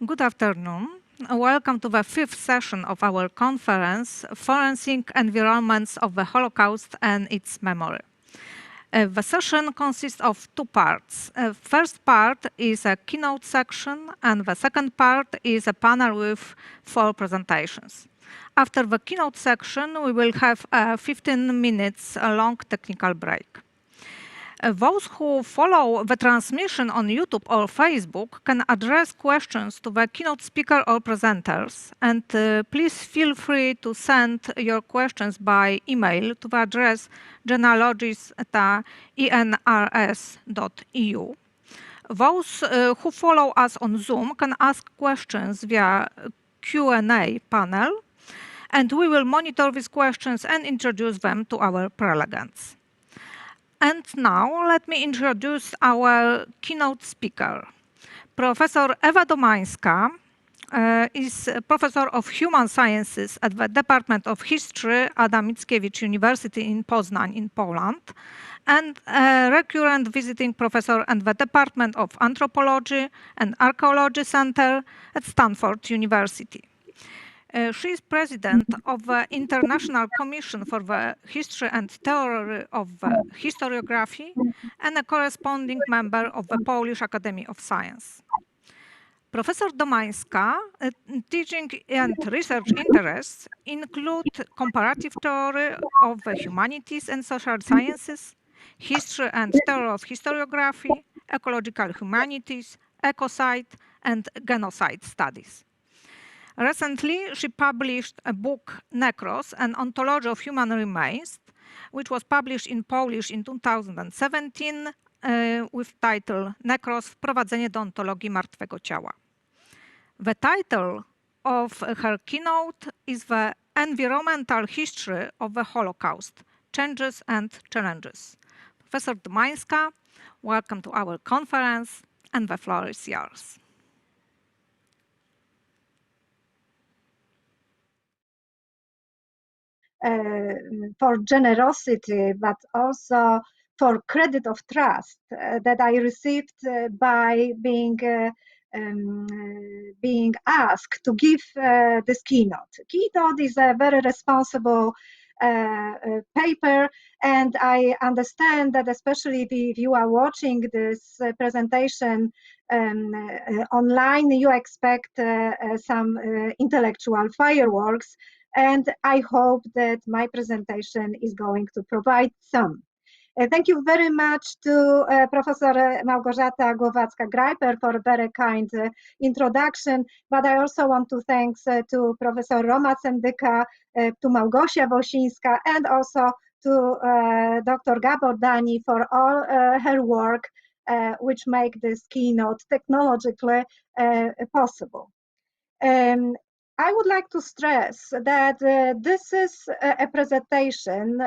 Good afternoon. Welcome to the fifth session of our conference, Forensic Environments of the Holocaust and its Memory. The session consists of two parts. First part is a keynote section, and the second part is a panel with 4 presentations. After the keynote section, we will have a 15 minutes long technical break. Those who follow the transmission on YouTube or Facebook can address questions to the keynote speaker or presenters. And please feel free to send your questions by email to the address genealogies@enrs.eu. Those who follow us on Zoom can ask questions via Q&A panel, and we will monitor these questions and introduce them to our prelegents. And now let me introduce our keynote speaker. Professor Ewa Domańska is a professor of human sciences at the Department of History at Mickiewicz University in Poznań in Poland, and a recurrent visiting professor at the Department of Anthropology and Archaeology Center at Stanford University. She is president of the International Commission for the History and Theory of Historiography and a corresponding member of the Polish Academy of Science. Professor Domańska teaching and research interests include comparative theory of the humanities and social sciences, history and theory of historiography, ecological humanities, ecocide, and genocide studies. Recently, she published a book, Necros, an ontology of human remains, which was published in Polish in 2017 with title Necros – Wprowadzenie do ontologii martwego ciała. The title of her keynote is The Environmental History of the Holocaust, Changes and Challenges. Professor Domańska, welcome to our conference, and the floor is yours. For generosity, but also for credit of trust that I received by being asked to give this keynote. Keynote is a very responsible paper, and I understand that especially if you are watching this presentation online, you expect some intellectual fireworks. And I hope that my presentation is going to provide some. Thank you very much to Professor Małgorzata Głowacka-Grajper for a very kind introduction, but I also want to thank to Professor Roma Cendyka, to Małgosia Wosińska, and also to Dr. Gabor Dani for all her work, which make this keynote technologically possible. I would like to stress that this is a presentation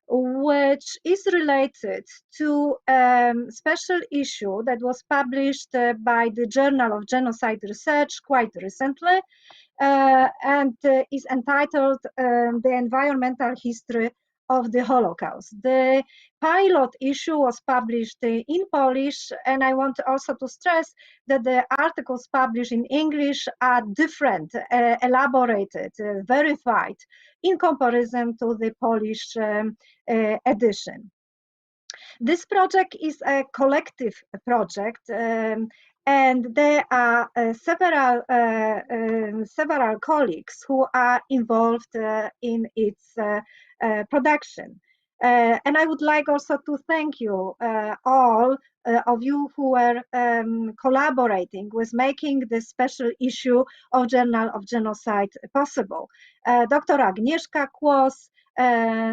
which is related to a special issue that was published by the Journal of Genocide Research quite recently, and is entitled The Environmental History of the Holocaust. The pilot issue was published in Polish, and I want also to stress that the articles published in English are different, elaborated, verified in comparison to the Polish edition. This project is a collective project, and there are several colleagues who are involved in its production. And I would like also to thank you, all of you who were collaborating with making this special issue of Journal of Genocide possible. Dr. Agnieszka Kłos,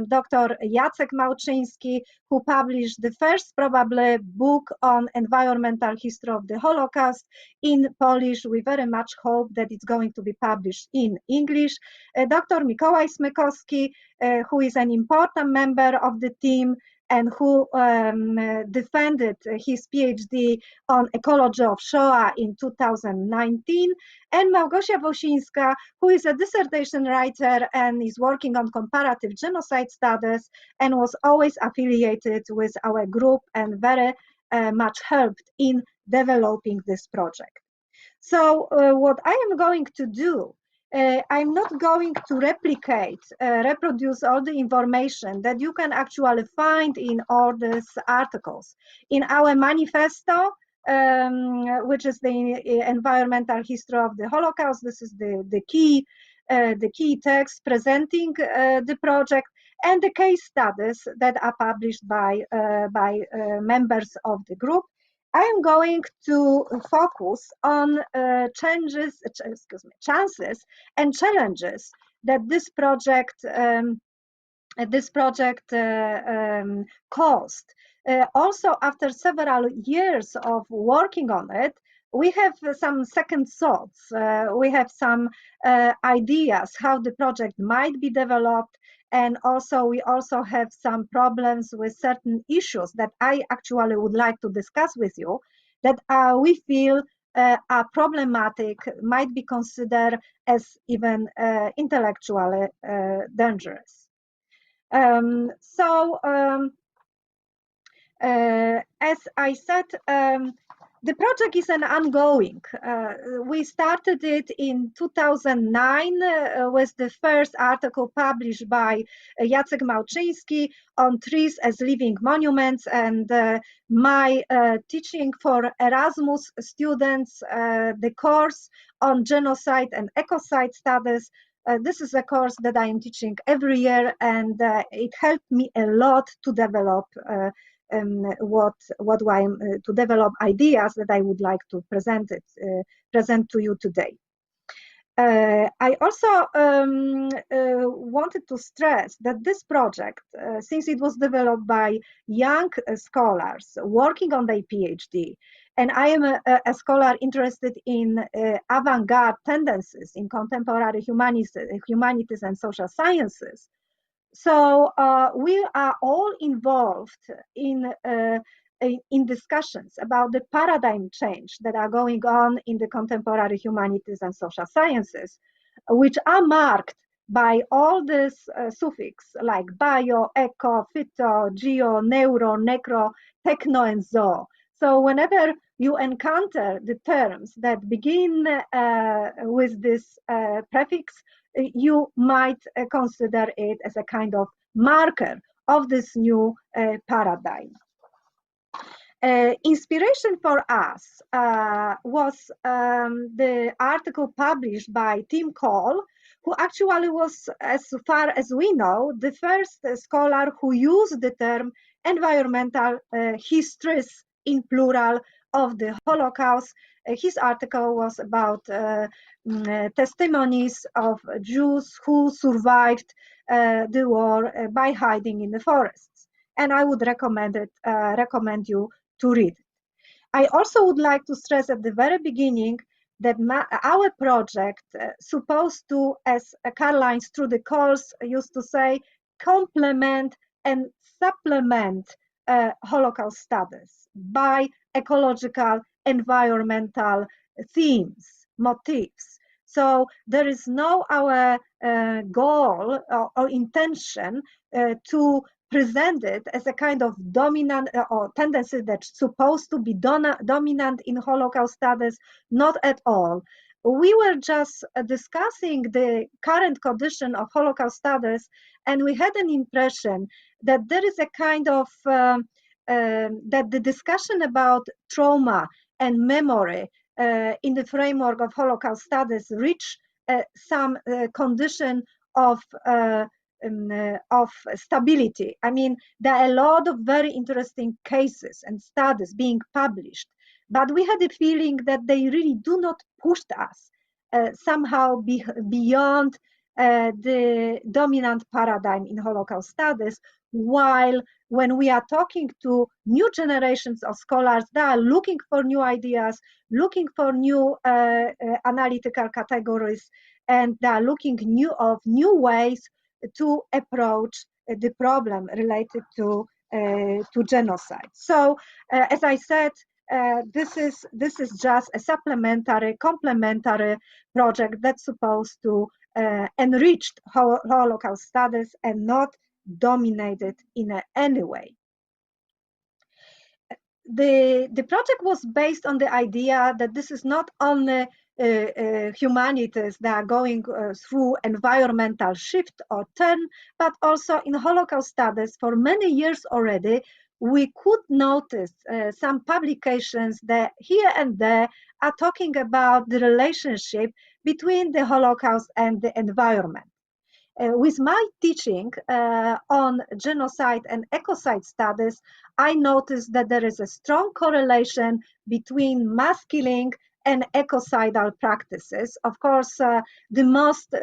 Dr. Jacek Małczyński, who published the first probably book on environmental history of the Holocaust in Polish. We very much hope that it's going to be published in English. Dr. MIKOŁAJ SMYKOWSKI, who is an important member of the team and who defended his PhD on ecology of Shoah in 2019, and Małgosia Wosińska, who is a dissertation writer and is working on comparative genocide studies and was always affiliated with our group and very much helped in developing this project. So what I am going to do, I'm not going to reproduce all the information that you can actually find in all these articles. In our manifesto, which is the environmental history of the Holocaust, this is the key text presenting the project, and the case studies that are published by members of the group. I am going to focus on chances and challenges that this project caused. Also, after several years of working on it, we have some second thoughts. We have some ideas how the project might be developed, and we also have some problems with certain issues that I actually would like to discuss with you, that we feel are problematic, might be considered as even intellectually dangerous. As I said, the project is an ongoing. We started it in 2009 with the first article published by JACEK MALCZYSKI on trees as living monuments, and my teaching for Erasmus students, the course on genocide and ecocide studies. This is a course that I am teaching every year, and it helped me a lot to develop to develop ideas that I would like to present to you today. I also wanted to stress that this project, since it was developed by young scholars working on their PhD, and I am a scholar interested in avant-garde tendencies in contemporary humanities and social sciences. So we are all involved in discussions about the paradigm change that are going on in the contemporary humanities and social sciences, which are marked by all these suffixes like bio, eco, phyto, geo, neuro, necro, techno, and zo. So whenever you encounter the terms that begin with this prefix, you might consider it as a kind of marker of this new paradigm. Inspiration for us was the article published by Tim Cole, who actually was, as far as we know, the first scholar who used the term environmental histories in plural of the Holocaust. His article was about testimonies of Jews who survived the war by hiding in the forests, and I would recommend you to read it. I also would like to stress at the very beginning that our project supposed to, as Caroline through the course used to say, complement and supplement Holocaust studies by ecological, environmental themes, motifs. So there is no our goal or intention to present it as a kind of dominant or tendency that's supposed to be dominant in Holocaust studies, not at all. We were just discussing the current condition of Holocaust studies, and we had an impression that there is a kind of, that the discussion about trauma and memory in the framework of Holocaust studies reach some condition of stability. I mean, there are a lot of very interesting cases and studies being published, but we had a feeling that they really do not push us somehow beyond the dominant paradigm in Holocaust studies, while when we are talking to new generations of scholars, they are looking for new ideas, looking for new analytical categories, and they are looking new ways to approach the problem related to genocide. So, as I said, this is just a supplementary, complementary project that's supposed to enrich Holocaust studies and not dominate it in any way. the project was based on the idea that this is not only humanities that are going through environmental shift or turn, but also in Holocaust studies for many years already, we could notice some publications that here and there are talking about the relationship between the Holocaust and the environment. With my teaching on genocide and ecocide studies, I noticed that there is a strong correlation between mass killing and ecocidal practices. Of course, the most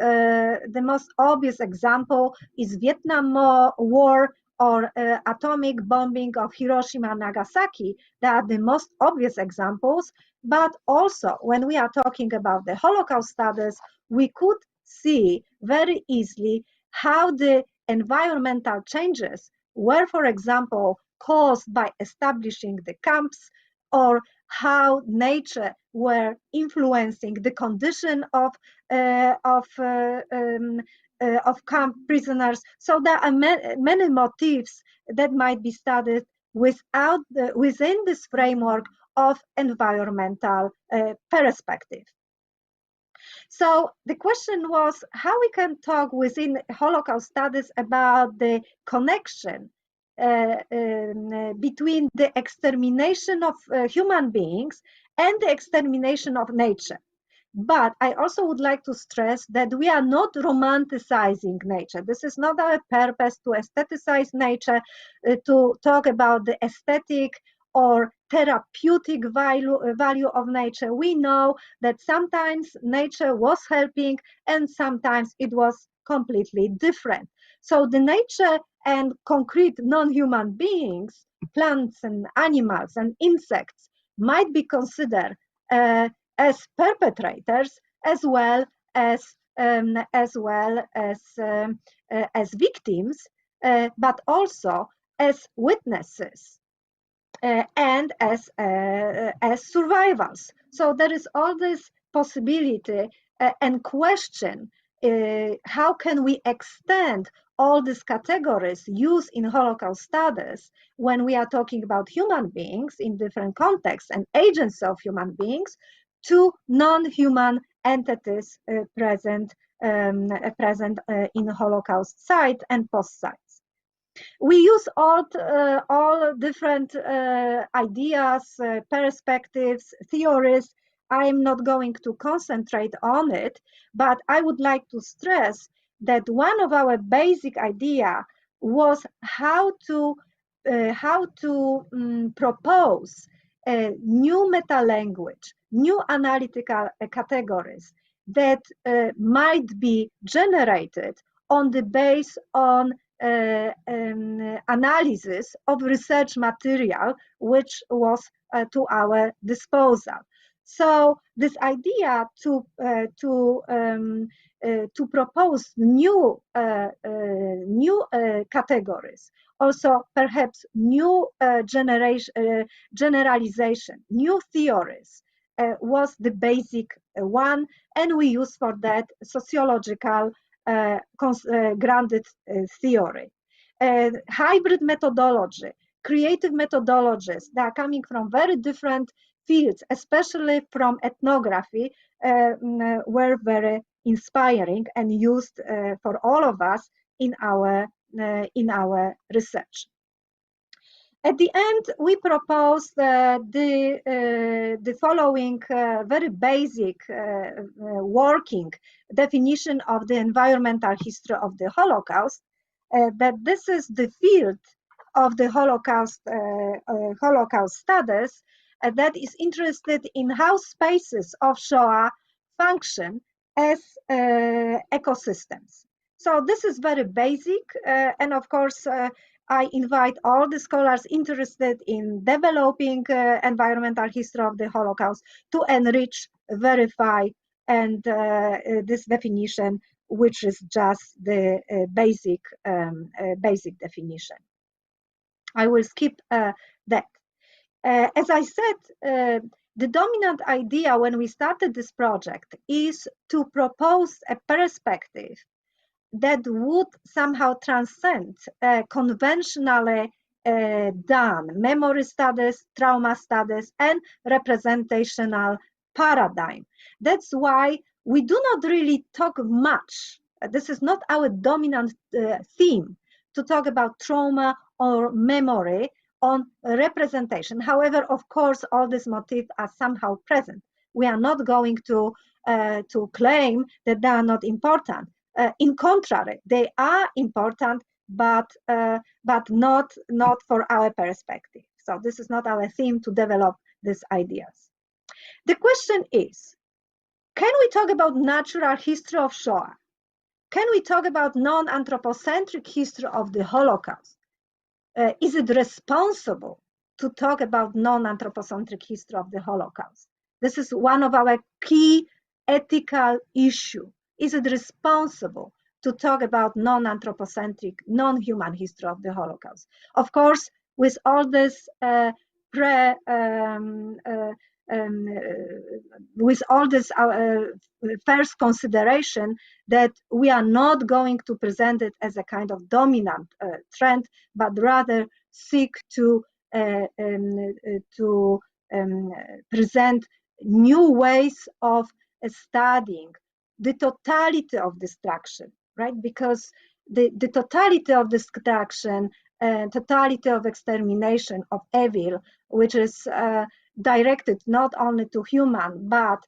obvious example is Vietnam War or atomic bombing of Hiroshima and Nagasaki. They are the most obvious examples, but also when we are talking about the Holocaust studies, we could see very easily how the environmental changes were, for example, caused by establishing the camps, or how nature were influencing the condition of camp prisoners. So there are many motifs that might be studied within this framework of environmental perspective. So the question was how we can talk within Holocaust studies about the connection between the extermination of human beings and the extermination of nature. But I also would like to stress that we are not romanticizing nature. This is not our purpose to aestheticize nature, to talk about the aesthetic or therapeutic value of nature. We know that sometimes nature was helping and sometimes it was completely different. So the nature and concrete non-human beings, plants and animals and insects, might be considered as perpetrators as well as victims, but also as witnesses and as survivors. So there is all this possibility and question: how can we extend all these categories used in Holocaust studies when we are talking about human beings in different contexts and agents of human beings to non-human entities present in Holocaust site and post sites. We use all different ideas, perspectives, theories. I'm not going to concentrate on it, but I would like to stress that one of our basic idea was how to propose a new meta language, new analytical categories that might be generated on the base on analysis of research material which was to our disposal. So this idea to propose new categories, also perhaps new generalization, new theories, was the basic one, and we use for that sociological grounded theory. Hybrid methodology, creative methodologies that are coming from very different fields, especially from ethnography, were very inspiring and used for all of us in our research. At the end, we proposed the following very basic working definition of the environmental history of the Holocaust, that this is the field of the Holocaust studies that is interested in how spaces of Shoah function as ecosystems. So this is very basic, and of course, I invite all the scholars interested in developing environmental history of the Holocaust to enrich, verify, and this definition, which is just the basic definition. I will skip that. As I said, the dominant idea when we started this project is to propose a perspective that would somehow transcend conventionally DIANE, memory studies, trauma studies, and representational paradigm. That's why we do not really talk much. This is not our dominant theme to talk about trauma or memory on representation. However, of course, all these motifs are somehow present. We are not going to claim that they are not important. In contrary, they are important, but not for our perspective. So this is not our theme to develop these ideas. The question is, can we talk about natural history of Shoah? Can we talk about non-anthropocentric history of the Holocaust? Is it responsible to talk about non-anthropocentric history of the Holocaust? This is one of our key ethical issues. Is it responsible to talk about non-anthropocentric, non-human history of the Holocaust? Of course, with all this first consideration that we are not going to present it as a kind of dominant trend, but rather seek to present new ways of studying the totality of destruction, right? Because the totality of destruction, totality of extermination of evil, which is directed not only to human, but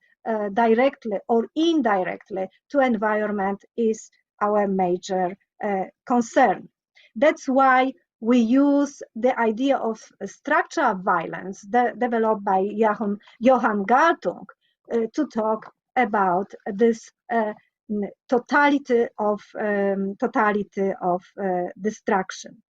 directly or indirectly to environment, is our major concern. That's why we use the idea of structural violence developed by Johann Galtung to talk about this totality of destruction.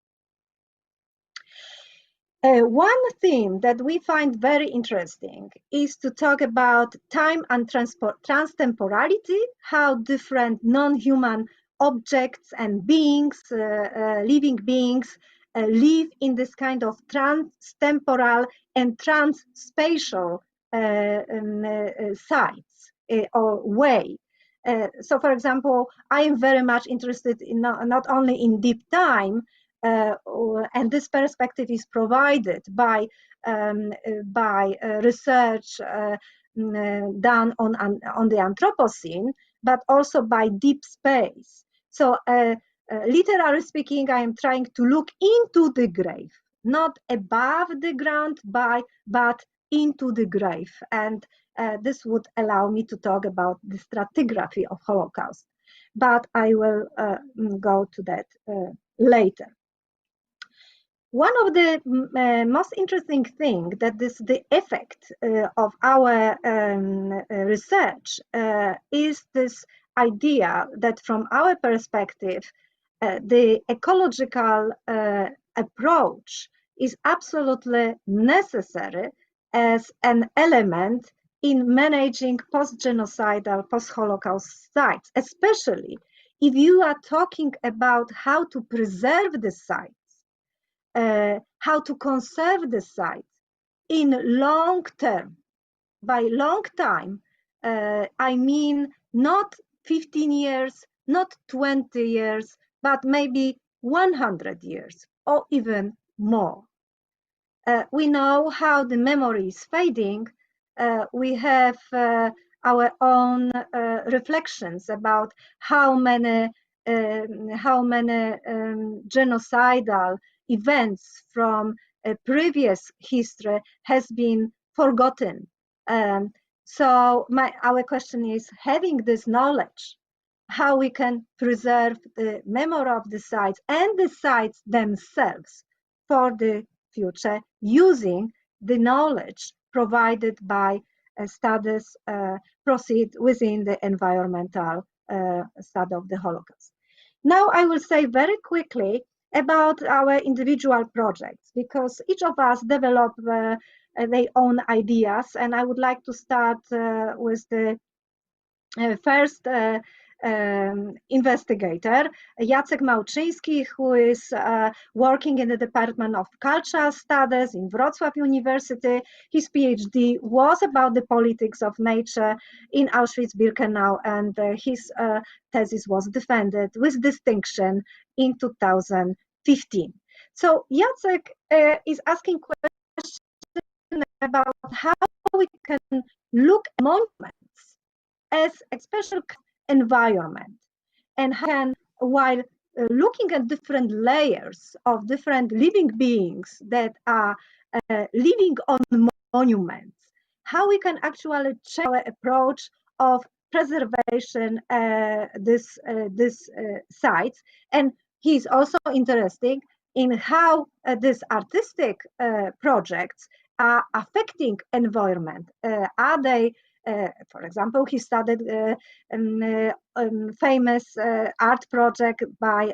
One theme that we find very interesting is to talk about time and transtemporality, how different non-human objects and beings, living beings, live in this kind of transtemporal and transspatial sites or way. So, for example, I am very much interested in not only in deep time, and this perspective is provided by research done on the Anthropocene, but also by deep space. So, literally speaking, I am trying to look into the grave, not above the ground, but into the grave, and this would allow me to talk about the stratigraphy of Holocaust. But I will go to that later. One of the most interesting things that the effect of our research is this idea that from our perspective, the ecological approach is absolutely necessary as an element in managing post-genocidal, post-Holocaust sites, especially if you are talking about how to preserve the sites, how to conserve the sites in long term. By long time, I mean not 15 years, not 20 years, but maybe 100 years or even more. We know how the memory is fading. We have our own reflections about how many genocidal events from a previous history has been forgotten. So our question is, having this knowledge, how we can preserve the memory of the sites and the sites themselves for the future using the knowledge provided by studies proceed within the environmental study of the Holocaust. Now I will say very quickly about our individual projects, because each of us develop their own ideas, and I would like to start with the first investigator, JACEK MALCZYSKI, who is working in the Department of Cultural Studies in Wrocław University. His PhD was about the politics of nature in Auschwitz-Birkenau, and his thesis was defended with distinction in 2015. So JACEK is asking questions about how we can look at monuments as a special environment, and how, while looking at different layers of different living beings that are living on monuments, how we can actually change our approach of preservation this sites. And he's also interested in how these artistic projects are affecting environment. Are they, for example, he studied famous art project by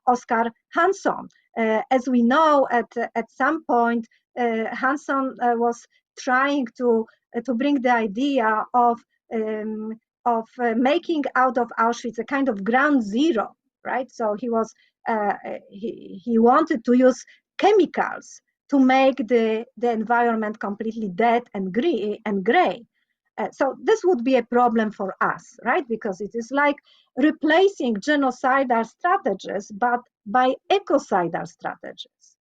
Oscar Hansson. As we know, at some point, Hansson was trying to bring the idea of making out of Auschwitz a kind of ground zero, right? So he was he wanted to use chemicals to make the environment completely dead and gray. So this would be a problem for us, right? Because it is like replacing genocidal strategies, but by ecocidal strategies.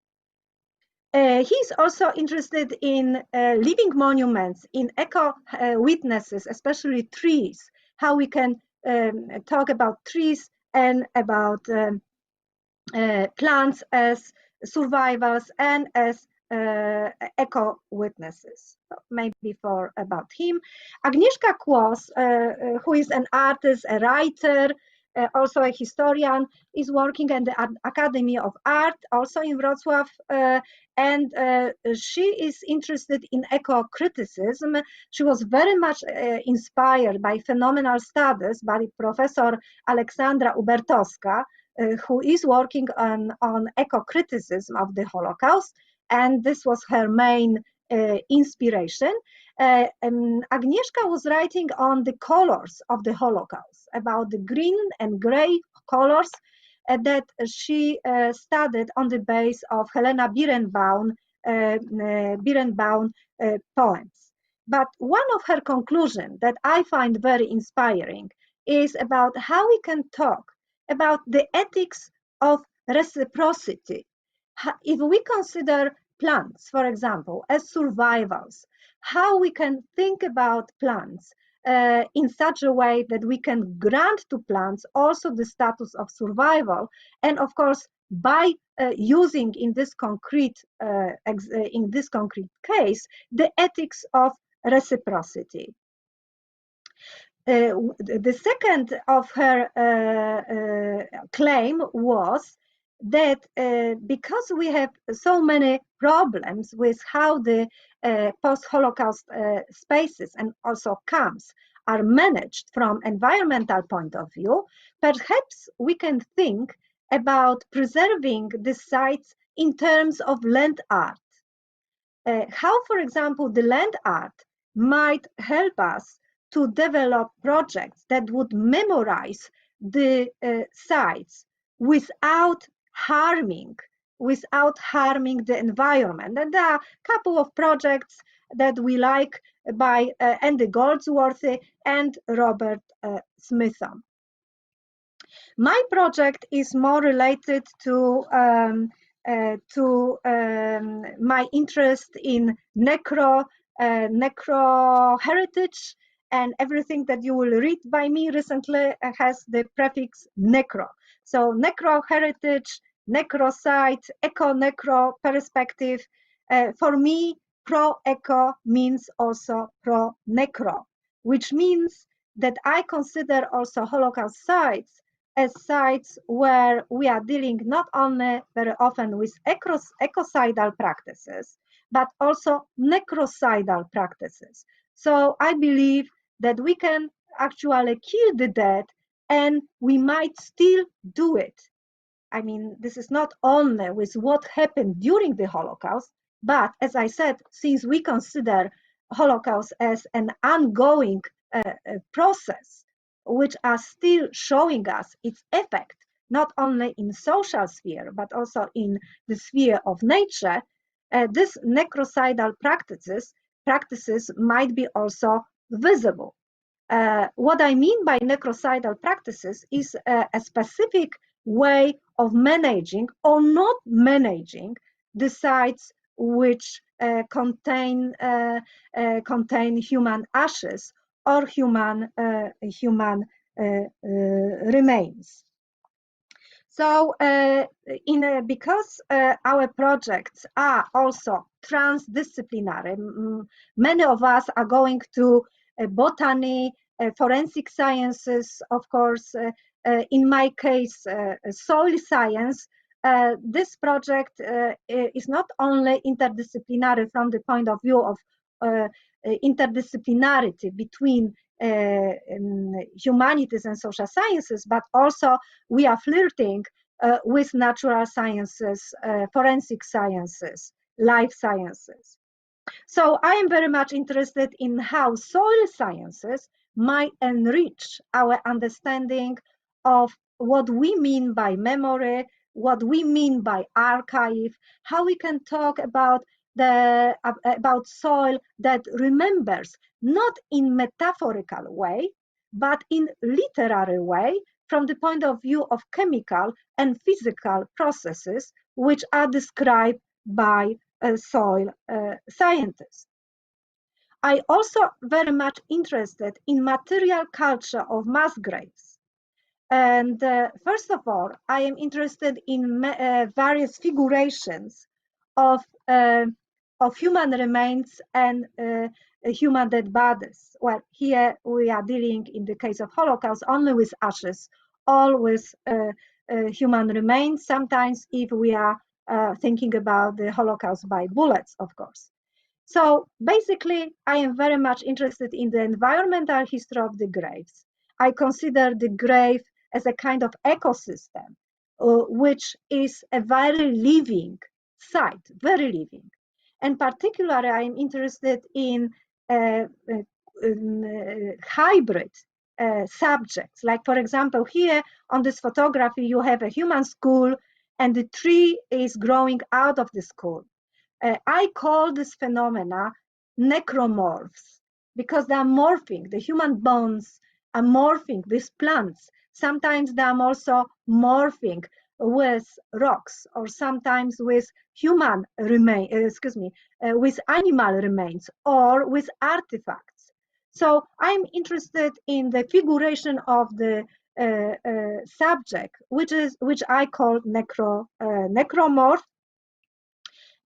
He's also interested in living monuments, in eco-witnesses, especially trees, how we can talk about trees and about plants as survivors and as eco-witnesses. Maybe about him. Agnieszka Kłos, who is an artist, a writer, also a historian, is working at the Academy of Art, also in Wrocław, and she is interested in eco-criticism. She was very much inspired by phenomenal studies by Professor Aleksandra Ubertowska, who is working on eco-criticism of the Holocaust, and this was her main inspiration. Agnieszka was writing on the colors of the Holocaust, about the green and gray colors that she studied on the base of Helena Birnbaum poems. But one of her conclusions that I find very inspiring is about how we can talk about the ethics of reciprocity. If we consider plants, for example, as survivals, how we can think about plants in such a way that we can grant to plants also the status of survival, and of course by using in this concrete case the ethics of reciprocity. The second of her claim was that because we have so many problems with how the post-Holocaust spaces and also camps are managed from environmental point of view, perhaps we can think about preserving the sites in terms of land art. How, for example, the land art might help us to develop projects that would memorize the sites without harming the environment. And there are a couple of projects that we like by Andy Goldsworthy and Robert Smithson. My project is more related to my interest in necro heritage, and everything that you will read by me recently has the prefix necro. So necro heritage, necro site, eco-necro perspective. For me, pro-eco means also pro-necro, which means that I consider also Holocaust sites as sites where we are dealing not only very often with ecocidal practices, but also necrocidal practices. So I believe that we can actually kill the dead, and we might still do it. I mean, this is not only with what happened during the Holocaust, but as I said, since we consider Holocaust as an ongoing process, which are still showing us its effect, not only in social sphere, but also in the sphere of nature, these necrocidal practices might be also visible. What I mean by necrocidal practices is a specific way of managing or not managing the sites which contain human ashes or human remains. So because our projects are also transdisciplinary, many of us are going to botany, forensic sciences, of course, in my case, soil science. This project is not only interdisciplinary from the point of view of interdisciplinarity between humanities and social sciences, but also we are flirting with natural sciences, forensic sciences, life sciences. So I am very much interested in how soil sciences might enrich our understanding of what we mean by memory, what we mean by archive, how we can talk about soil that remembers, not in metaphorical way, but in literary way, from the point of view of chemical and physical processes which are described by soil scientists. I also very much interested in material culture of mass graves. And first of all, I am interested in various figurations of human remains and human dead bodies. Well, here we are dealing, in the case of Holocaust, only with ashes, all with human remains, sometimes if we are thinking about the Holocaust by bullets, of course. So basically, I am very much interested in the environmental history of the graves. I consider the grave as a kind of ecosystem, which is a very living site, very living. And particularly, I am interested in hybrid subjects. Like, for example, here on this photography, you have a human skull and the tree is growing out of the skull. I call this phenomena necromorphs because they are morphing. The human bones are morphing with plants. Sometimes they are also morphing with rocks, or sometimes with human remains, with animal remains, or with artifacts. So I'm interested in the figuration of the subject, which I call necromorph.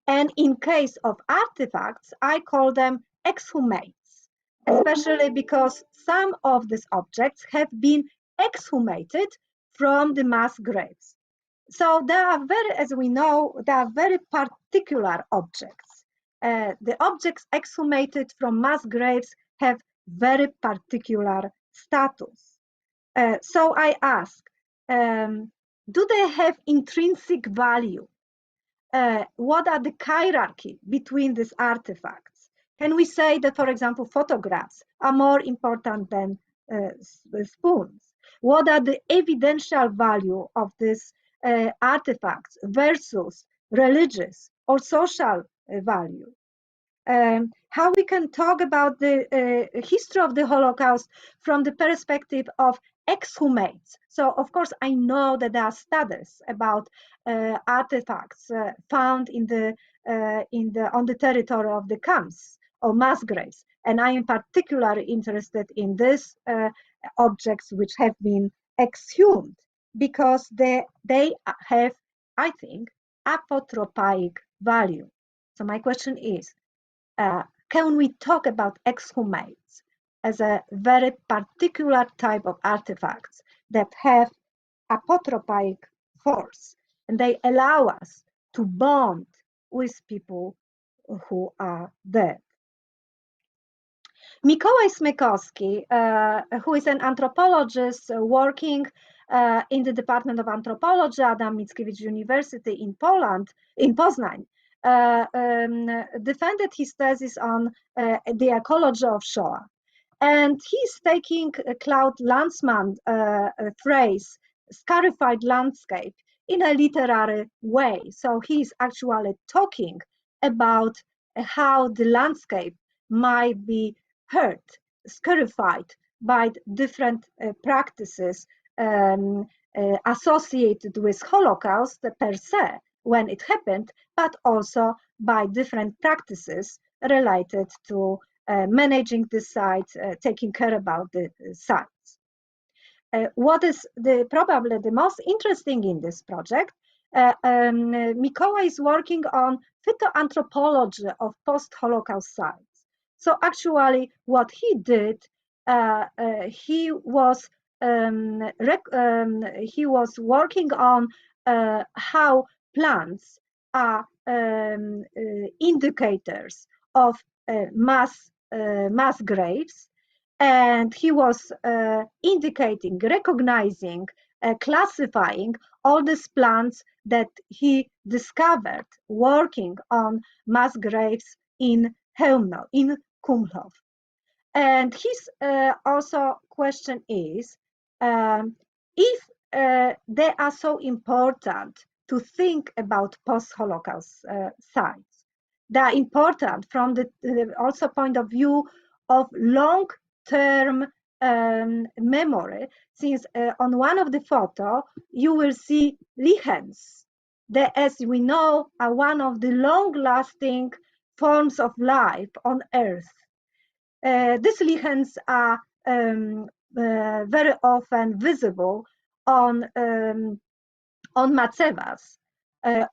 And in case of artifacts, I call them exhumates, especially because some of these objects have been exhumated from the mass graves. So they are as we know, they are very particular objects. The objects exhumated from mass graves have very particular status. So I ask, do they have intrinsic value? What are the hierarchy between these artifacts? Can we say that, for example, photographs are more important than spoons? What are the evidential value of these artifacts versus religious or social value? How we can talk about the history of the Holocaust from the perspective of exhumates. So, of course, I know that there are studies about artifacts found on the territory of the camps or mass graves, and I am particularly interested in these objects which have been exhumed because they have, I think, apotropaic value. So my question is, can we talk about exhumates as a very particular type of artifacts that have apotropaic force, and they allow us to bond with people who are dead? Mikołaj SMYKOWSKI, who is an anthropologist working in the Department of Anthropology at Mickiewicz University in Poznań, defended his thesis on the ecology of Shoah. And he's taking Claude Lanzmann's phrase, scarified landscape, in a literary way. So he's actually talking about how the landscape might be hurt, scarified by different practices associated with Holocaust per se, when it happened, but also by different practices related to managing the sites, taking care about the sites. What is probably the most interesting in this project, MIKOŁAJ is working on phytoanthropology of post-Holocaust sites. So actually what he did, he was working on how plants are indicators of mass graves, and he was indicating, recognizing, classifying all these plants that he discovered working on mass graves in Chełmno, in Kumlów. And his also question is, if they are so important to think about post-Holocaust sites, they are important from the also point of view of long-term memory, since on one of the photo you will see lichens that, as we know, are one of the long-lasting forms of life on Earth. These lichens are very often visible on macevas,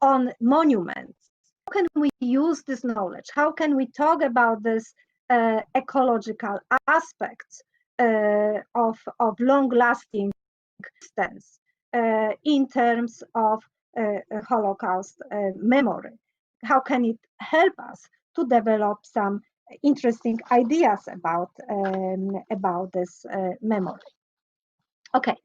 on monuments. How can we use this knowledge? How can we talk about this ecological aspects of long-lasting existence in terms of Holocaust memory? How can it help us to develop some interesting ideas about this memory? Okay,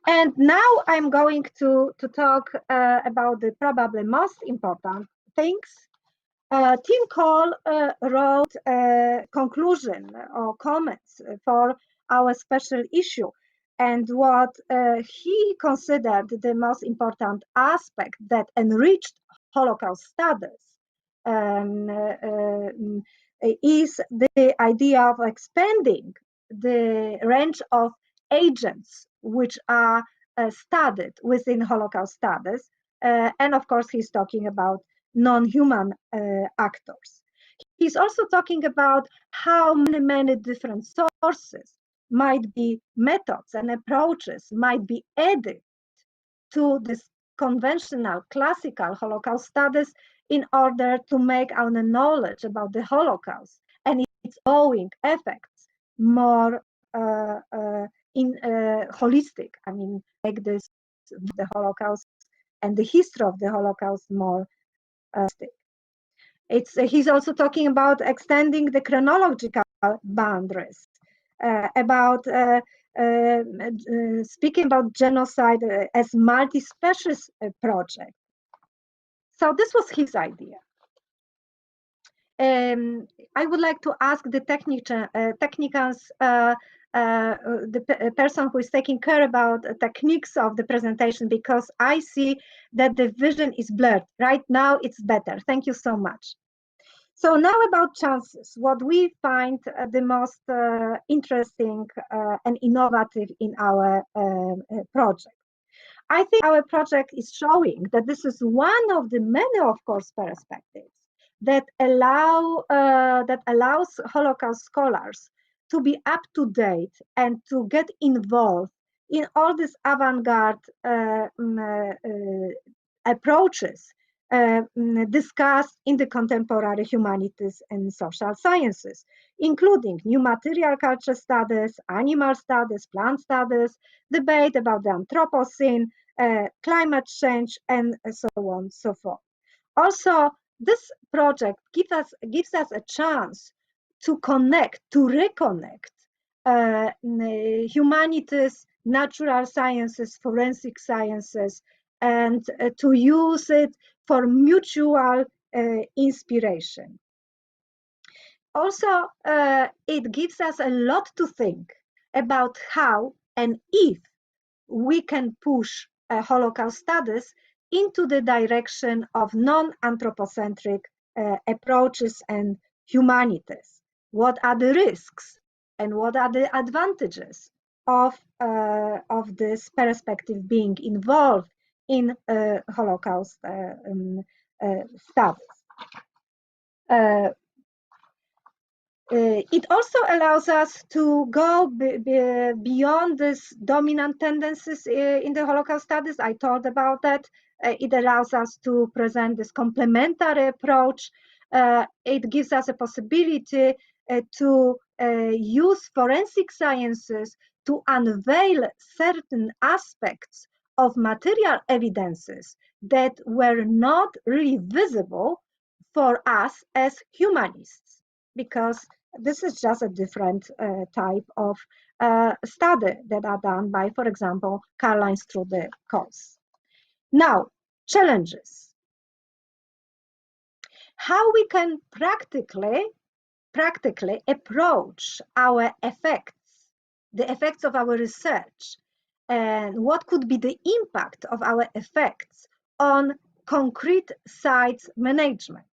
and now I'm going to talk about the probably most important things. Tim Cole wrote a conclusion or comments for our special issue, and what he considered the most important aspect that enriched Holocaust studies is the idea of expanding the range of agents which are studied within Holocaust studies, and of course he's talking about non-human actors. He's also talking about how many different sources might be, methods and approaches might be added to this conventional classical Holocaust studies in order to make our knowledge about the Holocaust and its ongoing effects more holistic. I mean, make this the Holocaust and the history of the Holocaust more he's also talking about extending the chronological boundaries, about speaking about genocide as multi-species project. So this was his idea. I would like to ask the technicians, the person who is taking care about techniques of the presentation, because I see that the vision is blurred. Right now it's better. Thank you so much. So now about chances, what we find the most interesting and innovative in our project. I think our project is showing that this is one of the many, of course, perspectives that allows Holocaust scholars to be up to date and to get involved in all these avant-garde approaches discussed in the contemporary humanities and social sciences, including new material culture studies, animal studies, plant studies, debate about the Anthropocene, climate change, and so on and so forth. Also, this project gives us a chance to connect, to reconnect humanities, natural sciences, forensic sciences, and to use it for mutual inspiration. Also, it gives us a lot to think about how and if we can push Holocaust studies into the direction of non-anthropocentric approaches and humanities. What are the risks and what are the advantages of this perspective being involved in Holocaust studies. It also allows us to go beyond these dominant tendencies in the Holocaust studies. I talked about that. It allows us to present this complementary approach. It gives us a possibility to use forensic sciences to unveil certain aspects of material evidences that were not really visible for us as humanists, because this is just a different type of study that are done by, for example, Karl-Heinz through the course. Now, challenges. How we can practically approach our effects, the effects of our research, and what could be the impact of our effects on concrete sites management.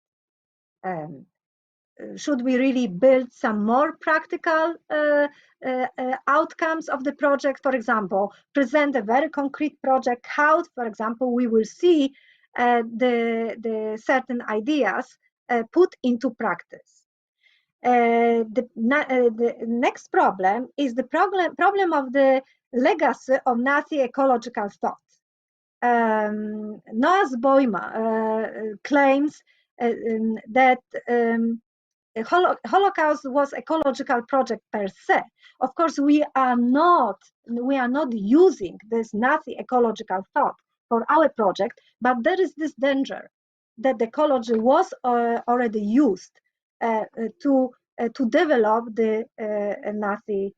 Should we really build some more practical outcomes of the project? For example, present a very concrete project, how, for example, we will see the certain ideas put into practice. The next problem is the problem of the legacy of Nazi ecological thought. Noah Boima claims that Holocaust was ecological project per se. Of course, we are not using this Nazi ecological thought for our project, but there is this danger that the ecology was already used to develop the Nazi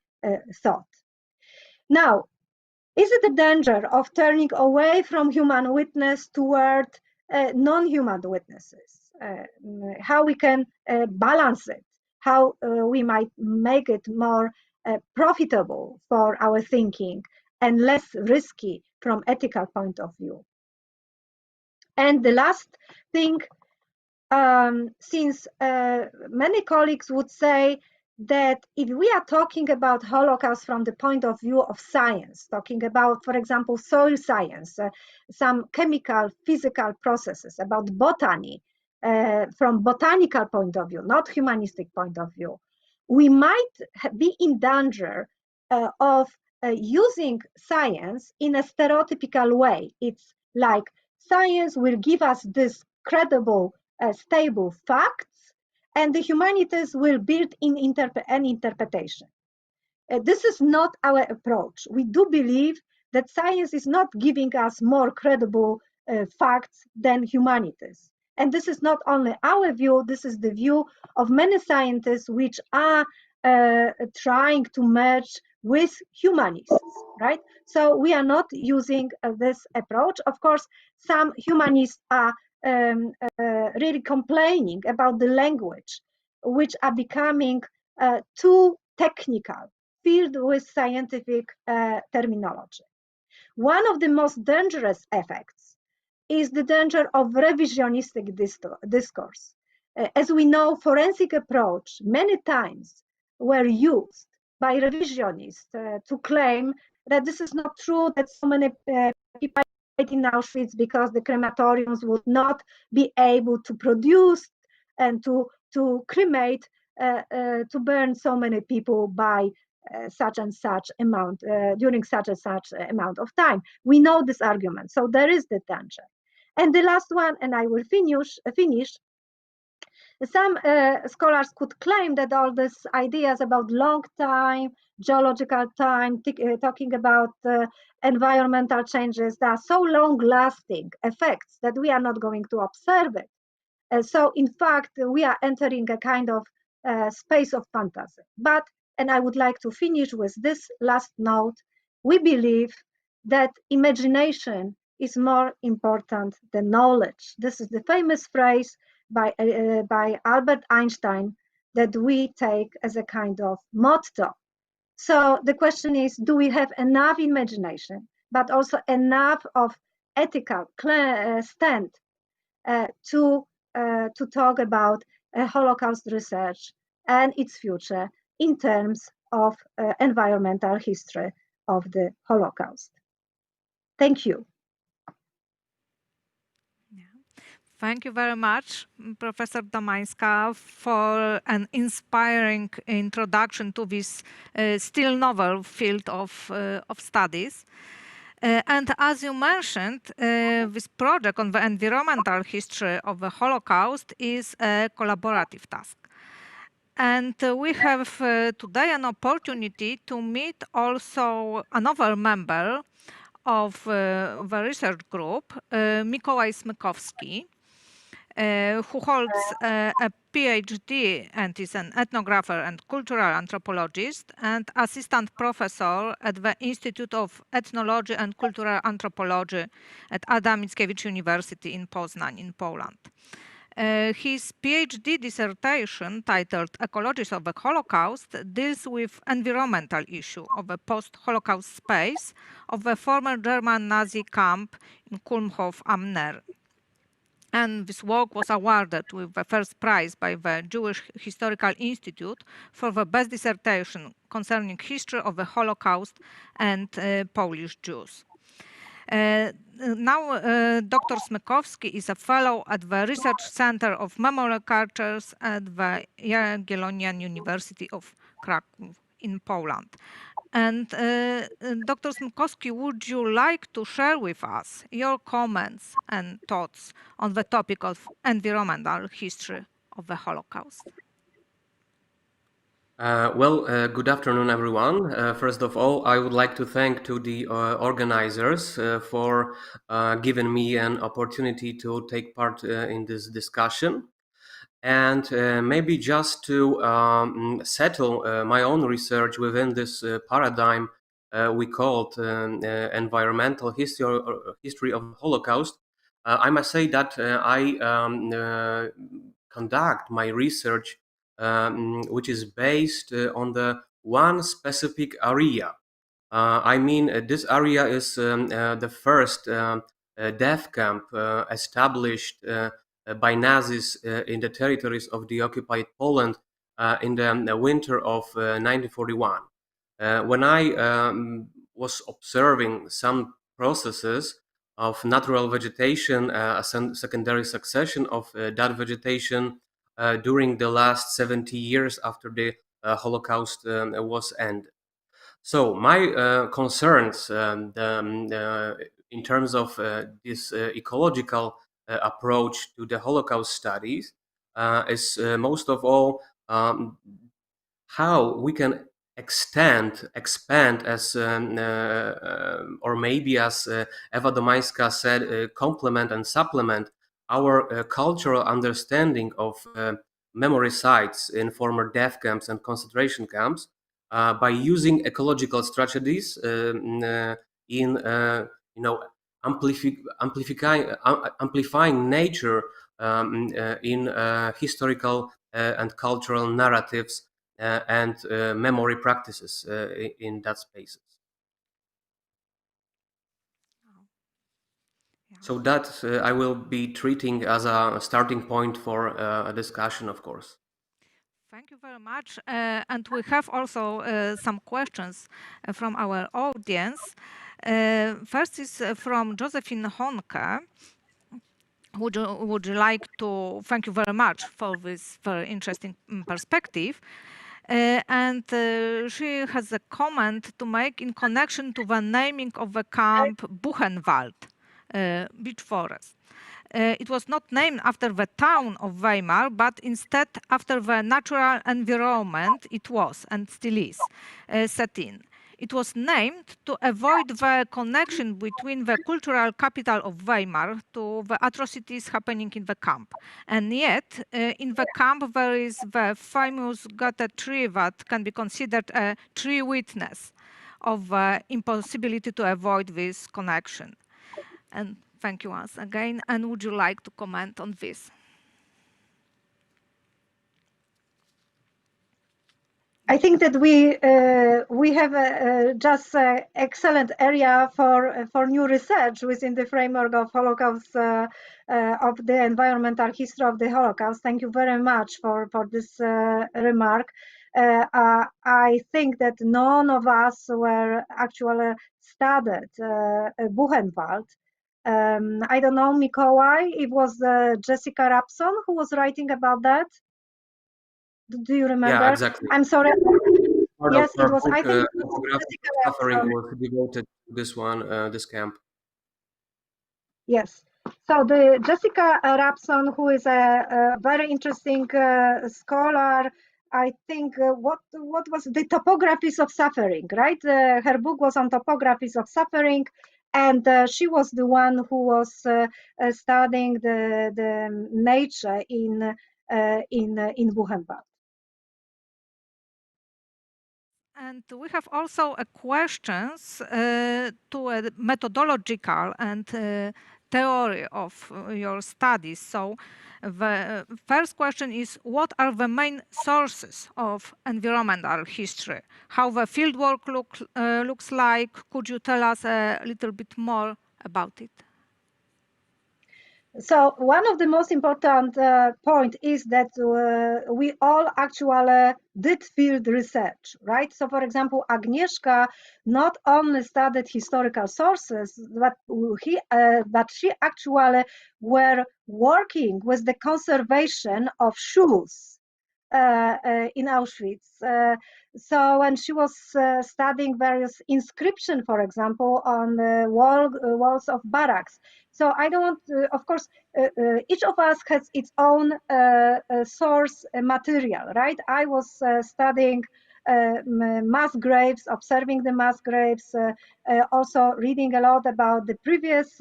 thought. Now, is it the danger of turning away from human witness toward non-human witnesses? How we can balance it, how we might make it more profitable for our thinking and less risky from ethical point of view. And the last thing, since many colleagues would say that if we are talking about Holocaust from the point of view of science, talking about, for example, soil science, some chemical, physical processes, about botany, from botanical point of view, not humanistic point of view, we might be in danger of using science in a stereotypical way. It's like science will give us this credible, stable facts, and the humanities will build in an interpretation. This is not our approach. We do believe that science is not giving us more credible facts than humanities. And this is not only our view, this is the view of many scientists which are trying to merge with humanists, right? So we are not using this approach. Of course, some humanists are really complaining about the language, which are becoming too technical, filled with scientific terminology. One of the most dangerous effects is the danger of revisionistic discourse. As we know, forensic approach many times were used by revisionists to claim that this is not true, that so many people died in Auschwitz because the crematoriums would not be able to produce and to cremate, to burn so many people by such and such amount, during such and such amount of time. We know this argument, so there is the danger. And the last one, and I will finish. Some scholars could claim that all these ideas about long time, geological time, talking about environmental changes, that are so long-lasting effects that we are not going to observe it. So in fact, we are entering a kind of space of fantasy. But, and I would like to finish with this last note, we believe that imagination is more important than knowledge. This is the famous phrase by Albert Einstein that we take as a kind of motto. So the question is, do we have enough imagination, but also enough of ethical stand to talk about Holocaust research and its future in terms of environmental history of the Holocaust? Thank you. Thank you very much, Professor DOMASKA, for an inspiring introduction to this still novel field of studies. And as you mentioned, this project on the environmental history of the Holocaust is a collaborative task. And we have today an opportunity to meet also another member of the research group, MIKOŁAJ SMYKOWSKI, who holds a PhD and is an ethnographer and cultural anthropologist and assistant professor at the Institute of Ethnology and Cultural Anthropology at Adam Mickiewicz University in Poznań in Poland. His PhD dissertation, titled Ecologies of the Holocaust, deals with environmental issue of the post-Holocaust space of the former German Nazi camp in Kulmhof am Near. And this work was awarded with the first prize by the Jewish Historical Institute for the best dissertation concerning history of the Holocaust and Polish Jews. Now, Dr. Smykowski is a fellow at the Research Center of Memory Cultures at the Jagiellonian University of Kraków in Poland. And Dr. Smykowski, would you like to share with us your comments and thoughts on the topic of environmental history of the Holocaust? Good afternoon, everyone. First of all, I would like to thank to the organizers for giving me an opportunity to take part in this discussion. And maybe just to settle my own research within this paradigm we called environmental history of the Holocaust, I must say that I conduct my research which is based on the one specific area. I mean, this area is the first death camp established by Nazis in the territories of the occupied Poland in the winter of 1941. When I was observing some processes of natural vegetation, a secondary succession of that vegetation during the last 70 years after the Holocaust was ended. So my concerns in terms of this ecological approach to the Holocaust studies is most of all how we can expand as or maybe as Eva Domańska said, complement and supplement our cultural understanding of memory sites in former death camps and concentration camps by using ecological strategies in amplifying nature in historical and cultural narratives and memory practices in that spaces. So that I will be treating as a starting point for a discussion, of course. Thank you very much. And we have also some questions from our audience. First is from Josephine Honke. Would you like to thank you very much for this very interesting perspective. And she has a comment to make in connection to the naming of the camp Buchenwald, beech forest. It was not named after the town of Weimar, but instead after the natural environment it was and still is set in. It was named to avoid the connection between the cultural capital of Weimar to the atrocities happening in the camp. And yet, in the camp there is the famous Goethe tree that can be considered a tree witness of the impossibility to avoid this connection. And thank you once again. And would you like to comment on this? I think that we have just excellent area for new research within the framework of Holocaust of the environmental history of the Holocaust. Thank you very much for this remark. I think that none of us were actually studied Buchenwald, I don't know, MIKOŁAJ, it was Jessica Rapson who was writing about that. Do you remember? Yeah, exactly. I'm sorry. Yes, it was, I think, Jessica Suffering was devoted to this one, this camp. Yes. So the Jessica Rapson, who is a very interesting scholar, I think what was the topographies of suffering, right? Her book was on topographies of suffering, and she was the one who was studying the nature in Buchenwald. And we have also questions to a methodological and theory of your studies. So the first question is, what are the main sources of environmental history? How the fieldwork looks like? Could you tell us a little bit more about it? So one of the most important point is that we all actually did field research, right? So for example, Agnieszka not only studied historical sources, but she actually were working with the conservation of shoes in Auschwitz. So when she was studying various inscriptions, for example, on the walls of barracks. So I don't want to, of course, each of us has its own source material, right? I was studying mass graves, observing the mass graves, also reading a lot about the previous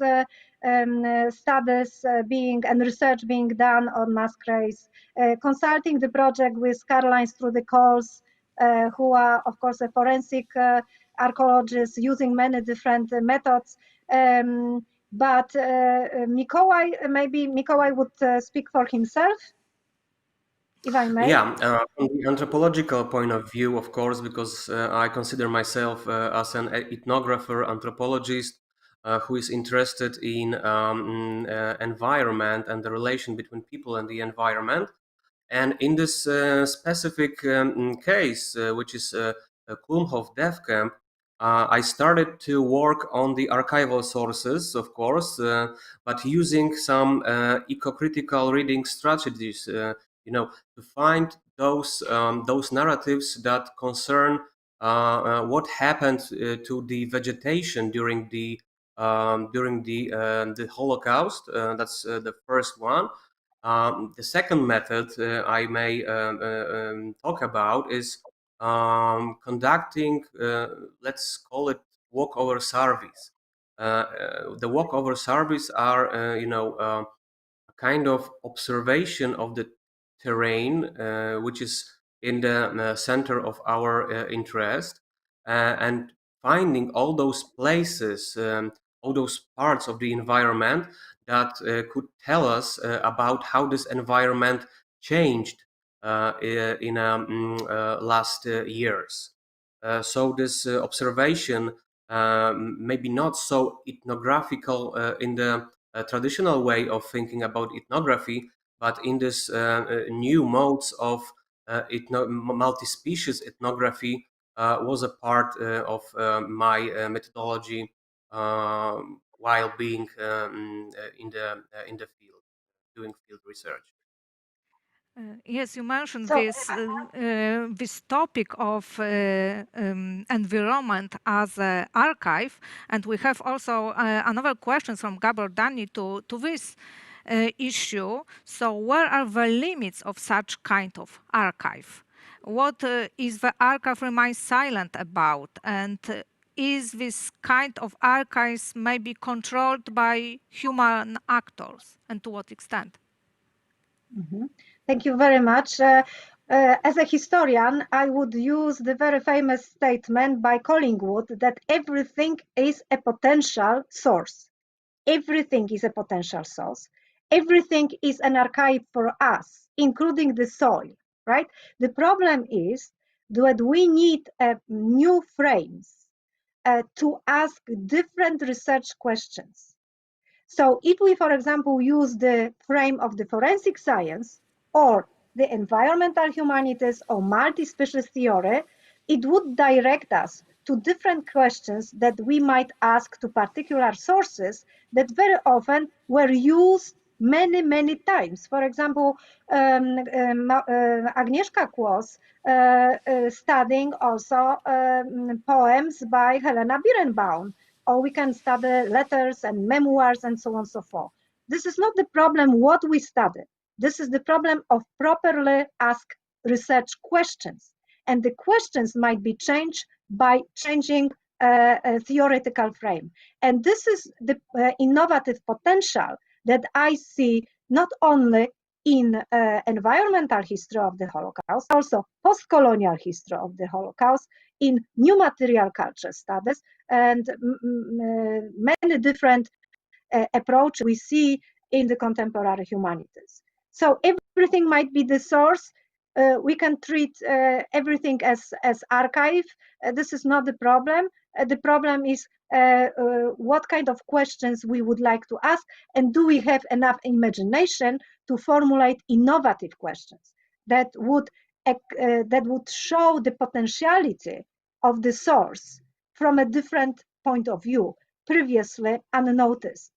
studies and research being done on mass graves, consulting the project with Caroline Strudy-Coles, who are, of course, a forensic archaeologists using many different methods. But MIKOŁAJ, maybe MIKOŁAJ would speak for himself, if I may. Yeah, from the anthropological point of view, of course, because I consider myself as an ethnographer, anthropologist, who is interested in environment and the relation between people and the environment. And in this specific case, which is Kulmhof Death Camp, I started to work on the archival sources, of course, but using some eco-critical reading strategies, to find those narratives that concern what happened to the vegetation during the Holocaust. That's the first one. The second method I may talk about is conducting, let's call it walkover surveys. The walkover surveys are, a kind of observation of the terrain, which is in the center of our interest, and finding all those places, all those parts of the environment that could tell us about how this environment changed in last years. So this observation maybe not so ethnographical in the traditional way of thinking about ethnography, but in this new modes of multi-species ethnography was a part of my methodology while being in the field, doing field research. Yes, you mentioned this topic of environment as an archive, and we have also another question from Gabor Dani to this issue. So, where are the limits of such kind of archive? What is the archive remains silent about, and is this kind of archives maybe controlled by human actors, and to what extent? Mm-hmm. Thank you very much. As a historian, I would use the very famous statement by Collingwood that everything is a potential source. Everything is a potential source. Everything is an archive for us, including the soil, right? The problem is that we need new frames to ask different research questions. So if we, for example, use the frame of the forensic science or the environmental humanities or multi-species theory, it would direct us to different questions that we might ask to particular sources that very often were used many, many times. For example, Agnieszka was studying also poems by Helena Birnbaum, or we can study letters and memoirs and so on and so forth. This is not the problem what we study. This is the problem of properly asked research questions. And the questions might be changed by changing a theoretical frame. And this is the innovative potential that I see not only in environmental history of the Holocaust, also post-colonial history of the Holocaust, in new material culture studies, and many different approaches we see in the contemporary humanities. So everything might be the source. We can treat everything as archive. This is not the problem. The problem is what kind of questions we would like to ask, and do we have enough imagination to formulate innovative questions that would show the potentiality of the source from a different point of view, previously unnoticed.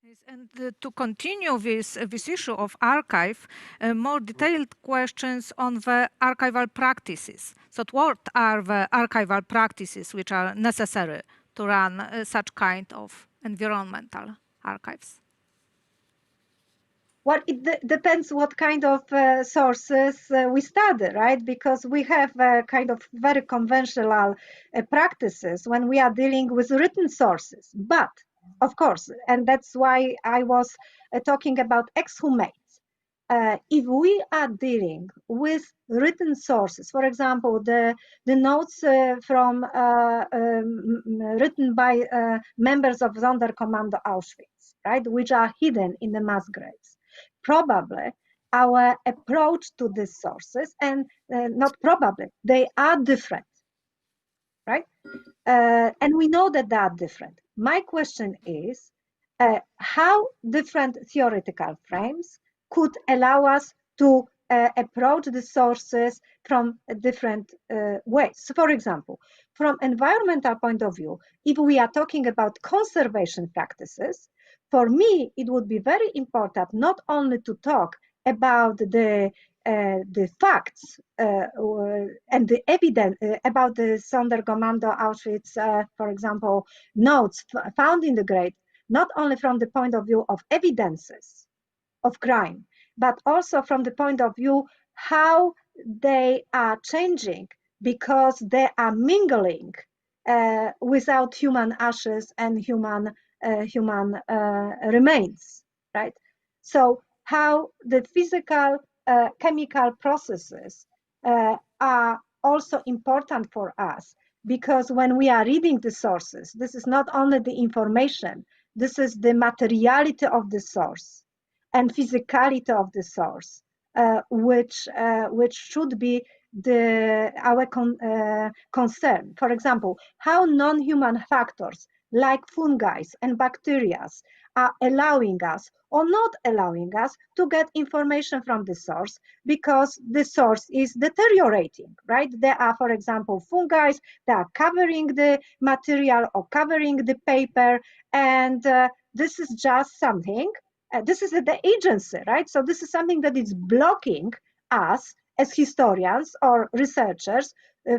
Yes, and to continue this issue of archive, more detailed questions on the archival practices. So what are the archival practices which are necessary to run such kind of environmental archives? Well, it depends what kind of sources we study, right? Because we have kind of very conventional practices when we are dealing with written sources. But, of course, and that's why I was talking about exhumates. If we are dealing with written sources, for example, the notes written by members of Sonderkommando Auschwitz, right, which are hidden in the mass graves, probably our approach to these sources, and not probably, they are different, right? And we know that they are different. My question is, how different theoretical frames could allow us to approach the sources from different ways. So for example, from environmental point of view, if we are talking about conservation practices, for me, it would be very important not only to talk about the facts and the evidence about the Sonderkommando Auschwitz, for example, notes found in the grave, not only from the point of view of evidences of crime, but also from the point of view how they are changing because they are mingling without human ashes and human remains, right? So how the physical chemical processes are also important for us, because when we are reading the sources, this is not only the information, this is the materiality of the source and physicality of the source, which should be our concern. For example, how non-human factors like fungi and bacteria are allowing us or not allowing us to get information from the source, because the source is deteriorating, right? There are, for example, fungi that are covering the material or covering the paper, and this is just something, this is the agency, right? So this is something that is blocking us as historians or researchers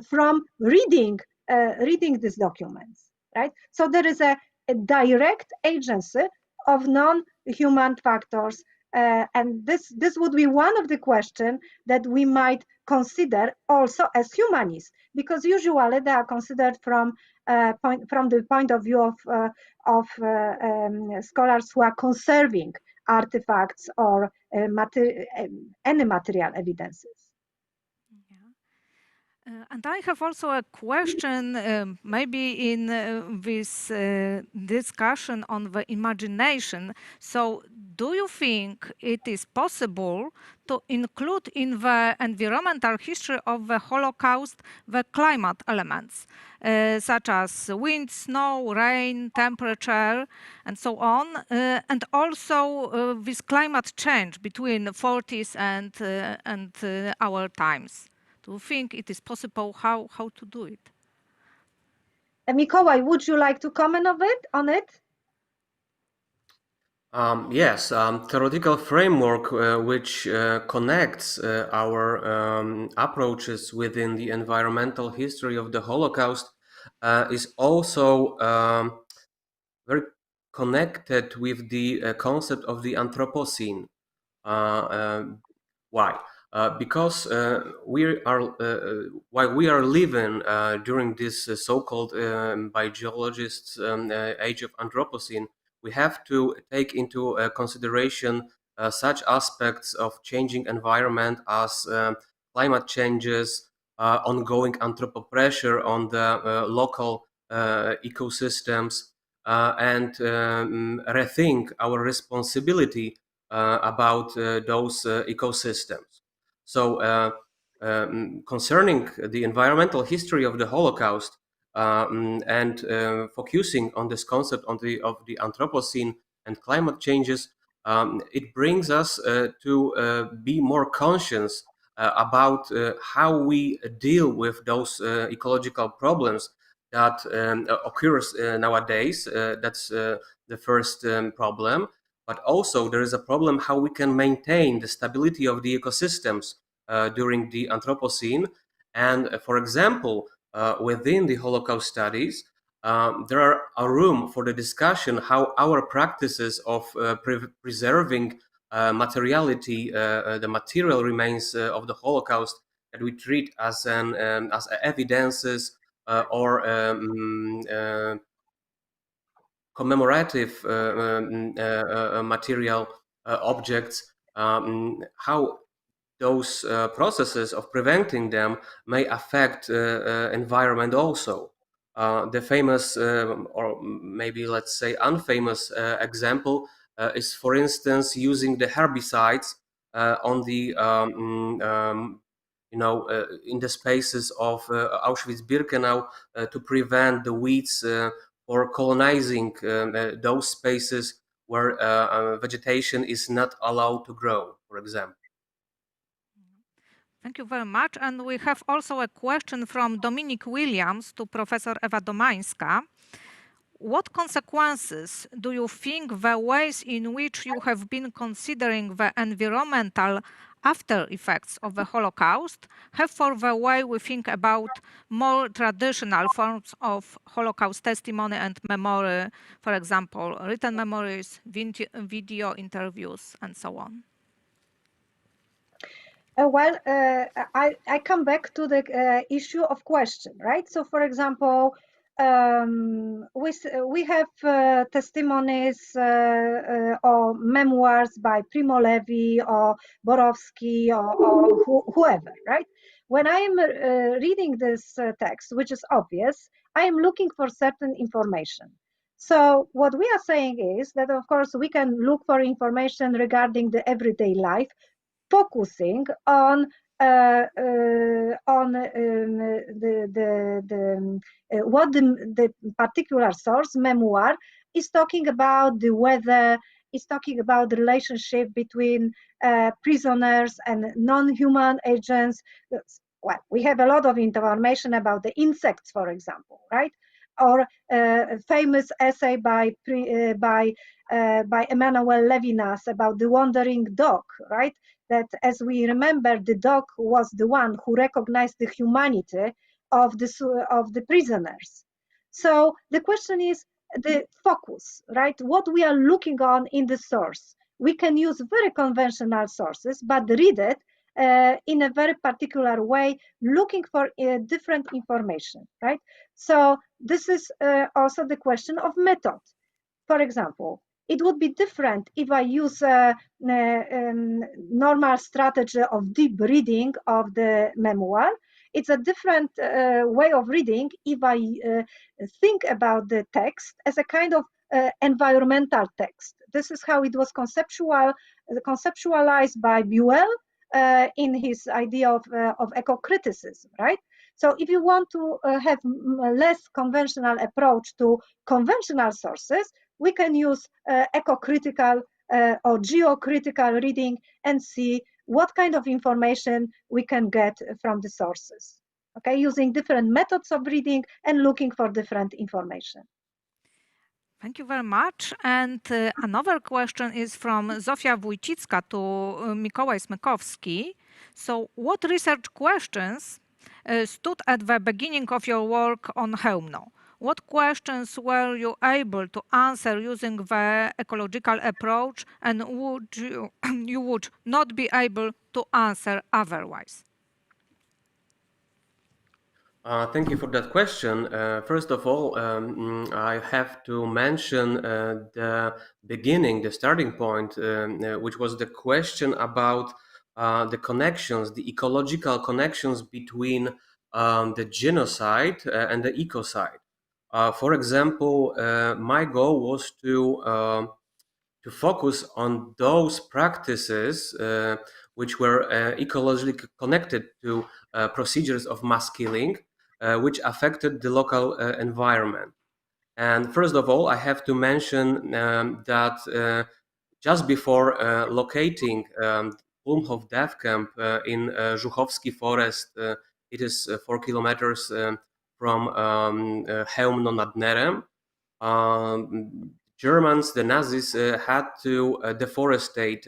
from reading these documents, right? So there is a direct agency of non-human factors, and this would be one of the questions that we might consider also as humanists, because usually they are considered from the point of view of scholars who are conserving artifacts or any material evidences. And I have also a question, maybe in this discussion on the imagination. So do you think it is possible to include in the environmental history of the Holocaust the climate elements, such as wind, snow, rain, temperature, and so on, and also this climate change between the 40s and our times? Do you think it is possible? How to do it? Mikołaj, would you like to comment on it? Yes, theoretical framework which connects our approaches within the environmental history of the Holocaust is also very connected with the concept of the Anthropocene. Why? Because while we are living during this so-called by geologists age of Anthropocene, we have to take into consideration such aspects of changing environment as climate changes, ongoing anthropopressure on the local ecosystems, and rethink our responsibility about those ecosystems. So concerning the environmental history of the Holocaust and focusing on this concept of the Anthropocene and climate changes, it brings us to be more conscious about how we deal with those ecological problems that occurs nowadays. That's the first problem. But also there is a problem how we can maintain the stability of the ecosystems during the Anthropocene. And for example, within the Holocaust studies, there are a room for the discussion how our practices of preserving materiality, the material remains of the Holocaust that we treat as as evidences or commemorative material objects, how those processes of preventing them may affect environment also. The famous, or maybe let's say unfamous example is, for instance, using the herbicides on the in the spaces of Auschwitz-Birkenau to prevent the weeds or colonizing those spaces where vegetation is not allowed to grow, for example. Thank you very much. And we have also a question from Dominic Williams to Professor Ewa Domańska. What consequences do you think the ways in which you have been considering the environmental after effects of the Holocaust have for the way we think about more traditional forms of Holocaust testimony and memory, for example, written memories, video interviews, and so on? I come back to the issue of question, right? So, for example, we have testimonies or memoirs by Primo Levi or Borowski or whoever, right? When I am reading this text, which is obvious, I am looking for certain information. So what we are saying is that, of course, we can look for information regarding the everyday life, focusing on what the particular source, memoir, is talking about, the weather, is talking about the relationship between prisoners and non-human agents. Well, we have a lot of information about the insects, for example, right? Or a famous essay by Emmanuel Levinas about the wandering dog, right? That, as we remember, the dog was the one who recognized the humanity of the prisoners. So the question is the focus, right? What we are looking on in the source. We can use very conventional sources, but read it in a very particular way, looking for different information, right? So this is also the question of method. For example, it would be different if I use a normal strategy of deep reading of the memoir. It's a different way of reading if I think about the text as a kind of environmental text. This is how it was conceptualized by Buell in his idea of eco-criticism, right? So if you want to have a less conventional approach to conventional sources, we can use eco-critical or geocritical reading and see what kind of information we can get from the sources. okay, using different methods of reading and looking for different information. Thank you very much. And another question is from Zofia Wójcicka to Mikołaj Smykowski. So what research questions stood at the beginning of your work on Chełmno? What questions were you able to answer using the ecological approach, and would you would not be able to answer otherwise? Thank you for that question. First of all, I have to mention the beginning, the starting point, which was the question about the connections, the ecological connections between the genocide and the ecocide. For example, my goal was to focus on those practices which were ecologically connected to procedures of mass killing, which affected the local environment. And first of all, I have to mention that just before locating Ulmhof Death Camp in Żuchowski Forest, it is 4 kilometers from Chełmno nad Nerem, Germans, the Nazis, had to deforestate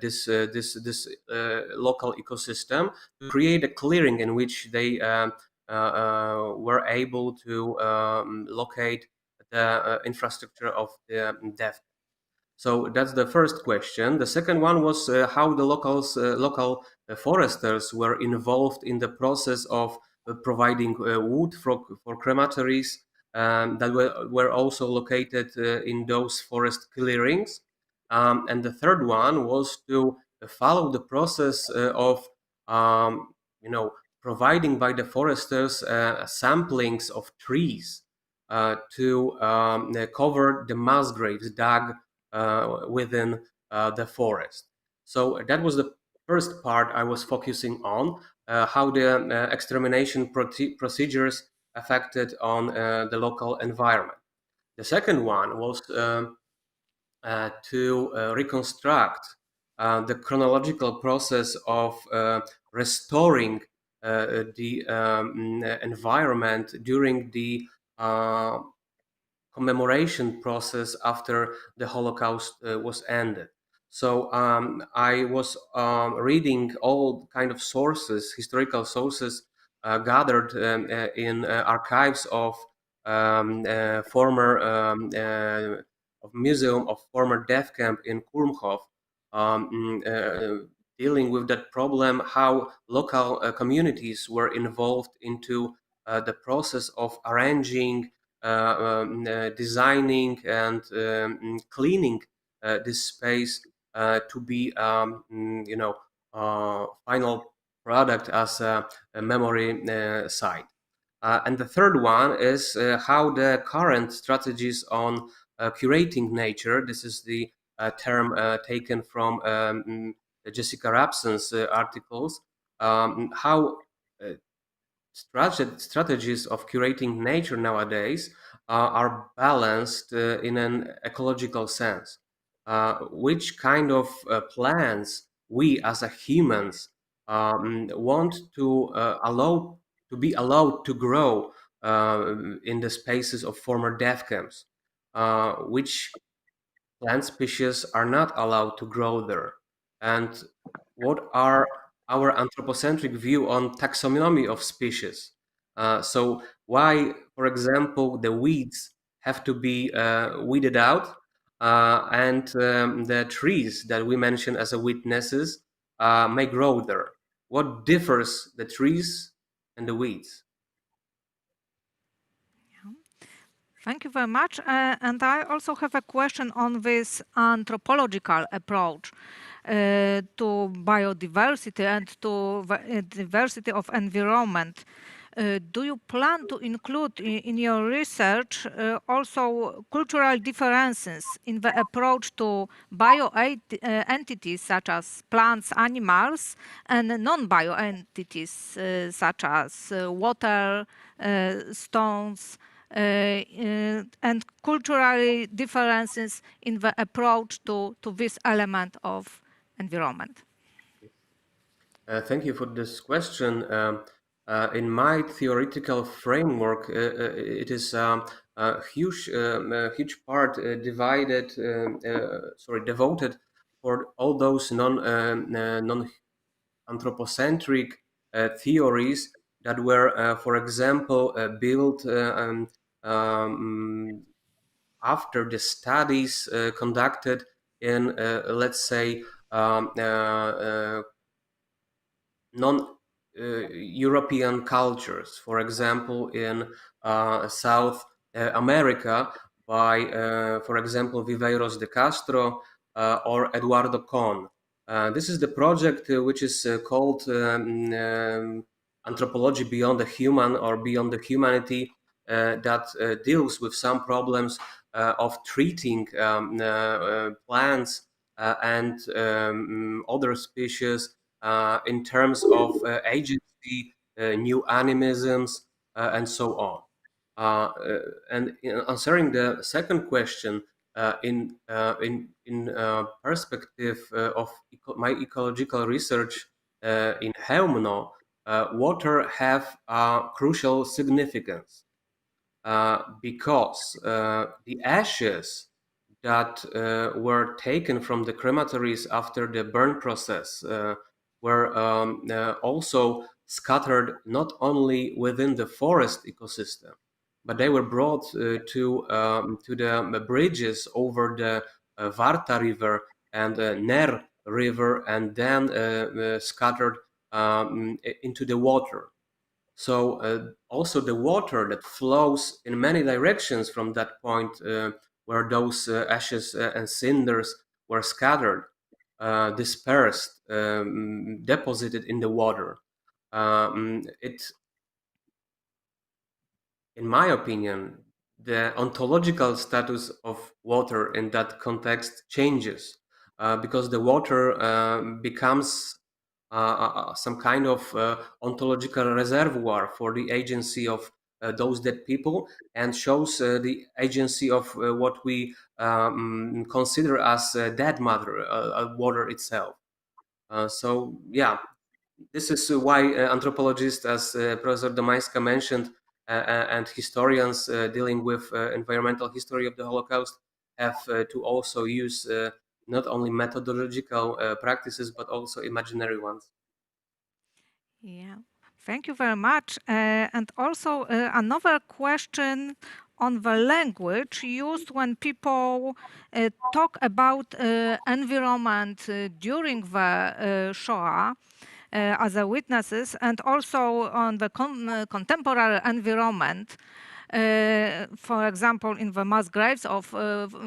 this local ecosystem to create a clearing in which they were able to locate the infrastructure of the death. So that's the first question. The second one was how the local foresters were involved in the process of providing wood for crematories that were also located in those forest clearings. And the third one was to follow the process of providing by the foresters samplings of trees to cover the mass graves dug within the forest. So that was the first part I was focusing on, how the extermination procedures affected on the local environment. The second one was to reconstruct the chronological process of restoring the environment during the commemoration process after the Holocaust was ended. So I was reading all kind of sources, historical sources gathered in archives of former of Museum of Former Death Camp in Kulmhof, dealing with that problem, how local communities were involved into the process of arranging, designing, and cleaning this space to be, final product as a memory site. And the third one is how the current strategies on curating nature, this is the term taken from Jessica Rapson's articles, how strategies of curating nature nowadays are balanced in an ecological sense. Which kind of plants we as a humans want to be allowed to grow in the spaces of former death camps, which plant species are not allowed to grow there, and what are our anthropocentric view on taxonomy of species. So why, for example, the weeds have to be weeded out, and the trees that we mention as a witnesses may grow there. What differs the trees and the weeds? Thank you very much. And I also have a question on this anthropological approach to biodiversity and to the diversity of environment. Do you plan to include in your research also cultural differences in the approach to bio-entities such as plants, animals, and non-bio entities such as water, stones, and cultural differences in the approach to this element of environment? Thank you for this question. In my theoretical framework, it is a huge part devoted for all those non-anthropocentric theories that were, for example, built after the studies conducted in, let's say, non-European cultures, for example, in South America by, for example, Viveiros de Castro or Eduardo Kohn. This is the project which is called Anthropology Beyond the Human or Beyond the Humanity, that deals with some problems of treating plants and other species in terms of agency, new animisms, and so on. And in answering the second question, in perspective of my ecological research in Chełmno, water have a crucial significance because the ashes that were taken from the crematories after the burn process were also scattered not only within the forest ecosystem, but they were brought to the bridges over the Varta River and Ner River, and then scattered into the water. So also the water that flows in many directions from that point where those ashes and cinders were scattered, dispersed, deposited in the water. In my opinion, the ontological status of water in that context changes because the water becomes some kind of ontological reservoir for the agency of those dead people, and shows the agency of what we consider as dead matter, water itself. So yeah, this is why anthropologists, as Professor DOMASKA mentioned, and historians dealing with environmental history of the Holocaust have to also use not only methodological practices, but also imaginary ones. Yeah, thank you very much. And also another question on the language used when people talk about environment during the Shoah as a witnesses, and also on the contemporary environment. For example, in the mass graves of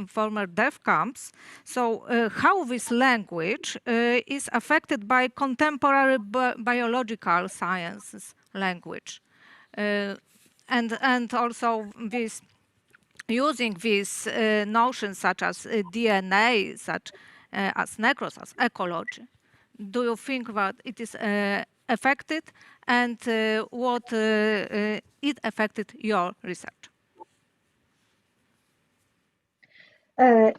former death camps. So how this language is affected by contemporary biological sciences language. And also this using these notions such as DNA, such as necros, as ecology. Do you think that it is affected, and what it affected your research?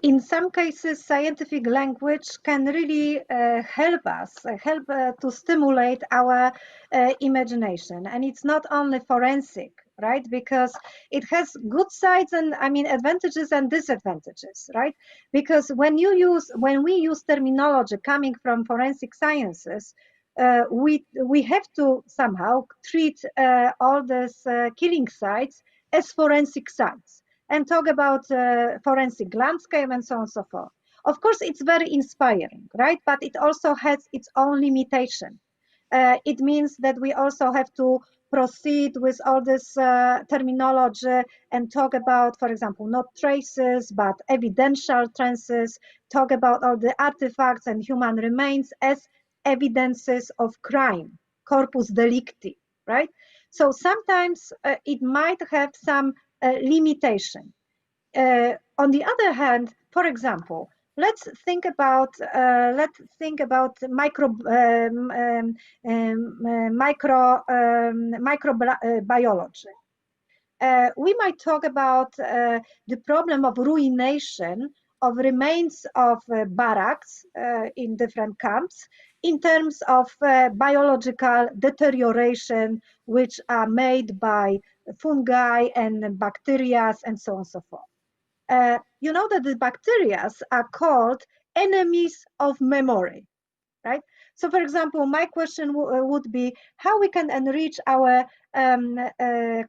In some cases, scientific language can really help us, to stimulate our imagination. And it's not only forensic, right? Because it has good sides and, I mean, advantages and disadvantages, right? Because when we use terminology coming from forensic sciences, we have to somehow treat all these killing sites as forensic sites, and talk about forensic landscape and so on and so forth. Of course, it's very inspiring, right? But it also has its own limitation. It means that we also have to proceed with all this terminology and talk about, for example, not traces, but evidential trances, talk about all the artifacts and human remains as evidences of crime, corpus delicti, right? So sometimes it might have some limitation. On the other hand, for example, let's think about microbiology. We might talk about the problem of ruination of remains of barracks in different camps in terms of biological deterioration, which are made by fungi and bacteria and so on and so forth. You know that the bacteria are called enemies of memory, right? So, for example, my question would be how we can enrich our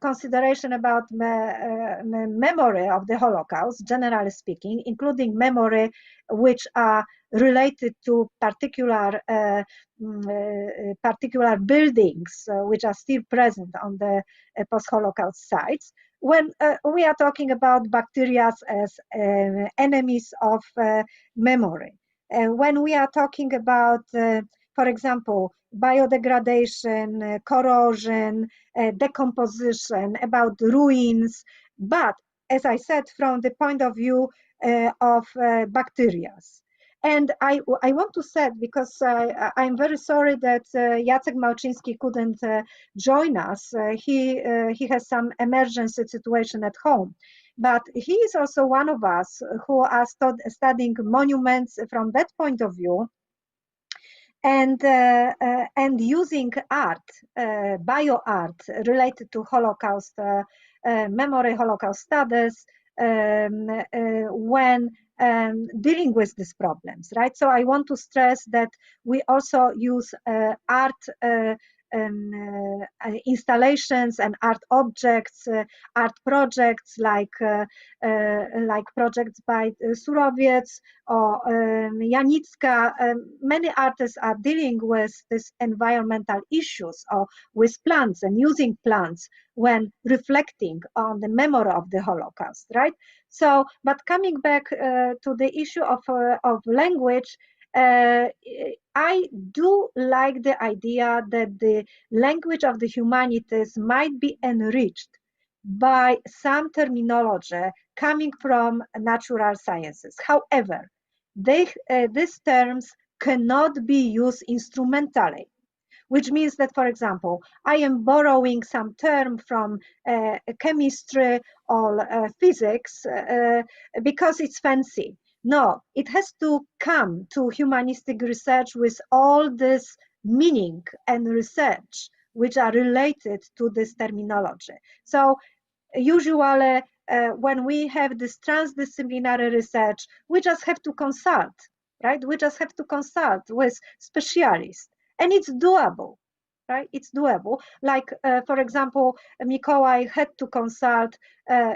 consideration about memory of the Holocaust, generally speaking, including memory which are related to particular particular buildings which are still present on the post-Holocaust sites, when we are talking about bacteria as enemies of memory. When we are talking about, for example, biodegradation, corrosion, decomposition, about ruins, but as I said, from the point of view of bacteria. And I want to say, because I'm very sorry that Jacek Małczyński couldn't join us. He has some emergency situation at home. But he is also one of us who are studying monuments from that point of view, and using art, bio-art related to Holocaust memory, Holocaust studies, when dealing with these problems, right? So I want to stress that we also use art installations and art objects, art projects like projects by Surowiec or Janicka. Many artists are dealing with these environmental issues or with plants and using plants when reflecting on the memory of the Holocaust, right? So, but coming back to the issue of language, I do like the idea that the language of the humanities might be enriched by some terminology coming from natural sciences. However, these terms cannot be used instrumentally, which means that, for example, I am borrowing some term from chemistry or physics because it's fancy. No, it has to come to humanistic research with all this meaning and research which are related to this terminology. So usually when we have this transdisciplinary research, we just have to consult, right? We just have to consult with specialists, and it's doable, right? It's doable. Like, for example, MIKOŁAJ had to consult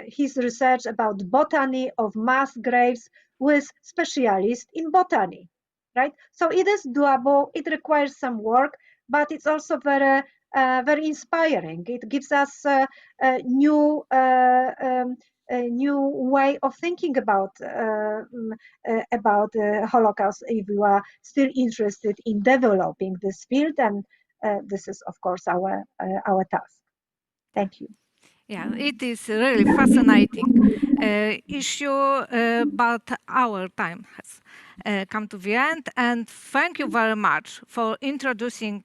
his research about botany of mass graves with specialists in botany, right? So it is doable. It requires some work, but it's also very very inspiring. It gives us a new way of thinking about the Holocaust if you are still interested in developing this field, and this is of course our task. Thank you. Yeah, it is really fascinating issue, but our time has come to the end. And thank you very much for introducing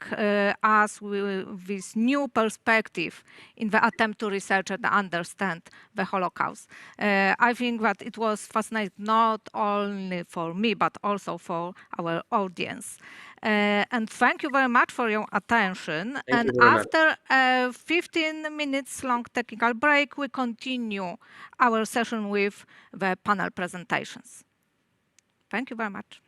us with this new perspective in the attempt to research and understand the Holocaust. I think that it was fascinating not only for me, but also for our audience. And thank you very much for your attention. Thank And you very much. after a 15 minutes long technical break, we continue our session with the panel presentations. Thank you very much.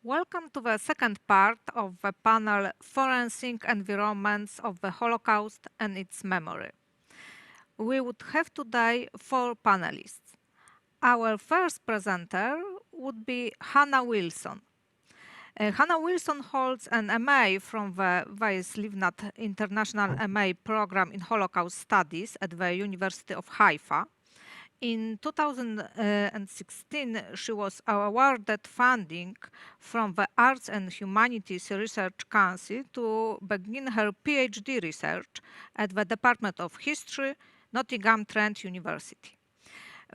Welcome to the second part of the panel Forensic Environments of the Holocaust and its Memory. We would have today 4 panelists. Our first presenter would be Hannah Wilson. Hannah Wilson holds an MA from the Weiss-Livnat International MA program in Holocaust Studies at the University of Haifa. In 2016, she was awarded funding from the Arts and Humanities Research Council to begin her PhD research at the Department of History, Nottingham Trent University.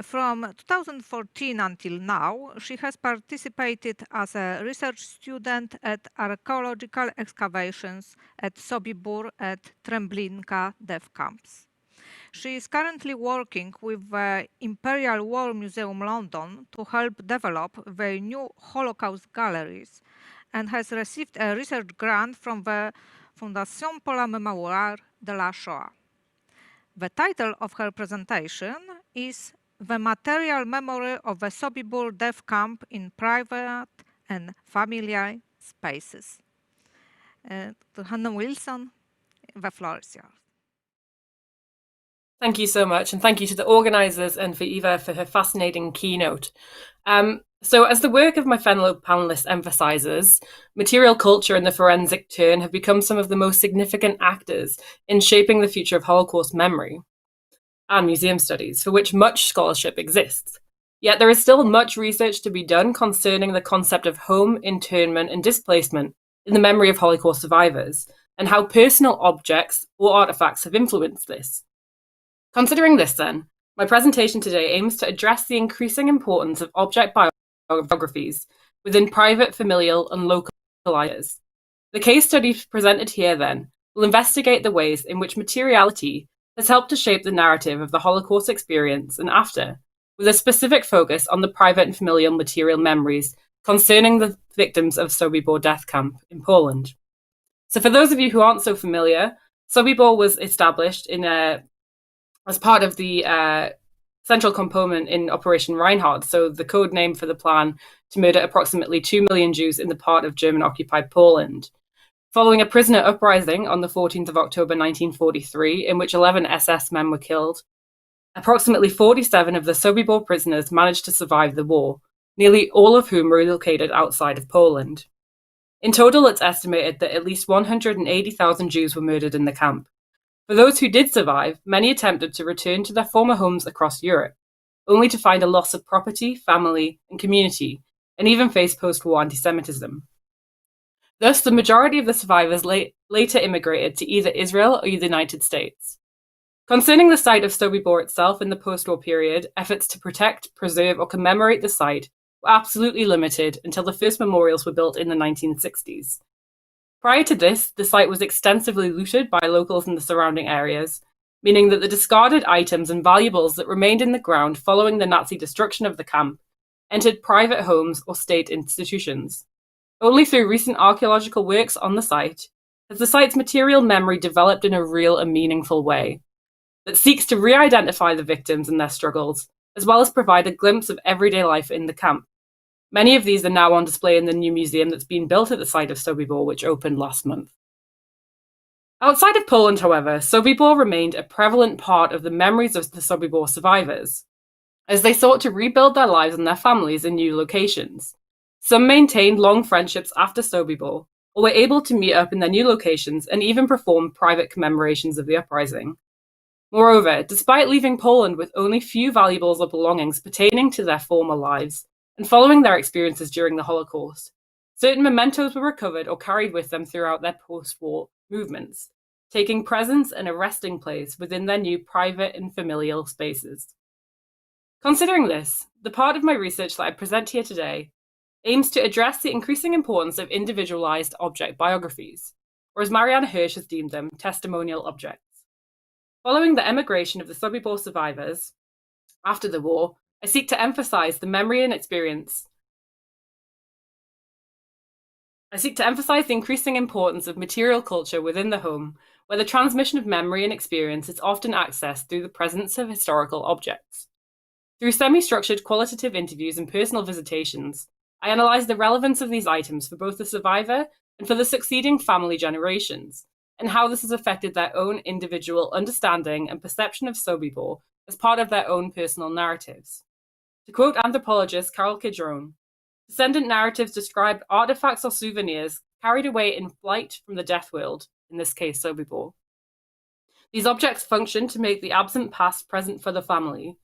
From 2014 until now, she has participated as a research student at archaeological excavations at Sobibór at Treblinka death camps. She is currently working with the Imperial War Museum London to help develop the new Holocaust galleries and has received a research grant from the Fondation pour la Mémoire de la Shoah. The title of her presentation is The Material Memory of the Sobibór Death Camp in Private and Familial Spaces. To Hannah Wilson, the floor is yours. Thank you so much, and thank you to the organisers and for Eva for her fascinating keynote. So as the work of my fellow panellists emphasises, material culture and the forensic turn have become some of the most significant actors in shaping the future of Holocaust memory and museum studies, for which much scholarship exists. Yet there is still much research to be done concerning the concept of home, internment and displacement in the memory of Holocaust survivors, and how personal objects or artefacts have influenced this. Considering this then, my presentation today aims to address the increasing importance of object biographies within private, familial and local areas. The case study presented here then will investigate the ways in which materiality has helped to shape the narrative of the Holocaust experience and after, with a specific focus on the private and familial material memories concerning the victims of Sobibór death camp in Poland. So for those of you who aren't so familiar, Sobibór was established as part of the central component in Operation Reinhard, so the code name for the plan to murder approximately 2 million Jews in the part of German-occupied Poland. Following a prisoner uprising on the 14th of October 1943, in which 11 SS men were killed, approximately 47 of the Sobibór prisoners managed to survive the war, nearly all of whom were relocated outside of Poland. In total, it's estimated that at least 180,000 Jews were murdered in the camp. For those who did survive, many attempted to return to their former homes across Europe, only to find a loss of property, family, and community, and even face post-war anti-Semitism. Thus, the majority of the survivors later immigrated to either Israel or the United States. Concerning the site of Sobibór itself in the post-war period, efforts to protect, preserve, or commemorate the site were absolutely limited until the first memorials were built in the 1960s. Prior to this, the site was extensively looted by locals in the surrounding areas, meaning that the discarded items and valuables that remained in the ground following the Nazi destruction of the camp entered private homes or state institutions. Only through recent archaeological works on the site has the site's material memory developed in a real and meaningful way that seeks to re-identify the victims and their struggles, as well as provide a glimpse of everyday life in the camp. Many of these are now on display in the new museum that's been built at the site of Sobibór, which opened last month. Outside of Poland, however, Sobibór remained a prevalent part of the memories of the Sobibór survivors, as they sought to rebuild their lives and their families in new locations. Some maintained long friendships after Sobibór, or were able to meet up in their new locations and even perform private commemorations of the uprising. Moreover, despite leaving Poland with only few valuables or belongings pertaining to their former lives, and following their experiences during the Holocaust, certain mementos were recovered or carried with them throughout their post-war movements, taking presence and a resting place within their new private and familial spaces. Considering this, the part of my research that I present here today aims to address the increasing importance of individualized object biographies, or as Marianne Hirsch has deemed them, testimonial objects. Following the emigration of the Sobibór survivors after the war, I seek to emphasize the memory and experience. I seek to emphasize the increasing importance of material culture within the home, where the transmission of memory and experience is often accessed through the presence of historical objects. Through semi-structured qualitative interviews and personal visitations, I analysed the relevance of these items for both the survivor and for the succeeding family generations, and how this has affected their own individual understanding and perception of Sobibór as part of their own personal narratives. To quote anthropologist Carol Kidron, descendant narratives describe artifacts or souvenirs carried away in flight from the death world, in this case Sobibór. These objects function to make the absent past present for the family.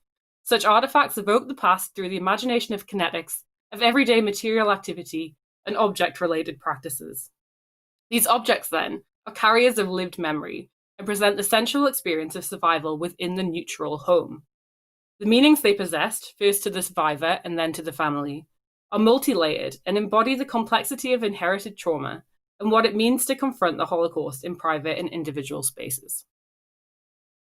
Such artifacts evoke the past through the imagination of kinetics, of everyday material activity, and object-related practices. These objects, then, are carriers of lived memory and present the central experience of survival within the neutral home. The meanings they possessed, first to the survivor and then to the family, are multi-layered and embody the complexity of inherited trauma and what it means to confront the Holocaust in private and individual spaces.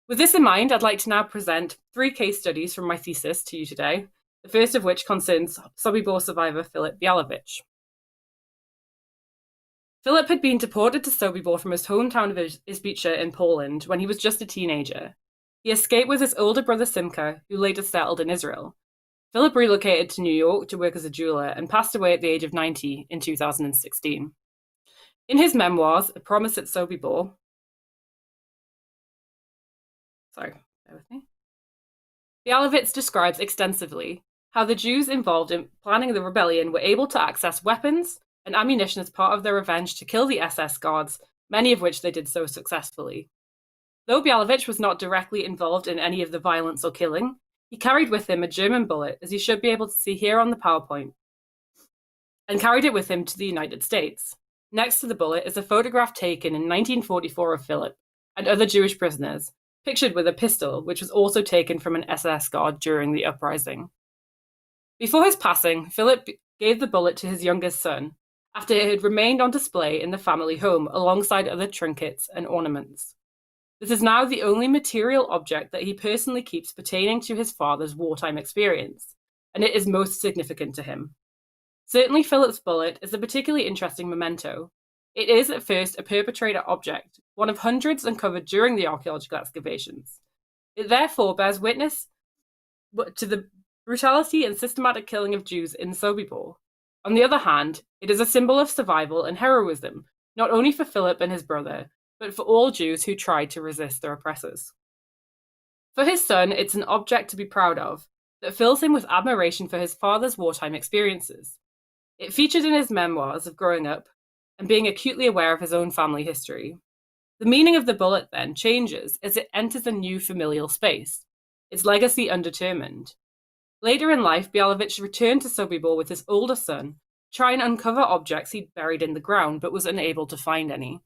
With this in mind, I'd like to now present 3 case studies from my thesis to you today, the first of which concerns Sobibór survivor Filip Białowicz. Filip had been deported to Sobibór from his hometown of Izbice in Poland when he was just a teenager. He escaped with his older brother Simka, who later settled in Israel. Filip relocated to New York to work as a jeweler and passed away at the age of 90 in 2016. In his memoirs, A Promise at Sobibór, Białowicz describes extensively how the Jews involved in planning the rebellion were able to access weapons and ammunition as part of their revenge to kill the SS guards, many of which they did so successfully. Though Białowicz was not directly involved in any of the violence or killing, he carried with him a German bullet, as you should be able to see here on the PowerPoint, and carried it with him to the United States. Next to the bullet is a photograph taken in 1944 of Filip and other Jewish prisoners, pictured with a pistol, which was also taken from an SS guard during the uprising. Before his passing, Filip gave the bullet to his youngest son, after it had remained on display in the family home alongside other trinkets and ornaments. This is now the only material object that he personally keeps pertaining to his father's wartime experience, and it is most significant to him. Certainly Filip's bullet is a particularly interesting memento. It is at first a perpetrator object, one of hundreds uncovered during the archaeological excavations. It therefore bears witness to the brutality and systematic killing of Jews in Sobibór. On the other hand, it is a symbol of survival and heroism, not only for Filip and his brother, but for all Jews who tried to resist their oppressors. For his son, it's an object to be proud of, that fills him with admiration for his father's wartime experiences. It featured in his memoirs of growing up and being acutely aware of his own family history. The meaning of the bullet then changes as it enters a new familial space, its legacy undetermined. Later in life, Białowicz returned to Sobibór with his older son to try and uncover objects he'd buried in the ground but was unable to find any.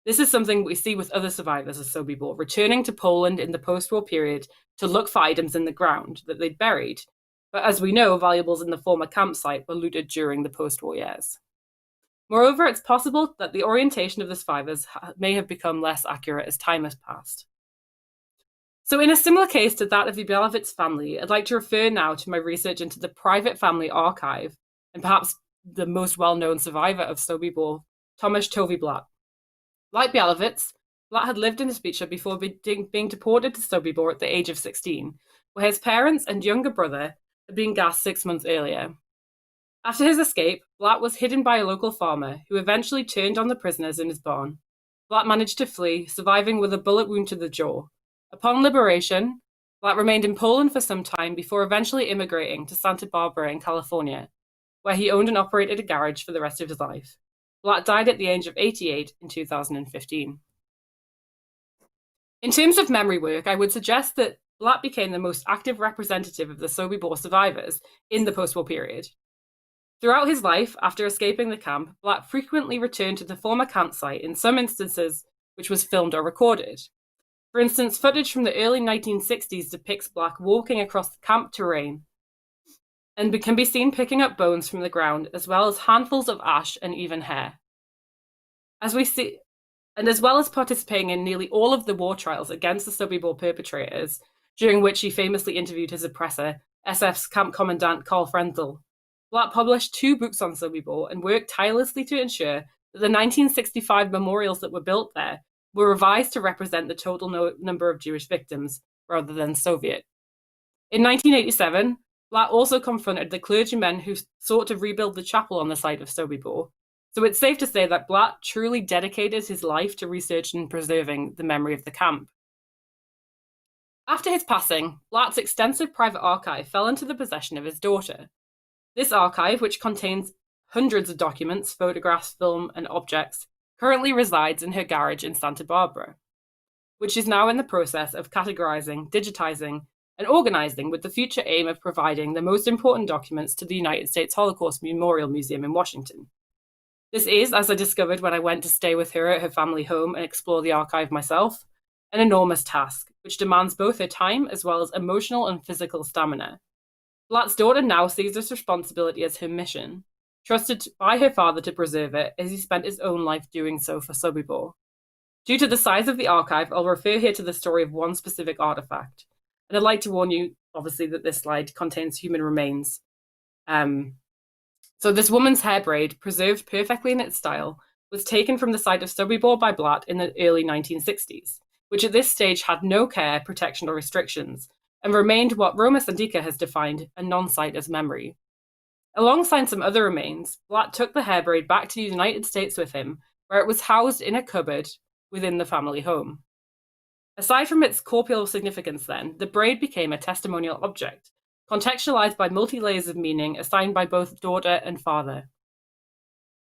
This is something we see with other survivors of Sobibór, returning to Poland in the post-war period to look for items in the ground that they'd buried. But as we know, valuables in the former campsite were looted during the post-war years. Moreover, it's possible that the orientation of the survivors may have become less accurate as time has passed. So in a similar case to that of the Białowicz family, I'd like to refer now to my research into the private family archive, and perhaps the most well-known survivor of Sobibór, Tomasz Tovey-Blatt. Like Białowicz, Blatt had lived in Izbice before being deported to Sobibór at the age of 16, where his parents and younger brother had been gassed 6 months earlier. After his escape, Blatt was hidden by a local farmer who eventually turned on the prisoners in his barn. Blatt managed to flee, surviving with a bullet wound to the jaw. Upon liberation, Blatt remained in Poland for some time before eventually immigrating to Santa Barbara in California, where he owned and operated a garage for the rest of his life. Blatt died at the age of 88 in 2015. In terms of memory work, I would suggest that Blatt became the most active representative of the Sobibór survivors in the post-war period. Throughout his life, after escaping the camp, Blatt frequently returned to the former campsite, in some instances which was filmed or recorded. For instance, footage from the early 1960s depicts Blatt walking across the camp terrain and can be seen picking up bones from the ground, as well as handfuls of ash and even hair. As well as participating in nearly all of the war trials against the Sobibór perpetrators, during which he famously interviewed his oppressor, SF's camp commandant Karl Frenzel. Blatt published 2 books on Sobibór and worked tirelessly to ensure that the 1965 memorials that were built there were revised to represent the total number of Jewish victims, rather than Soviet. In 1987, Blatt also confronted the clergymen who sought to rebuild the chapel on the site of Sobibór. So it's safe to say that Blatt truly dedicated his life to researching and preserving the memory of the camp. After his passing, Blatt's extensive private archive fell into the possession of his daughter. This archive, which contains hundreds of documents, photographs, film, and objects, currently resides in her garage in Santa Barbara, which is now in the process of categorizing, digitizing, and organizing with the future aim of providing the most important documents to the United States Holocaust Memorial Museum in Washington. This is, as I discovered when I went to stay with her at her family home and explore the archive myself, an enormous task, which demands both her time as well as emotional and physical stamina. Blatt's daughter now sees this responsibility as her mission, trusted by her father to preserve it as he spent his own life doing so for Sobibór. Due to the size of the archive, I'll refer here to the story of one specific artifact. And I'd like to warn you, obviously, that this slide contains human remains. So this woman's hair braid, preserved perfectly in its style, was taken from the site of Sobibór by Blatt in the early 1960s, which at this stage had no care, protection, or restrictions, and remained what Roma Sandica has defined a non-site as memory. Alongside some other remains, Blatt took the hair braid back to the United States with him, where it was housed in a cupboard within the family home. Aside from its corporeal significance then, the braid became a testimonial object, contextualized by multi-layers of meaning assigned by both daughter and father.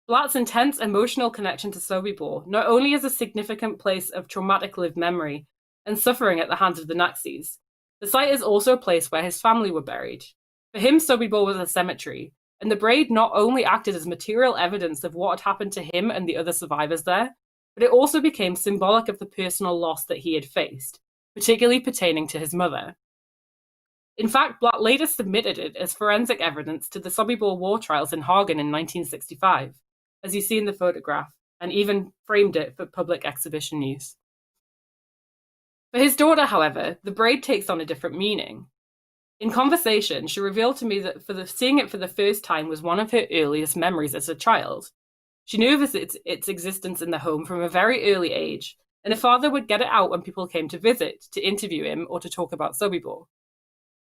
Blatt's intense emotional connection to Sobibór not only is a significant place of traumatic lived memory and suffering at the hands of the Nazis, the site is also a place where his family were buried. For him, Sobibór was a cemetery, and the braid not only acted as material evidence of what had happened to him and the other survivors there, but it also became symbolic of the personal loss that he had faced, particularly pertaining to his mother. In fact, Blatt later submitted it as forensic evidence to the Sobibór war trials in Hagen in 1965, as you see in the photograph, and even framed it for public exhibition use. For his daughter, however, the braid takes on a different meaning. In conversation, she revealed to me that seeing it for the first time was one of her earliest memories as a child. She knew of its existence in the home from a very early age, and her father would get it out when people came to visit, to interview him, or to talk about Sobibór.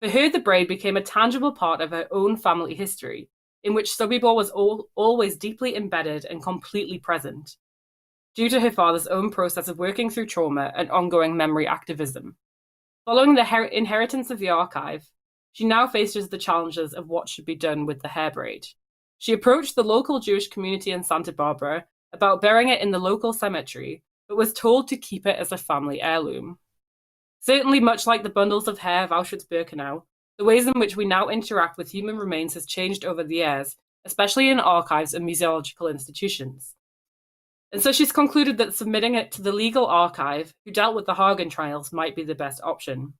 For her, the braid became a tangible part of her own family history, in which Sobibór was always deeply embedded and completely present, due to her father's own process of working through trauma and ongoing memory activism. Following the inheritance of the archive, she now faces the challenges of what should be done with the hair braid. She approached the local Jewish community in Santa Barbara about burying it in the local cemetery, but was told to keep it as a family heirloom. Certainly, much like the bundles of hair of Auschwitz-Birkenau, the ways in which we now interact with human remains has changed over the years, especially in archives and museological institutions. And so she's concluded that submitting it to the legal archive, who dealt with the Hagen trials, might be the best option.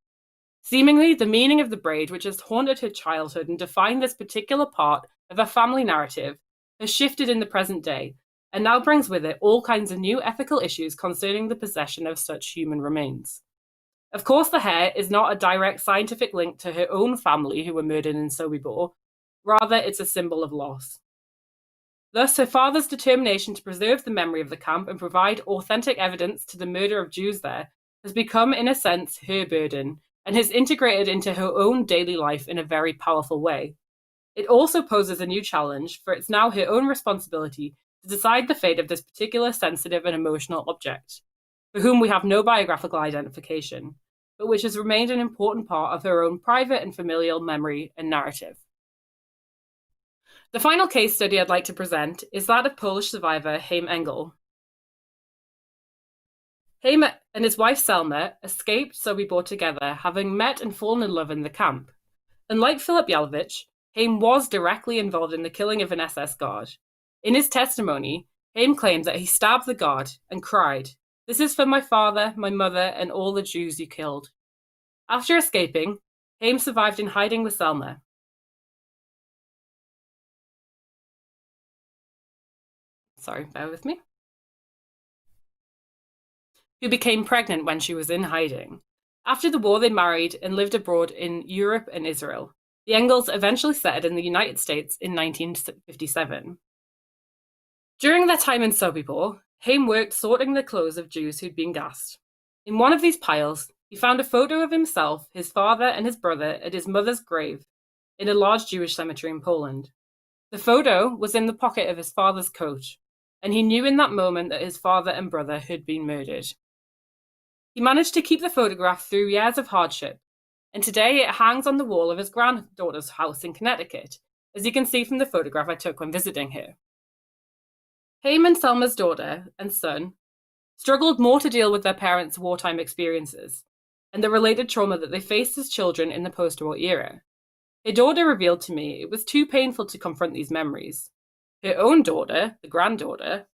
Seemingly, the meaning of the braid, which has haunted her childhood and defined this particular part of a family narrative, has shifted in the present day, and now brings with it all kinds of new ethical issues concerning the possession of such human remains. Of course, the hair is not a direct scientific link to her own family who were murdered in Sobibór. Rather, it's a symbol of loss. Thus, her father's determination to preserve the memory of the camp and provide authentic evidence to the murder of Jews there has become, in a sense, her burden, and has integrated into her own daily life in a very powerful way. It also poses a new challenge, for it's now her own responsibility to decide the fate of this particular sensitive and emotional object, for whom we have no biographical identification, but which has remained an important part of her own private and familial memory and narrative. The final case study I'd like to present is that of Polish survivor Chaim Engel. Chaim and his wife Selma escaped Sobibór together, having met and fallen in love in the camp. Unlike Philip Yalowicz, Chaim was directly involved in the killing of an SS guard. In his testimony, Chaim claimed that he stabbed the guard and cried, "This is for my father, my mother, and all the Jews you killed." After escaping, Chaim survived in hiding with Selma. Sorry, bear with me. Who became pregnant when she was in hiding. After the war, they married and lived abroad in Europe and Israel. The Engels eventually settled in the United States in 1957. During their time in Sobibór, Chaim worked sorting the clothes of Jews who'd been gassed. In one of these piles, he found a photo of himself, his father, and his brother at his mother's grave. in a large Jewish cemetery in Poland. The photo was in the pocket of his father's coat, and he knew in that moment that his father and brother had been murdered. He managed to keep the photograph through years of hardship, and today it hangs on the wall of his granddaughter's house in Connecticut, as you can see from the photograph I took when visiting her. Haim and Selma's daughter and son struggled more to deal with their parents' wartime experiences and the related trauma that they faced as children in the post-war era. Her daughter revealed to me it was too painful to confront these memories. Her own daughter, the granddaughter,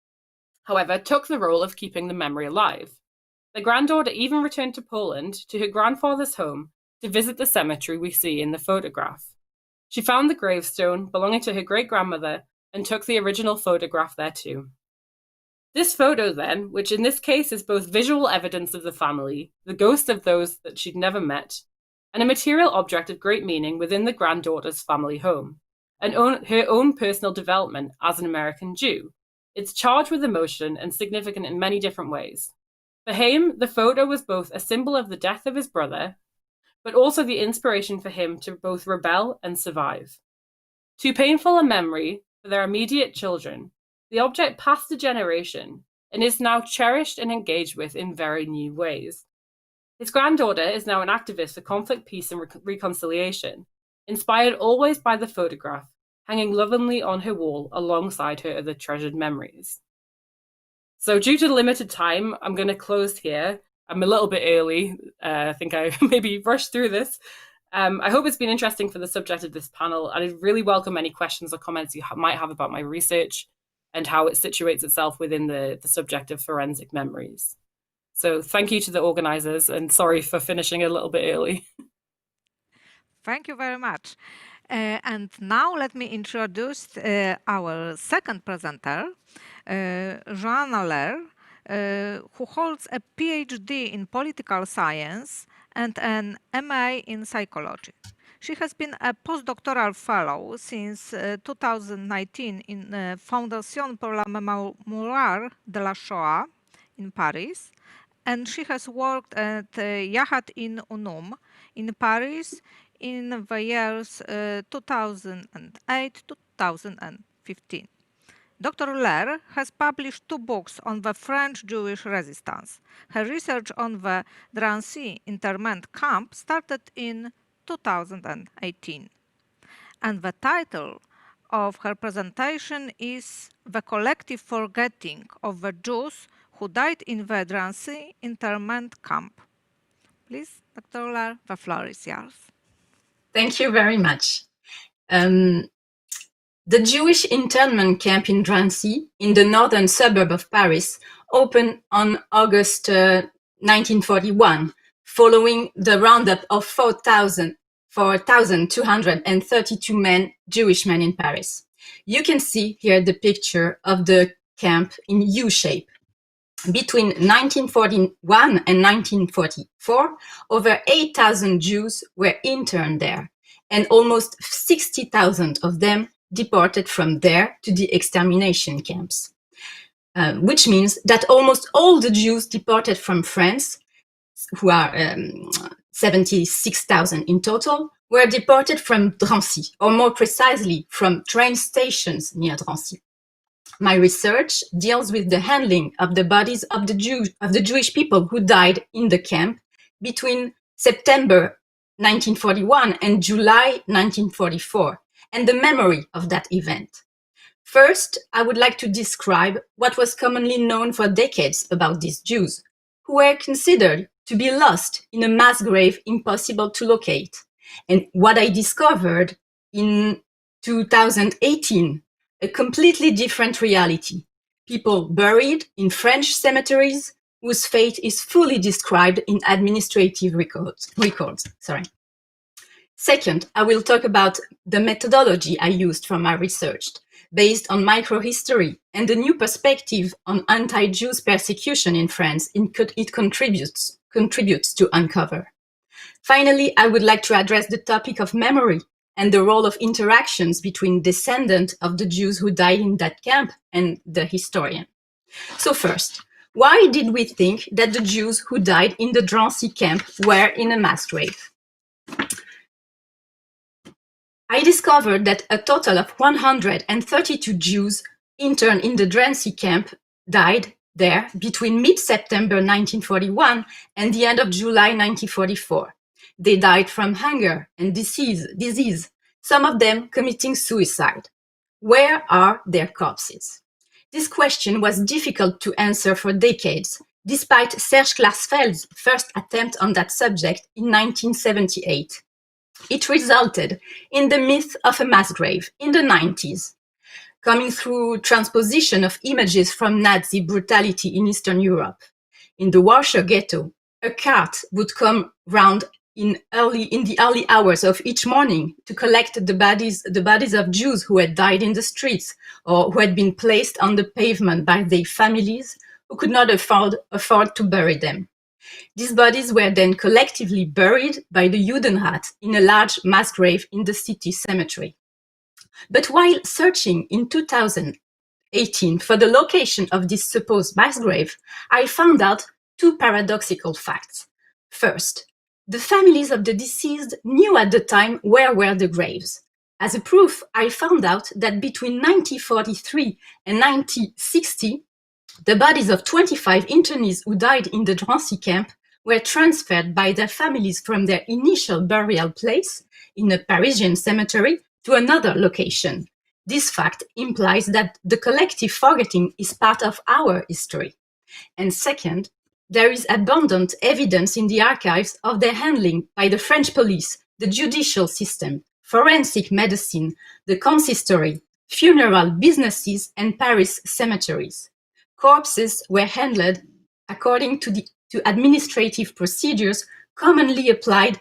however, took the role of keeping the memory alive. The granddaughter even returned to Poland, to her grandfather's home, to visit the cemetery we see in the photograph. She found the gravestone belonging to her great-grandmother and took the original photograph there too. This photo then, which in this case is both visual evidence of the family, the ghosts of those that she'd never met, and a material object of great meaning within the granddaughter's family home, and her own personal development as an American Jew. It's charged with emotion and significant in many different ways. For Haim, the photo was both a symbol of the death of his brother, but also the inspiration for him to both rebel and survive. Too painful a memory for their immediate children, the object passed a generation and is now cherished and engaged with in very new ways. His granddaughter is now an activist for conflict, peace, and reconciliation, inspired always by the photograph, hanging lovingly on her wall alongside her other treasured memories. So due to limited time, I'm going to close here. I'm a little bit early. I think I maybe rushed through this. I hope it's been interesting for the subject of this panel, and I'd really welcome any questions or comments you might have about my research and how it situates itself within the subject of forensic memories. So thank you to the organisers, and sorry for finishing a little bit early. Thank you very much. And now let me introduce our second presenter, JOHANNA LEHR, who holds a PhD in political science and an MA in psychology. She has been a postdoctoral fellow since 2019 in Fondation pour la mémoire de la Shoah in Paris, and she has worked at Yad in Unum in Paris in the years 2008-2015. Dr. LEHR has published 2 books on the French Jewish resistance. Her research on the Drancy internment camp started in 2018. And the title of her presentation is The Collective Forgetting of the Jews Who Died in the Drancy internment camp. Please, Dr. LEHR, the floor is yours. Thank you very much. The Jewish internment camp in Drancy, in the northern suburb of Paris, opened on August 1941, following the roundup of 4,232 Jewish men in Paris. You can see here the picture of the camp in U-shape. Between 1941 and 1944, over 8,000 Jews were interned there, and almost 60,000 of them deported from there to the extermination camps, which means that almost all the Jews deported from France, who are 76,000 in total, were deported from Drancy, or more precisely from train stations near Drancy. My research deals with the handling of the bodies of the Jewish people who died in the camp between September 1941 and July 1944, and the memory of that event. First, I would like to describe what was commonly known for decades about these Jews, who were considered to be lost in a mass grave impossible to locate, and what I discovered in 2018, a completely different reality. People buried in French cemeteries whose fate is fully described in administrative records. Second, I will talk about the methodology I used for my research, based on microhistory and the new perspective on anti-Jews persecution in France it contributes to uncover. Finally, I would like to address the topic of memory and the role of interactions between descendants of the Jews who died in that camp and the historian. So first, why did we think that the Jews who died in the Drancy camp were in a mass grave? I discovered that a total of 132 Jews interned in the Drancy camp died there between mid-September 1941 and the end of July 1944. They died from hunger and disease, some of them committing suicide. Where are their corpses? This question was difficult to answer for decades, despite Serge Klarsfeld's first attempt on that subject in 1978. It resulted in the myth of a mass grave in the 90s, coming through transposition of images from Nazi brutality in Eastern Europe. In the Warsaw Ghetto, a cart would come round in the early hours of each morning to collect the bodies of Jews who had died in the streets or who had been placed on the pavement by their families who could not afford to bury them. These bodies were then collectively buried by the Judenrat in a large mass grave in the city cemetery. But while searching in 2018 for the location of this supposed mass grave, I found out two paradoxical facts. First, the families of the deceased knew at the time where were the graves. As a proof, I found out that between 1943 and 1960, the bodies of 25 internees who died in the Drancy camp were transferred by their families from their initial burial place in a Parisian cemetery to another location. This fact implies that the collective forgetting is part of our history. And second, there is abundant evidence in the archives of their handling by the French police, the judicial system, forensic medicine, the consistory, funeral businesses, and Paris cemeteries. Corpses were handled according to administrative procedures commonly applied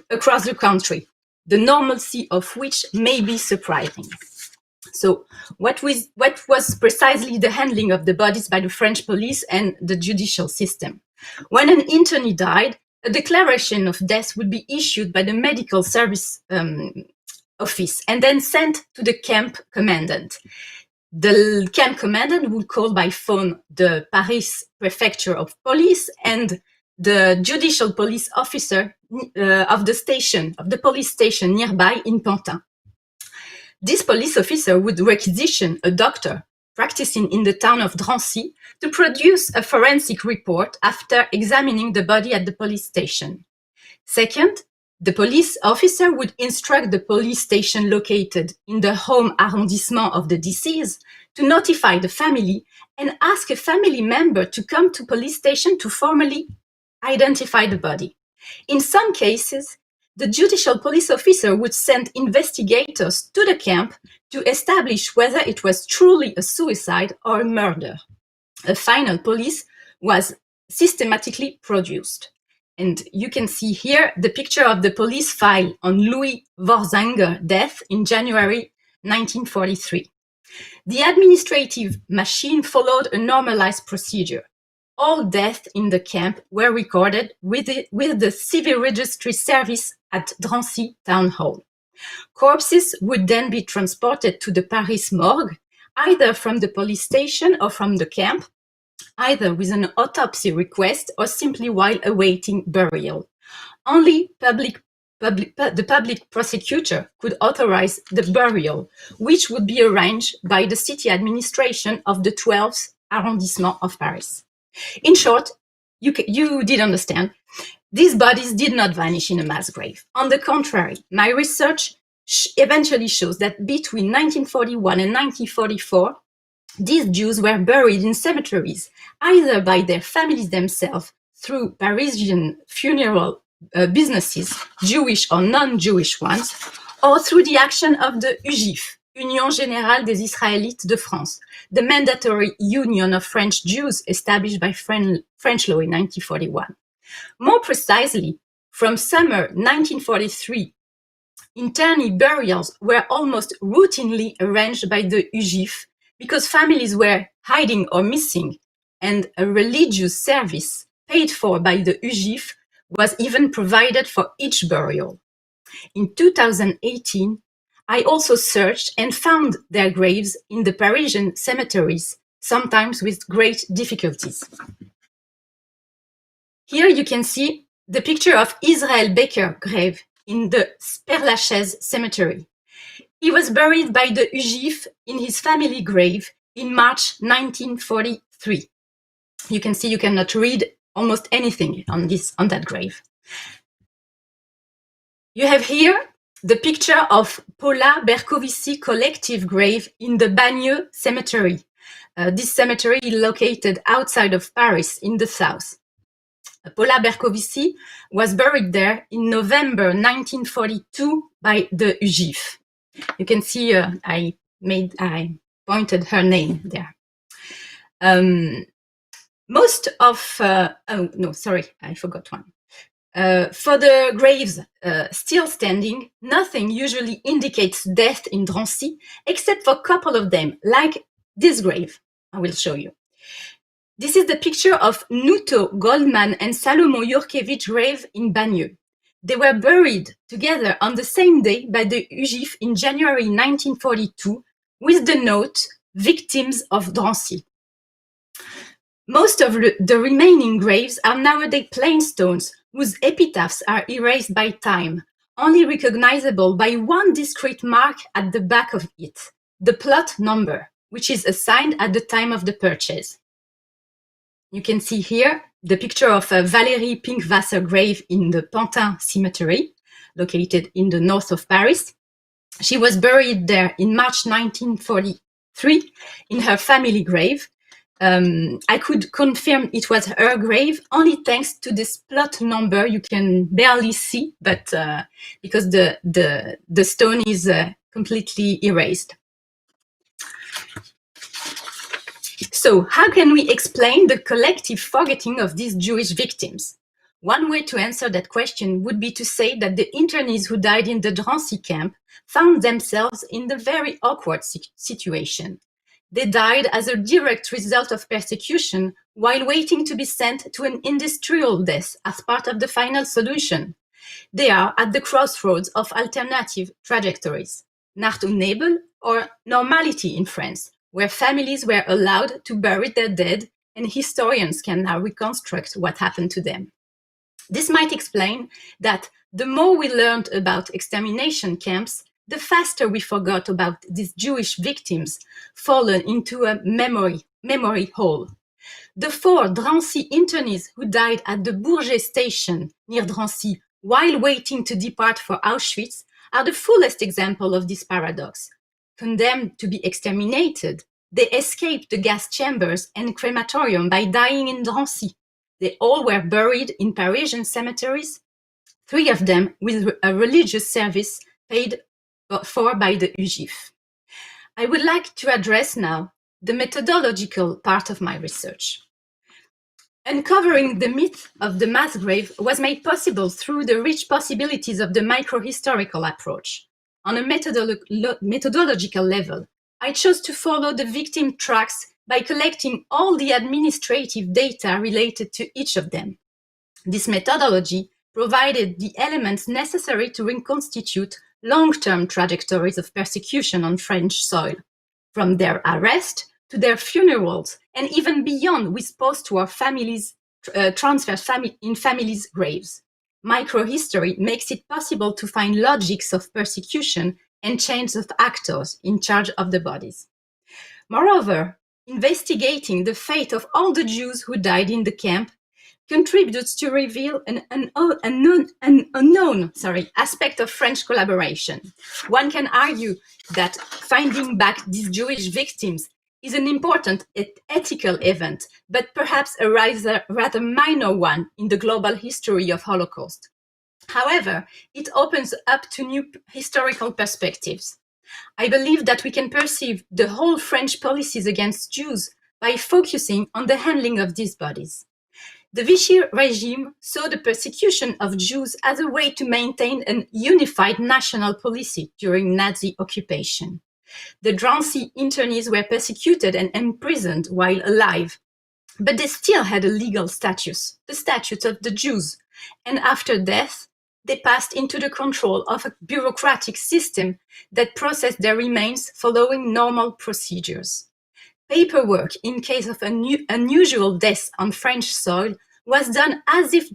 across the country, the normalcy of which may be surprising. So what was precisely the handling of the bodies by the French police and the judicial system? When an internee died, a declaration of death would be issued by the medical service office and then sent to the camp commandant. The camp commandant would call by phone the Paris prefecture of police and the judicial police officer of the police station nearby in Pantin. This police officer would requisition a doctor practicing in the town of Drancy to produce a forensic report after examining the body at the police station. Second, the police officer would instruct the police station located in the home arrondissement of the deceased to notify the family and ask a family member to come to police station to formally identify the body. In some cases, the judicial police officer would send investigators to the camp to establish whether it was truly a suicide or a murder. A final police was systematically produced. And you can see here the picture of the police file on Louis Worzanger death in January 1943. The administrative machine followed a normalized procedure. All deaths in the camp were recorded with the civil registry service at Drancy Town Hall. Corpses would then be transported to the Paris morgue, either from the police station or from the camp, either with an autopsy request or simply while awaiting burial. Only the public prosecutor could authorize the burial, which would be arranged by the city administration of the 12th arrondissement of Paris. In short, you did understand, these bodies did not vanish in a mass grave. On the contrary, my research eventually shows that between 1941 and 1944, these Jews were buried in cemeteries, either by their families themselves through Parisian funeral businesses, Jewish or non-Jewish ones, or through the action of the UGIF, Union Générale des Israélites de France, the mandatory union of French Jews established by French law in 1941. More precisely, from summer 1943, internee burials were almost routinely arranged by the UGIF because families were hiding or missing, and a religious service paid for by the UGIF was even provided for each burial. In 2018, I also searched and found their graves in the Parisian cemeteries, sometimes with great difficulties. Here you can see the picture of Israel Baker grave in the Père Lachaise cemetery. He was buried by the UGIF in his family grave in March 1943. You can see you cannot read almost anything on that grave. You have here the picture of Paula Berkovici collective grave in the Bagneux cemetery. This cemetery is located outside of Paris in the south. Paula Berkovici was buried there in November 1942 by the UGIF. You can see I pointed her name there. Most of, oh no, sorry, I forgot one. For the graves still standing, nothing usually indicates death in Drancy, except for a couple of them, like this grave. I will show you. This is the picture of Nuto Goldman and Salomo Jurkiewicz grave in Bagneux. They were buried together on the same day by the UGIF in January 1942 with the note, "Victims of Drancy." Most of the remaining graves are nowadays plain stones whose epitaphs are erased by time, only recognizable by one discrete mark at the back of it, the plot number, which is assigned at the time of the purchase. You can see here the picture of a Valérie Pinkwasser grave in the Pantin cemetery, located in the north of Paris. She was buried there in March 1943 in her family grave. I could confirm it was her grave only thanks to this plot number you can barely see, but because the stone is completely erased. So how can we explain the collective forgetting of these Jewish victims? One way to answer that question would be to say that the internees who died in the Drancy camp found themselves in a very awkward situation. They died as a direct result of persecution while waiting to be sent to an industrial death as part of the final solution. They are at the crossroads of alternative trajectories, Nacht und Nebel or normality in France, where families were allowed to bury their dead and historians can now reconstruct what happened to them. This might explain that the more we learned about extermination camps, the faster we forgot about these Jewish victims fallen into a memory hole. The 4 Drancy internees who died at the Bourget station near Drancy while waiting to depart for Auschwitz are the fullest example of this paradox. Condemned to be exterminated, they escaped the gas chambers and crematorium by dying in Drancy. They all were buried in Parisian cemeteries, 3 of them with a religious service paid for by the UGIF. I would like to address now the methodological part of my research. Uncovering the myth of the mass grave was made possible through the rich possibilities of the microhistorical approach. On a methodological level, I chose to follow the victim tracks by collecting all the administrative data related to each of them. This methodology provided the elements necessary to reconstitute long-term trajectories of persecution on French soil, from their arrest to their funerals, and even beyond with post-war families transfers in families' graves. Microhistory makes it possible to find logics of persecution and chains of actors in charge of the bodies. Moreover, investigating the fate of all the Jews who died in the camp contributes to reveal an unknown aspect of French collaboration. One can argue that finding back these Jewish victims is an important ethical event, but perhaps a rather minor one in the global history of Holocaust. However, it opens up to new historical perspectives. I believe that we can perceive the whole French policies against Jews by focusing on the handling of these bodies. The Vichy regime saw the persecution of Jews as a way to maintain a unified national policy during Nazi occupation. The Drancy internees were persecuted and imprisoned while alive, but they still had a legal status, the status of the Jews, and after death, they passed into the control of a bureaucratic system that processed their remains following normal procedures. Paperwork in case of unusual deaths on French soil was done as if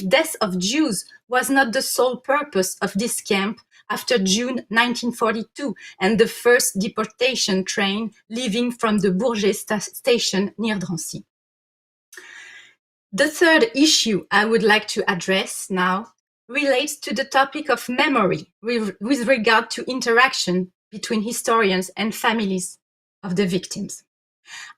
death of Jews was not the sole purpose of this camp, after June 1942 and the first deportation train leaving from the Bourget station near Drancy. The third issue I would like to address now relates to the topic of memory with regard to interaction between historians and families of the victims.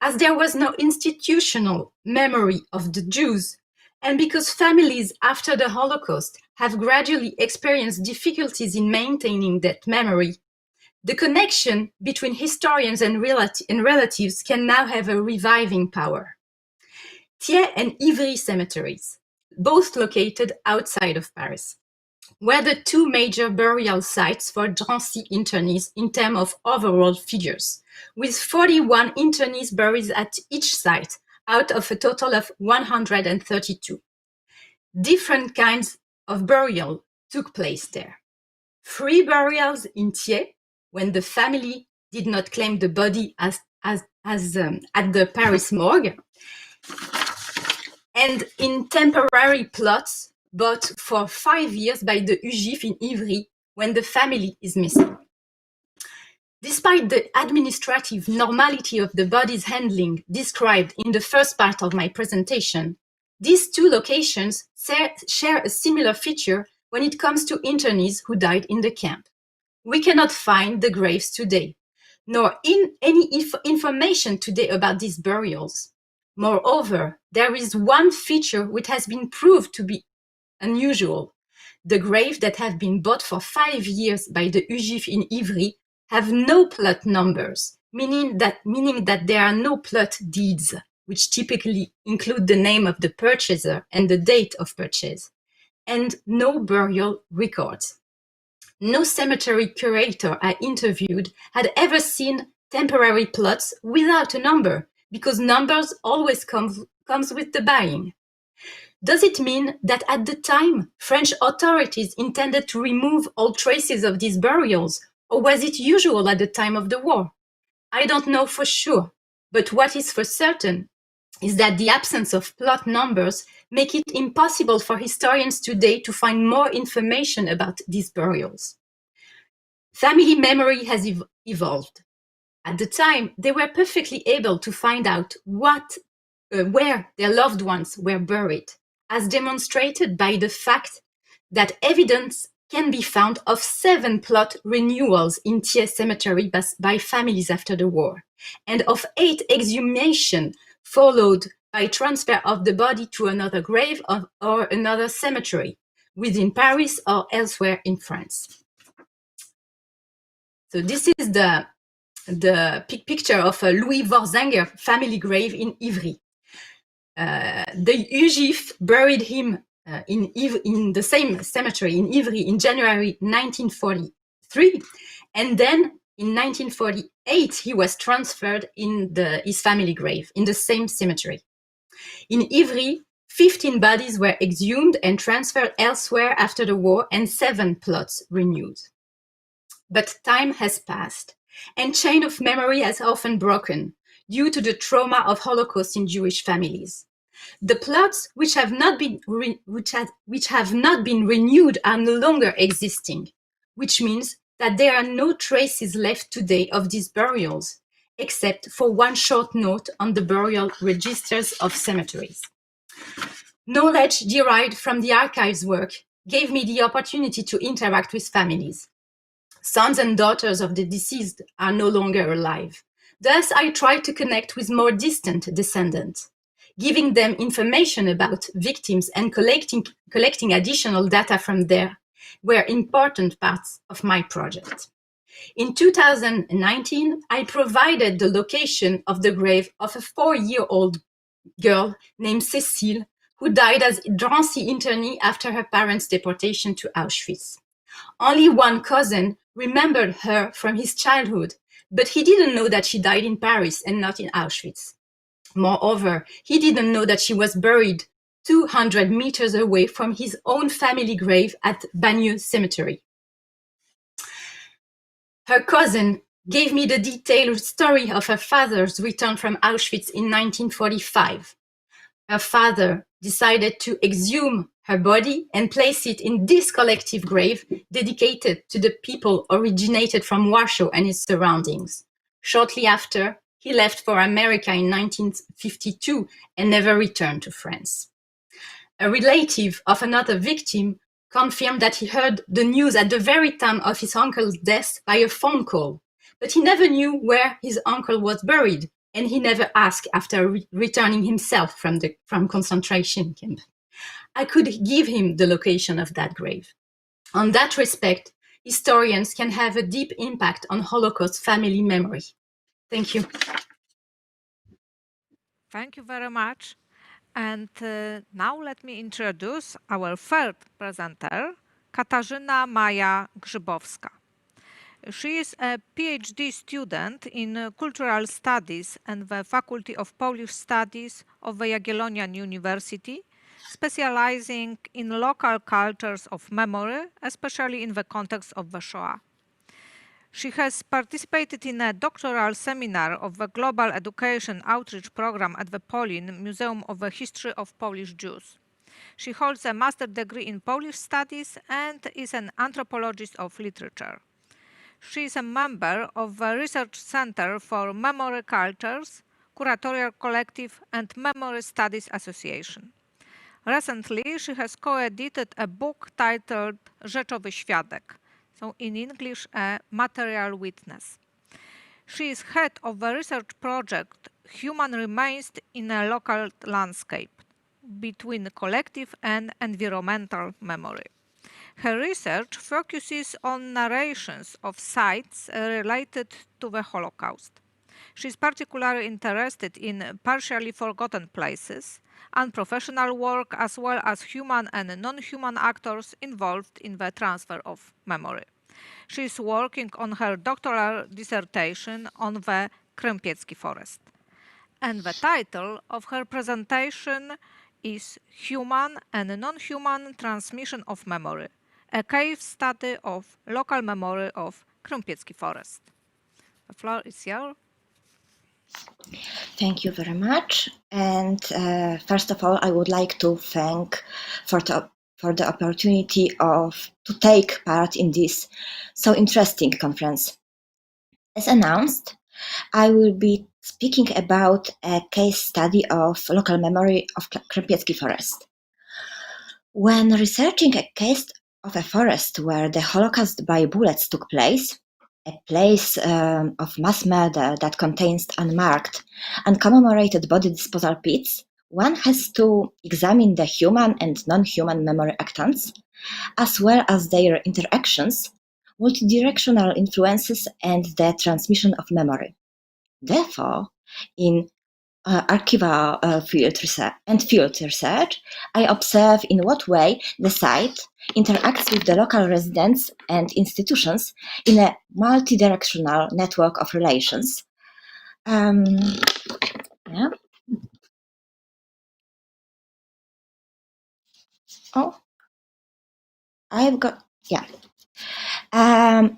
As there was no institutional memory of the Jews, and because families after the Holocaust have gradually experienced difficulties in maintaining that memory, the connection between historians and relatives can now have a reviving power. Thiers and Ivry cemeteries, both located outside of Paris, were the two major burial sites for Drancy internees in terms of overall figures, with 41 internees buried at each site out of a total of 132. Different kinds of burial took place there. Free burials in Thiers, when the family did not claim the body as at the Paris morgue, and in temporary plots bought for 5 years by the UGIF in Ivry when the family is missing. Despite the administrative normality of the body's handling described in the first part of my presentation, these two locations share a similar feature when it comes to internees who died in the camp. We cannot find the graves today, nor any information today about these burials. Moreover, there is one feature which has been proved to be unusual. The graves that have been bought for 5 years by the UGIF in Ivry have no plot numbers, meaning that there are no plot deeds, which typically include the name of the purchaser and the date of purchase, and no burial records. No cemetery curator I interviewed had ever seen temporary plots without a number, because numbers always comes with the buying. Does it mean that at the time, French authorities intended to remove all traces of these burials, or was it usual at the time of the war? I don't know for sure, but what is for certain is that the absence of plot numbers make it impossible for historians today to find more information about these burials. Family memory has evolved. At the time, they were perfectly able to find out where their loved ones were buried, as demonstrated by the fact that evidence can be found of 7 plot renewals in Thiers cemetery by families after the war, and of 8 exhumations followed by transfer of the body to another grave or another cemetery within Paris or elsewhere in France. So this is the picture of a Louis Vorzanger family grave in Ivry. The UGIF buried him in the same cemetery in Ivry in January 1943, and then in 1948 he was transferred in his family grave in the same cemetery. In Ivry, 15 bodies were exhumed and transferred elsewhere after the war, and 7 plots renewed. But time has passed, and chain of memory has often broken due to the trauma of Holocaust in Jewish families. The plots which have not been renewed are no longer existing, which means that there are no traces left today of these burials, except for one short note on the burial registers of cemeteries. Knowledge derived from the archives work gave me the opportunity to interact with families. Sons and daughters of the deceased are no longer alive. Thus, I tried to connect with more distant descendants, giving them information about victims and collecting additional data from there were important parts of my project. In 2019, I provided the location of the grave of a 4-year-old girl named Cécile, who died as Drancy internee after her parents' deportation to Auschwitz. Only one cousin remembered her from his childhood, but he didn't know that she died in Paris and not in Auschwitz. Moreover, he didn't know that she was buried 200 meters away from his own family grave at Bagneux Cemetery. Her cousin gave me the detailed story of her father's return from Auschwitz in 1945. Her father decided to exhume her body and place it in this collective grave dedicated to the people originated from Warsaw and its surroundings. Shortly after, he left for America in 1952 and never returned to France. A relative of another victim confirmed that he heard the news at the very time of his uncle's death by a phone call, but he never knew where his uncle was buried, and he never asked after returning himself from concentration camp. I could give him the location of that grave. On that respect, historians can have a deep impact on Holocaust family memory. Thank you. Thank you very much. And now let me introduce our third presenter, Katarzyna Maja Grzybowska. She is a PhD student in Cultural Studies and the Faculty of Polish Studies of the Jagiellonian University, specializing in local cultures of memory, especially in the context of the Shoah. She has participated in a doctoral seminar of the Global Education Outreach Program at the Polin Museum of the History of Polish Jews. She holds a master's degree in Polish Studies and is an anthropologist of literature. She is a member of the Research Center for Memory Cultures, Curatorial Collective, and Memory Studies Association. Recently, she has co-edited a book titled Rzeczowy Świadek, so in English, a material witness. She is head of the research project Human Remains in a Local Landscape, between collective and environmental memory. Her research focuses on narrations of sites related to the Holocaust. She is particularly interested in partially forgotten places, unprofessional work, as well as human and non-human actors involved in the transfer of memory. She is working on her doctoral dissertation on the Krępiecki forest. And the title of her presentation is Human and Non-Human Transmission of Memory, a case study of local memory of Krępiecki forest. The floor is yours. Thank you very much. And first of all, I would like to thank for the opportunity to take part in this so interesting conference. As announced, I will be speaking about a case study of local memory of Krępiecki forest. When researching a case of a forest where the Holocaust by bullets took place, a place of mass murder that contains unmarked, uncommemorated body disposal pits, one has to examine the human and non-human memory actants, as well as their interactions, multidirectional influences, and the transmission of memory. Therefore, in archival field research, I observe in what way the site interacts with the local residents and institutions in a multidirectional network of relations.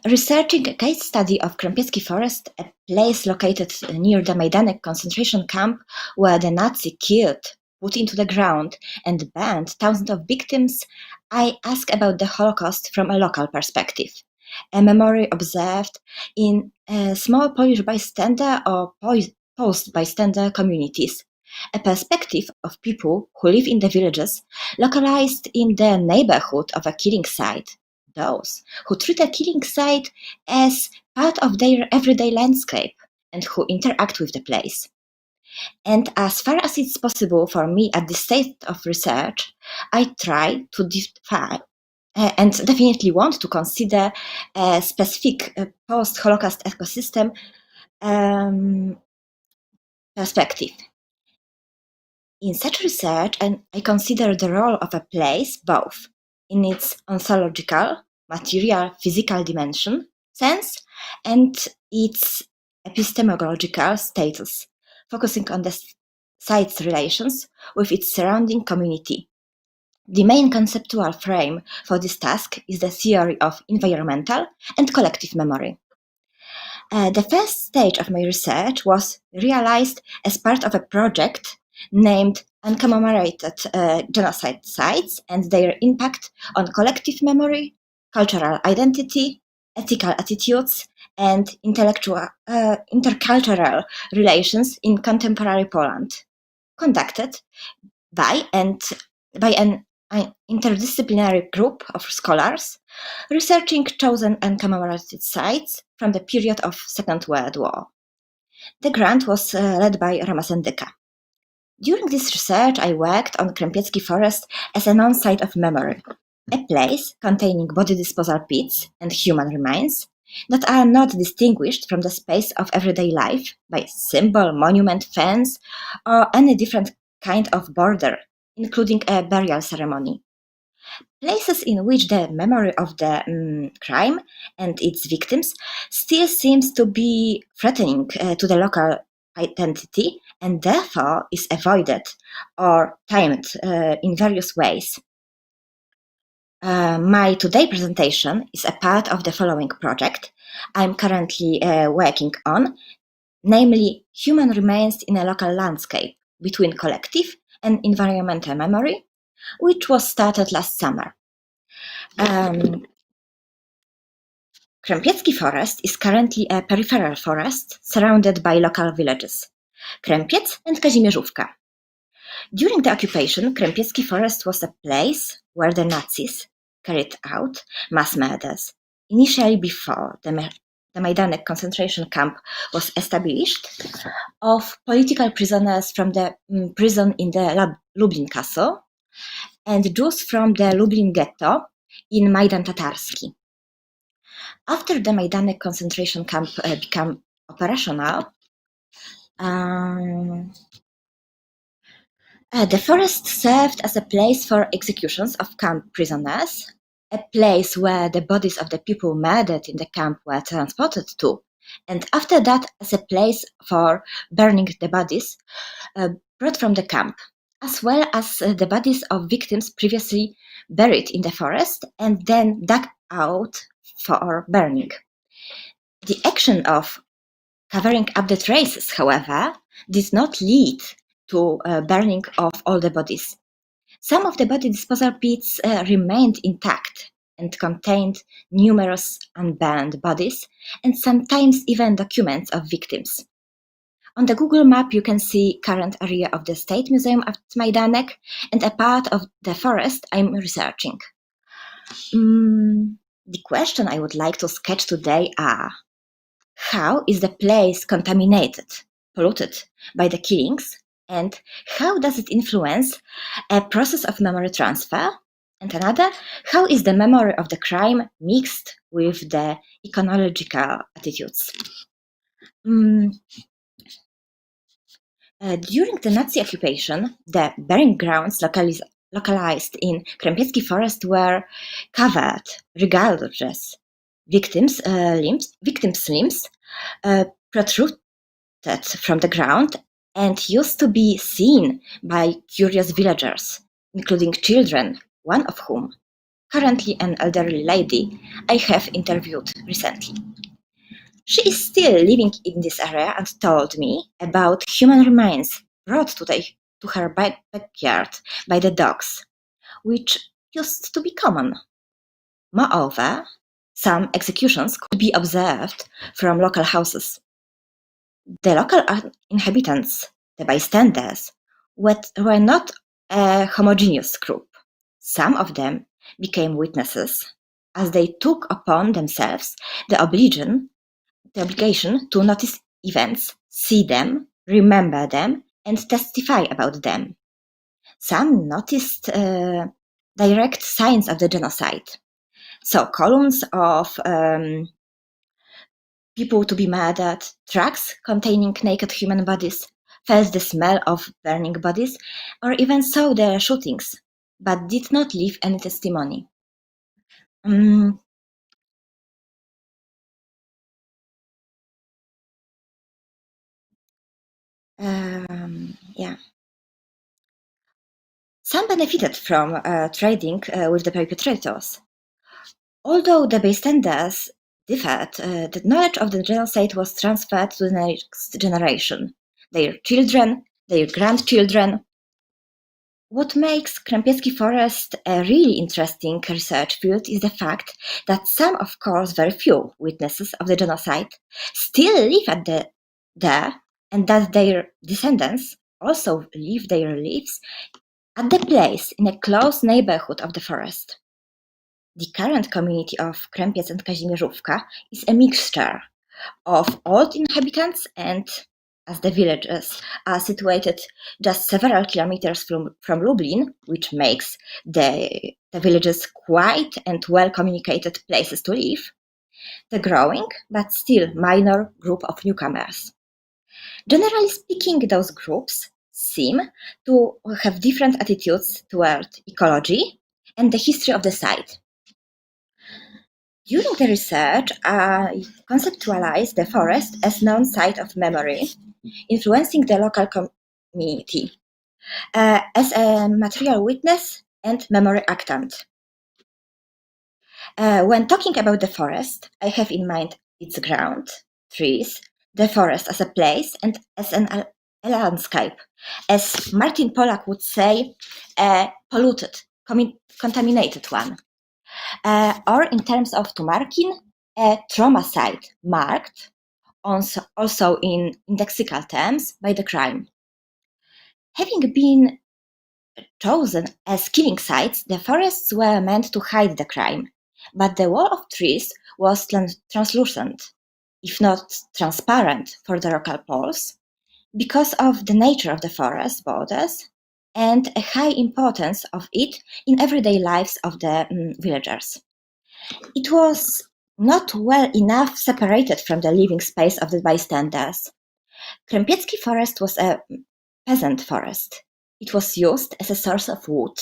Researching a case study of Krępiecki forest, a place located near the Majdanek concentration camp where the Nazi killed, put into the ground, and burned thousands of victims, I ask about the Holocaust from a local perspective, a memory observed in small Polish bystander or post-bystander communities, a perspective of people who live in the villages localized in the neighborhood of a killing site, those who treat a killing site as part of their everyday landscape and who interact with the place. And as far as it's possible for me at this stage of research, I try to define and definitely want to consider a specific post-Holocaust ecosystem perspective. In such research, I consider the role of a place both in its ontological, material, physical dimension, sense, and its epistemological status, focusing on the site's relations with its surrounding community. The main conceptual frame for this task is the theory of environmental and collective memory. The first stage of my research was realized as part of a project named and commemorated genocide sites and their impact on collective memory, cultural identity, ethical attitudes, and intercultural relations in contemporary Poland, conducted by an interdisciplinary group of scholars researching chosen and commemorated sites from the period of Second World War. The grant was led by Roma Sendyka. During this research, I worked on Krępiecki Forest as a non-site of memory, a place containing body disposal pits and human remains that are not distinguished from the space of everyday life by symbol, monument, fence, or any different kind of border, including a burial ceremony. Places in which the memory of the crime and its victims still seems to be threatening to the local identity and therefore is avoided or timed in various ways. My today presentation is a part of the following project I'm currently working on, namely human remains in a local landscape between collective and environmental memory, which was started last summer. Krępiecki Forest is currently a peripheral forest surrounded by local villages, Krępiec and Kazimierzówka. During the occupation, Krępiecki Forest was a place where the Nazis carried out mass murders, initially before the Majdanek concentration camp was established, of political prisoners from the prison in the Lublin Castle and Jews from the Lublin ghetto in Majdan Tatarski. After the Majdanek concentration camp became operational, the forest served as a place for executions of camp prisoners, a place where the bodies of the people murdered in the camp were transported to, and after that as a place for burning the bodies brought from the camp, as well as the bodies of victims previously buried in the forest and then dug out for burning. The action of covering up the traces, however, did not lead to burning of all the bodies. Some of the body disposal pits remained intact and contained numerous unburned bodies and sometimes even documents of victims. On the Google map, you can see current area of the State Museum at Majdanek and a part of the forest I'm researching. The question I would like to sketch today are: how is the place contaminated, polluted by the killings, and how does it influence a process of memory transfer? And another, how is the memory of the crime mixed with the iconological attitudes? During the Nazi occupation, the burying grounds localized in Krępiecki Forest were covered regardless. Victims' limbs protruded from the ground and used to be seen by curious villagers, including children, one of whom, currently an elderly lady, I have interviewed recently. She is still living in this area and told me about human remains brought to her backyard by the dogs, which used to be common. Moreover, some executions could be observed from local houses. The local inhabitants, the bystanders, were not a homogeneous group. Some of them became witnesses, as they took upon themselves the obligation to notice events, see them, remember them, and testify about them. Some noticed direct signs of the genocide. So columns of people to be murdered, trucks containing naked human bodies, felt the smell of burning bodies, or even saw the shootings, but did not leave any testimony. Some benefited from trading with the perpetrators. Although the bystanders differed, the knowledge of the genocide was transferred to the next generation, their children, their grandchildren. What makes Krępiecki Forest a really interesting research field is the fact that some, of course, very few witnesses of the genocide still live there, and that their descendants also live their lives at the place in a close neighborhood of the forest. The current community of Krępiec and Kazimierzówka is a mixture of old inhabitants and, as the villages are situated just several kilometers from Lublin, which makes the villages quite and well-communicated places to live, the growing but still minor group of newcomers. Generally speaking, those groups seem to have different attitudes toward ecology and the history of the site. During the research, I conceptualized the forest as known site of memory, influencing the local community as a material witness and memory actant. When talking about the forest, I have in mind its ground, trees, the forest as a place and as a landscape. As Martin Polak would say, a polluted, contaminated one. Or in terms of Tumarkin, a trauma site marked, also in indexical terms, by the crime. Having been chosen as killing sites, the forests were meant to hide the crime, but the wall of trees was translucent, if not transparent for the local Poles, because of the nature of the forest borders and a high importance of it in everyday lives of the villagers. It was not well enough separated from the living space of the bystanders. Krępiecki Forest was a peasant forest. It was used as a source of wood,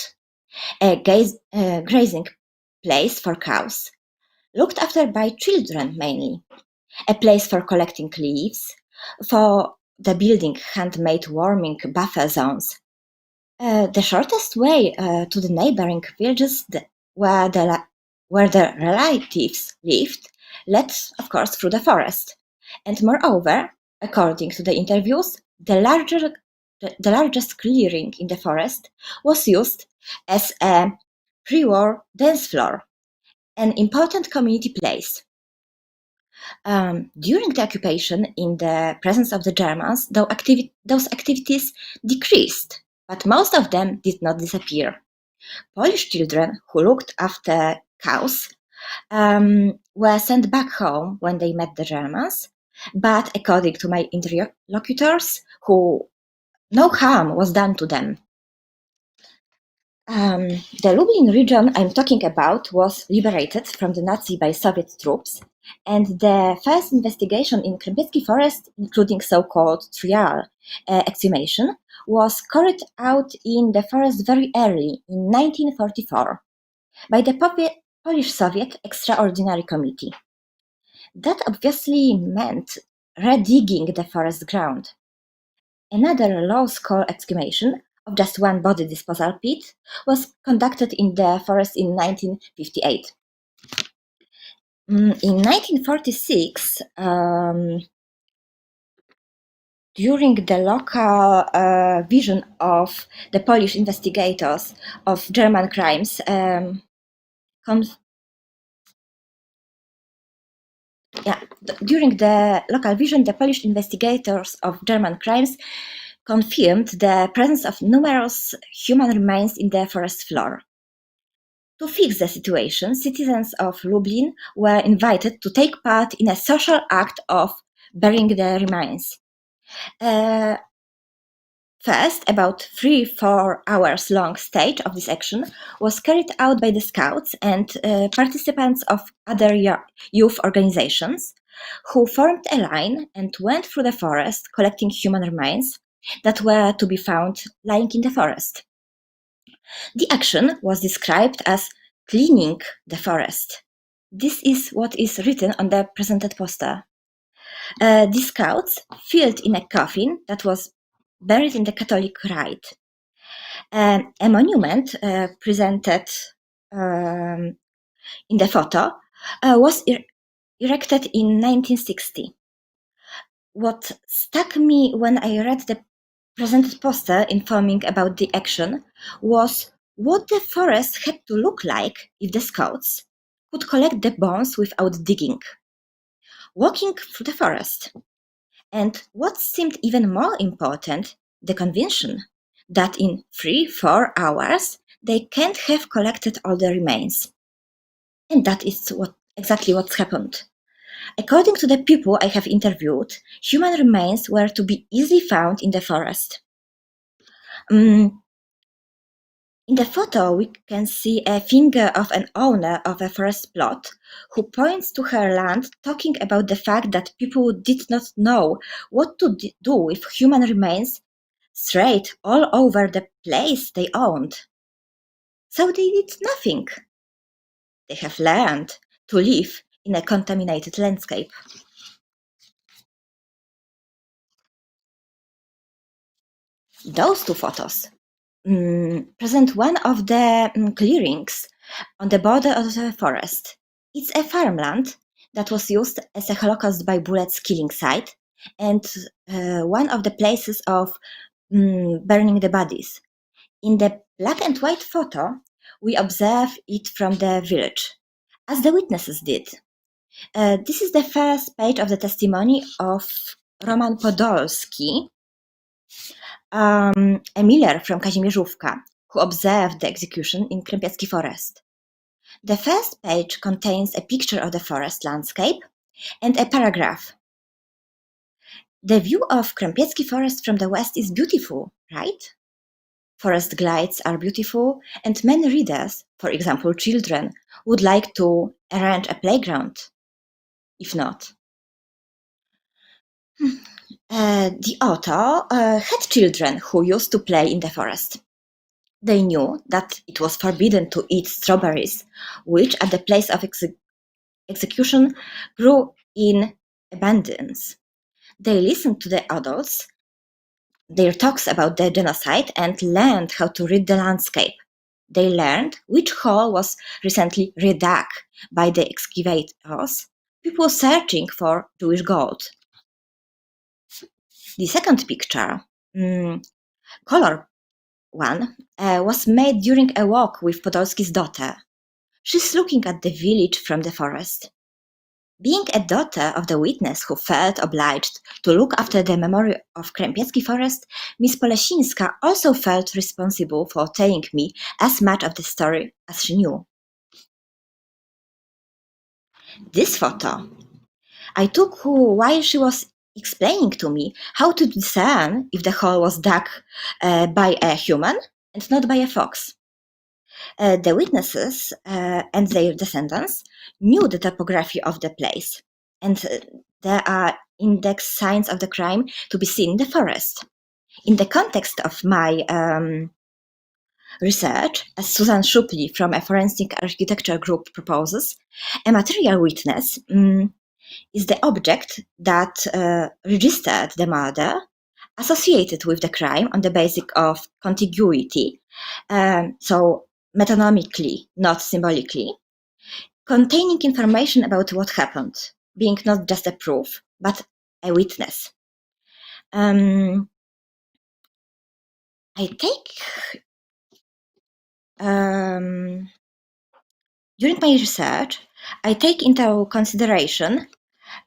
a grazing place for cows, looked after by children mainly, a place for collecting leaves, for the building handmade warming buffer zones. The shortest way to the neighboring villages where the relatives lived led, of course, through the forest. And moreover, according to the interviews, the largest clearing in the forest was used as a pre-war dance floor, an important community place. During the occupation, in the presence of the Germans, those activities decreased, but most of them did not disappear. Polish children who looked after cows were sent back home when they met the Germans, but according to my interlocutors, no harm was done to them. The Lublin region I'm talking about was liberated from the Nazi by Soviet troops, and the first investigation in Krępiecki Forest, including so-called trial exhumation, was carried out in the forest very early, in 1944, by the Polish-Soviet Extraordinary Committee. That obviously meant redigging the forest ground. Another low-scale exhumation of just one body disposal pit was conducted in the forest in 1958. In 1946, during the local vision of the Polish investigators of German crimes, during the local vision, the Polish investigators of German crimes confirmed the presence of numerous human remains in the forest floor. To fix the situation, citizens of Lublin were invited to take part in a social act of burying the remains. First, about 3-4 hours long stage of this action was carried out by the scouts and participants of other youth organizations who formed a line and went through the forest collecting human remains that were to be found lying in the forest. The action was described as cleaning the forest. This is what is written on the presented poster. The scouts filled in a coffin that was buried in the Catholic rite. A monument presented in the photo was erected in 1960. What struck me when I read the presented poster informing about the action was what the forest had to look like if the scouts could collect the bones without digging, walking through the forest. And what seemed even more important, the conviction that in 3-4 hours they can't have collected all the remains. And that is exactly what's happened. According to the people I have interviewed, human remains were to be easily found in the forest. In the photo, we can see a finger of an owner of a forest plot who points to her land, talking about the fact that people did not know what to do with human remains straight all over the place they owned. So they did nothing. They have learned to live in a contaminated landscape. Those two photos present one of the clearings on the border of the forest. It's a farmland that was used as a Holocaust by bullets killing site and one of the places of burning the bodies. In the black and white photo, we observe it from the village, as the witnesses did. This is the first page of the testimony of Roman Podolski, a miller from Kazimierzówka, who observed the execution in Krępiecki forest. The first page contains a picture of the forest landscape and a paragraph. The view of Krępiecki forest from the west is beautiful, right? Forest glides are beautiful, and many readers, for example children, would like to arrange a playground. If not. The author had children who used to play in the forest. They knew that it was forbidden to eat strawberries, which at the place of execution grew in abundance. They listened to the adults, their talks about the genocide, and learned how to read the landscape. They learned which hole was recently redug by the excavators, people searching for Jewish gold. The second picture, color one, was made during a walk with Podolski's daughter. She's looking at the village from the forest. Being a daughter of the witness who felt obliged to look after the memory of Krępiecki forest, Miss Polesińska also felt responsible for telling me as much of the story as she knew. This photo I took while she was explaining to me how to discern if the hole was dug by a human and not by a fox. The witnesses and their descendants knew the topography of the place, and there are index signs of the crime to be seen in the forest. In the context of my research, as Susan Shupley from a forensic architecture group proposes, a material witness is the object that registered the murder associated with the crime on the basis of contiguity, so metonymically, not symbolically, containing information about what happened, being not just a proof, but a witness. During my research, I take into consideration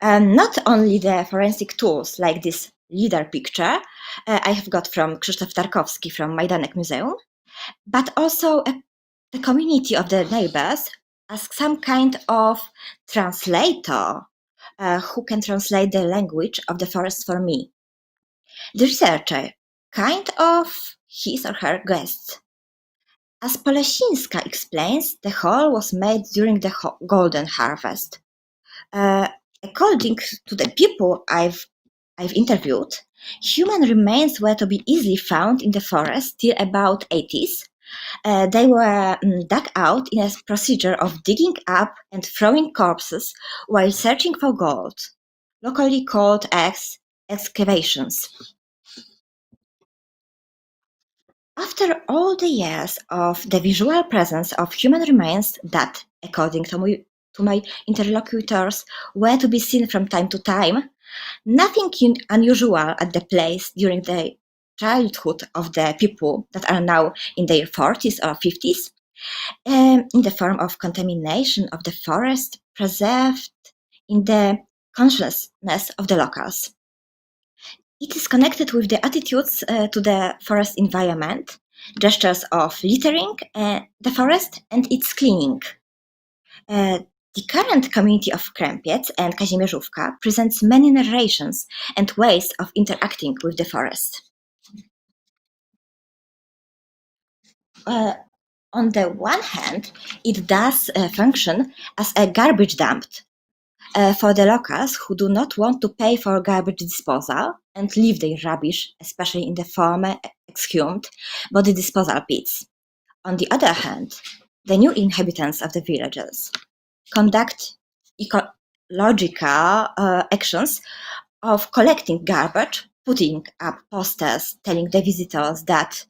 not only the forensic tools like this leader picture I have got from Krzysztof Tarkowski from Majdanek Museum, but also the community of the neighbors as some kind of translator who can translate the language of the forest for me. The researcher, kind of his or her guest. As Polesińska explains, the hole was made during the golden harvest. According to the people I've interviewed, human remains were to be easily found in the forest till about 80s. They were dug out in a procedure of digging up and throwing corpses while searching for gold, locally called excavations. After all the years of the visual presence of human remains that, according to my interlocutors, were to be seen from time to time, nothing unusual at the place during the childhood of the people that are now in their 40s or 50s, in the form of contamination of the forest preserved in the consciousness of the locals. It is connected with the attitudes to the forest environment, gestures of littering the forest and its cleaning. The current community of Krępiec and Kazimierzówka presents many narrations and ways of interacting with the forest. On the one hand, it does function as a garbage dump for the locals who do not want to pay for garbage disposal and leave their rubbish, especially in the former exhumed body disposal pits. On the other hand, the new inhabitants of the villages conduct ecological actions of collecting garbage, putting up posters telling the visitors that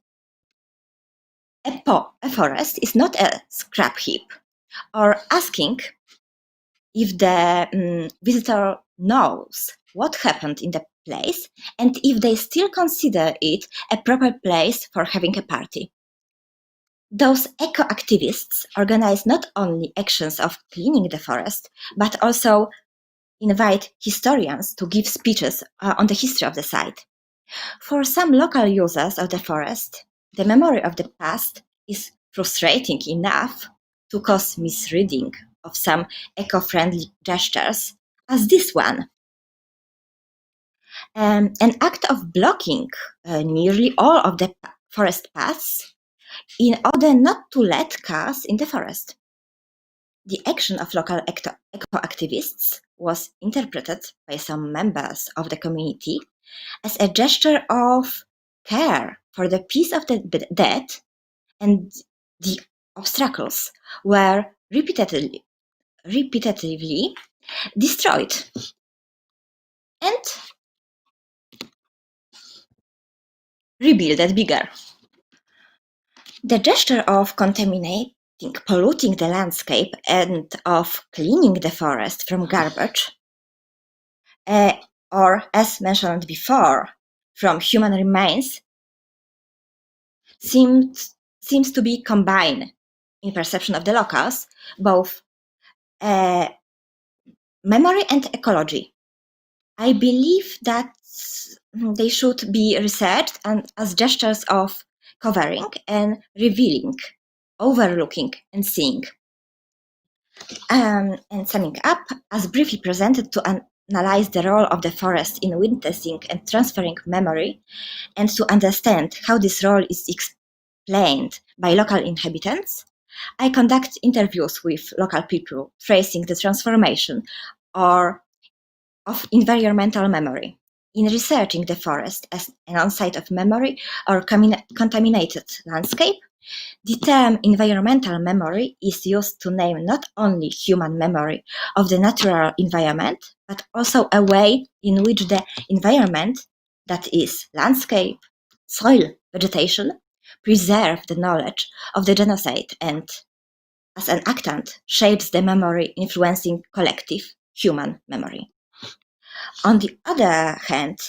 a forest is not a scrap heap, or asking if the visitor knows what happened in the place and if they still consider it a proper place for having a party. Those eco-activists organize not only actions of cleaning the forest, but also invite historians to give speeches on the history of the site. For some local users of the forest, the memory of the past is frustrating enough to cause misreading of some eco-friendly gestures, as this one. An act of blocking nearly all of the forest paths in order not to let cars in the forest. The action of local eco-activists was interpreted by some members of the community as a gesture of care for the peace of the dead, and the obstacles were repetitively destroyed and rebuilt bigger. The gesture of polluting the landscape and of cleaning the forest from garbage, or as mentioned before, from human remains, seems to be combined in perception of the locals, both memory and ecology. I believe that they should be researched as gestures of covering and revealing, overlooking and seeing. And summing up, as briefly presented to analyze the role of the forest in witnessing and transferring memory, and to understand how this role is explained by local inhabitants, I conduct interviews with local people tracing the transformation of environmental memory. In researching the forest as an site of memory or contaminated landscape, the term environmental memory is used to name not only human memory of the natural environment, but also a way in which the environment, that is, landscape, soil, vegetation, preserve the knowledge of the genocide and, as an actant, shapes the memory influencing collective human memory. On the other hand,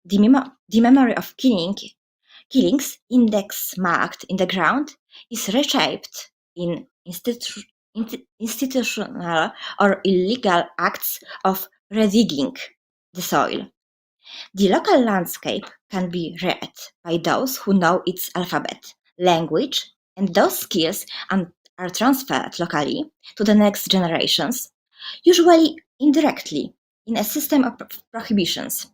the memory of killings index marked in the ground is reshaped in institutional or illegal acts of redigging the soil. The local landscape can be read by those who know its alphabet, language, and those skills are transferred locally to the next generations, usually indirectly, in a system of prohibitions.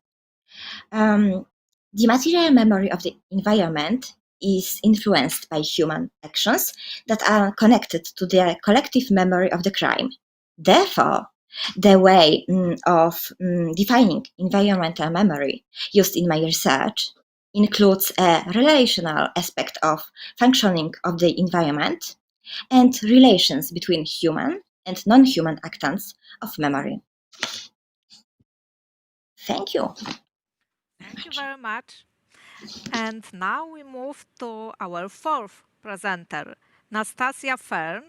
The material memory of the environment is influenced by human actions that are connected to the collective memory of the crime. Therefore, the way of defining environmental memory used in my research includes a relational aspect of functioning of the environment and relations between human and non-human actants of memory. Thank you. Thank you very much. And now we move to our fourth presenter, Nastassia Fern.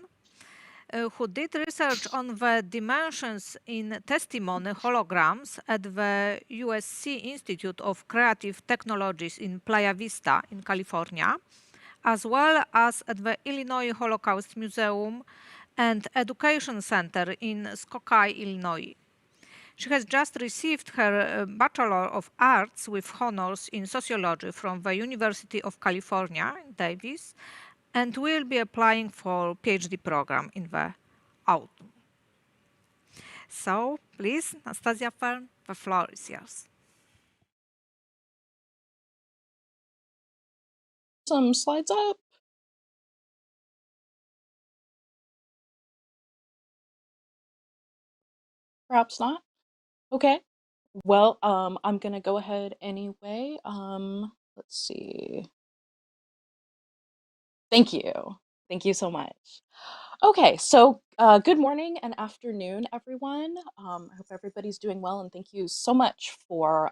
who did research on the dimensions in testimony holograms at the USC Institute of Creative Technologies in Playa Vista in California, as well as at the Illinois Holocaust Museum and Education Center in Skokie, Illinois. She has just received her Bachelor of Arts with honors in sociology from the University of California, Davis, and will be applying for PhD program in the autumn. So, please, Nastasia Fern, the floor is yours. Some slides up. Perhaps not. Okay. Well, I'm gonna go ahead anyway. Let's see. Thank you. Thank you so much. Okay, so good morning and afternoon, everyone. I hope everybody's doing well, and thank you so much for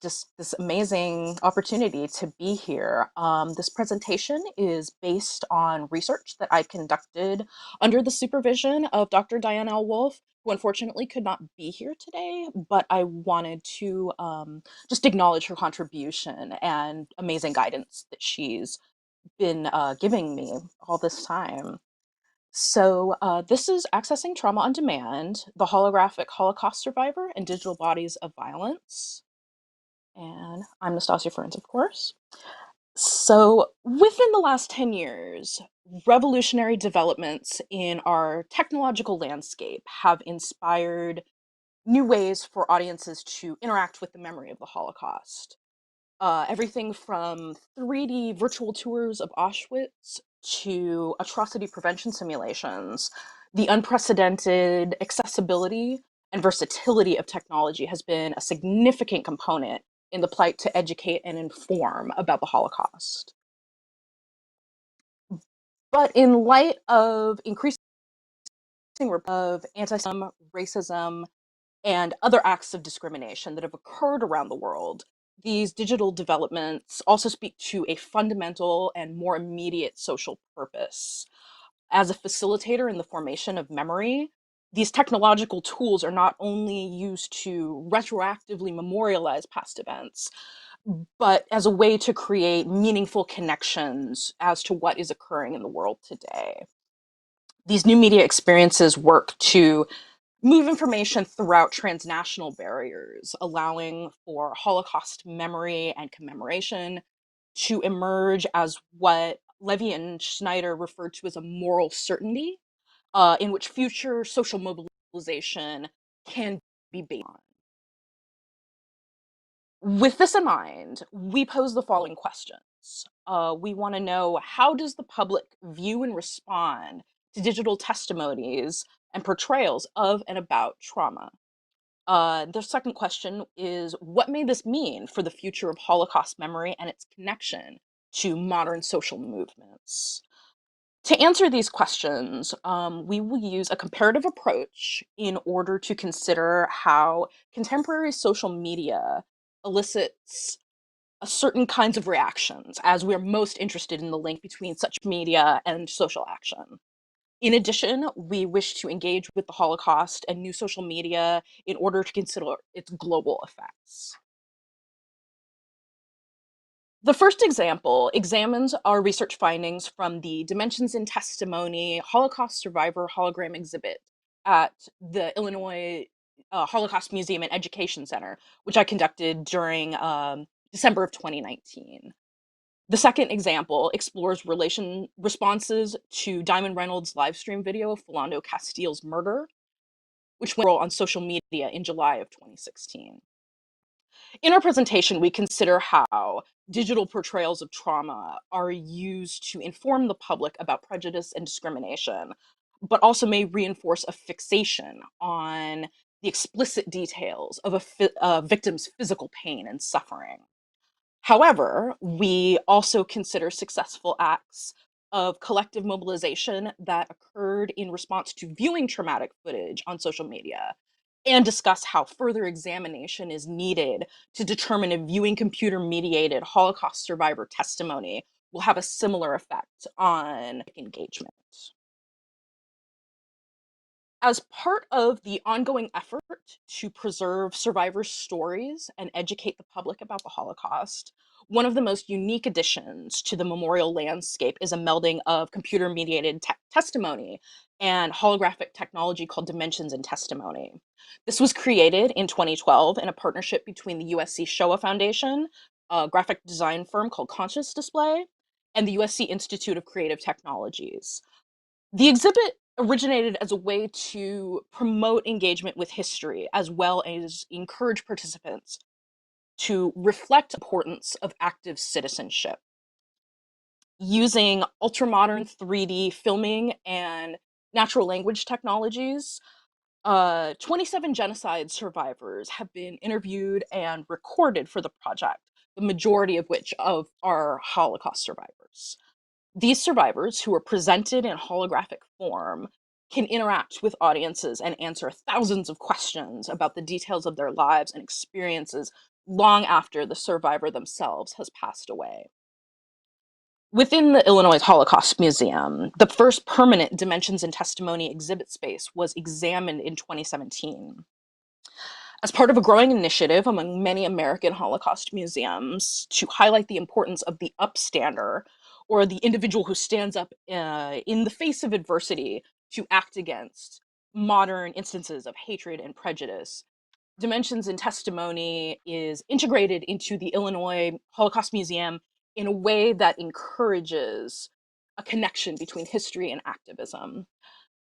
just this amazing opportunity to be here. This presentation is based on research that I conducted under the supervision of Dr. Diane L. Wolf, who unfortunately could not be here today, but I wanted to just acknowledge her contribution and amazing guidance that she's been giving me all this time. So this is Accessing Trauma on Demand, the Holographic Holocaust Survivor and Digital Bodies of Violence. And I'm Nastassya, FERNS, of course. So within the last 10 years, revolutionary developments in our technological landscape have inspired new ways for audiences to interact with the memory of the Holocaust. Everything from 3D virtual tours of Auschwitz to atrocity prevention simulations, the unprecedented accessibility and versatility of technology has been a significant component in the plight to educate and inform about the Holocaust. But in light of increasing of anti-Semitism, racism, and other acts of discrimination that have occurred around the world, these digital developments also speak to a fundamental and more immediate social purpose. As a facilitator in the formation of memory, these technological tools are not only used to retroactively memorialize past events, but as a way to create meaningful connections as to what is occurring in the world today. These new media experiences work to move information throughout transnational barriers, allowing for Holocaust memory and commemoration to emerge as what Levy and Schneider referred to as a moral certainty, in which future social mobilization can be based on. With this in mind, we pose the following questions. We want to know, how does the public view and respond to digital testimonies and portrayals of and about trauma? The second question is, what may this mean for the future of Holocaust memory and its connection to modern social movements? To answer these questions, we will use a comparative approach in order to consider how contemporary social media elicits certain kinds of reactions, as we're most interested in the link between such media and social action. In addition, we wish to engage with the Holocaust and new social media in order to consider its global effects. The first example examines our research findings from the Dimensions in Testimony Holocaust Survivor Hologram exhibit at the Illinois Holocaust Museum and Education Center, which I conducted during December of 2019. The second example explores responses to Diamond Reynolds' live stream video of Philando Castile's murder, which went viral on social media in July of 2016. In our presentation, we consider how digital portrayals of trauma are used to inform the public about prejudice and discrimination, but also may reinforce a fixation on the explicit details of a victim's physical pain and suffering. However, we also consider successful acts of collective mobilization that occurred in response to viewing traumatic footage on social media, and discuss how further examination is needed to determine if viewing computer-mediated Holocaust survivor testimony will have a similar effect on engagement. As part of the ongoing effort to preserve survivors' stories and educate the public about the Holocaust, one of the most unique additions to the memorial landscape is a melding of computer-mediated testimony and holographic technology called Dimensions in Testimony. This was created in 2012 in a partnership between the USC Shoah Foundation, a graphic design firm called Conscious Display, and the USC Institute of Creative Technologies. The exhibit originated as a way to promote engagement with history, as well as encourage participants to reflect the importance of active citizenship. Using ultramodern 3D filming and natural language technologies, 27 genocide survivors have been interviewed and recorded for the project, the majority of which are Holocaust survivors. These survivors, who are presented in holographic form, can interact with audiences and answer thousands of questions about the details of their lives and experiences long after the survivor themselves has passed away. Within the Illinois Holocaust Museum, the first permanent Dimensions in Testimony exhibit space was examined in 2017. As part of a growing initiative among many American Holocaust museums to highlight the importance of the upstander, or the individual who stands up in the face of adversity to act against modern instances of hatred and prejudice, Dimensions in Testimony is integrated into the Illinois Holocaust Museum in a way that encourages a connection between history and activism.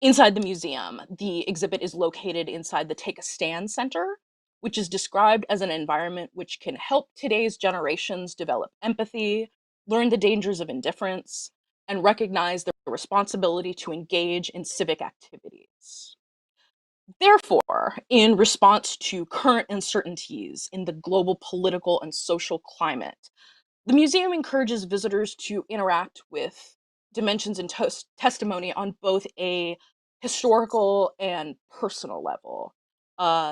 Inside the museum, the exhibit is located inside the Take a Stand Center, which is described as an environment which can help today's generations develop empathy, learn the dangers of indifference, and recognize their responsibility to engage in civic activities. Therefore, in response to current uncertainties in the global political and social climate, the museum encourages visitors to interact with Dimensions in Testimony on both a historical and personal level.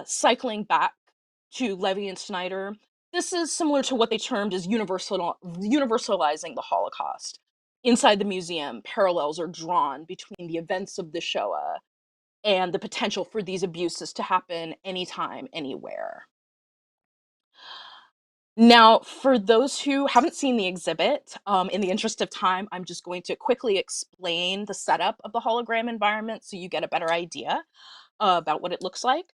Cycling back to Levy and Snyder, this is similar to what they termed as universalizing the Holocaust. Inside the museum, parallels are drawn between the events of the Shoah and the potential for these abuses to happen anytime, anywhere. Now, for those who haven't seen the exhibit, in the interest of time, I'm just going to quickly explain the setup of the hologram environment so you get a better idea about what it looks like.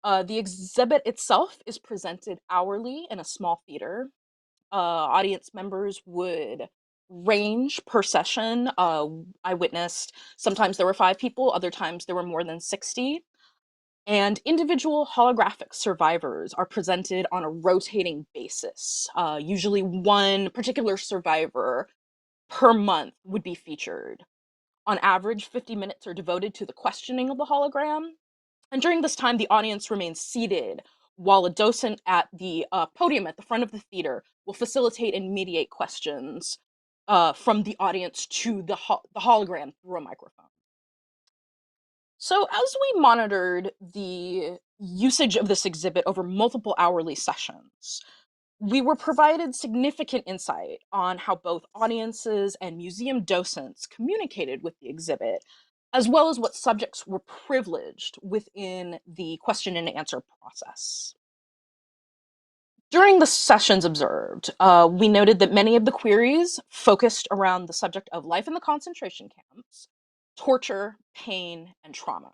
The exhibit itself is presented hourly in a small theater. Audience members would range per session. I witnessed sometimes there were 5 people, other times there were more than 60. And individual holographic survivors are presented on a rotating basis. Usually one particular survivor per month would be featured. On average, 50 minutes are devoted to the questioning of the hologram. And during this time, the audience remains seated while a docent at the podium at the front of the theater will facilitate and mediate questions from the audience to the hologram through a microphone. So as we monitored the usage of this exhibit over multiple hourly sessions, we were provided significant insight on how both audiences and museum docents communicated with the exhibit, as well as what subjects were privileged within the question and answer process. During the sessions observed, we noted that many of the queries focused around the subject of life in the concentration camps, torture, pain, and trauma.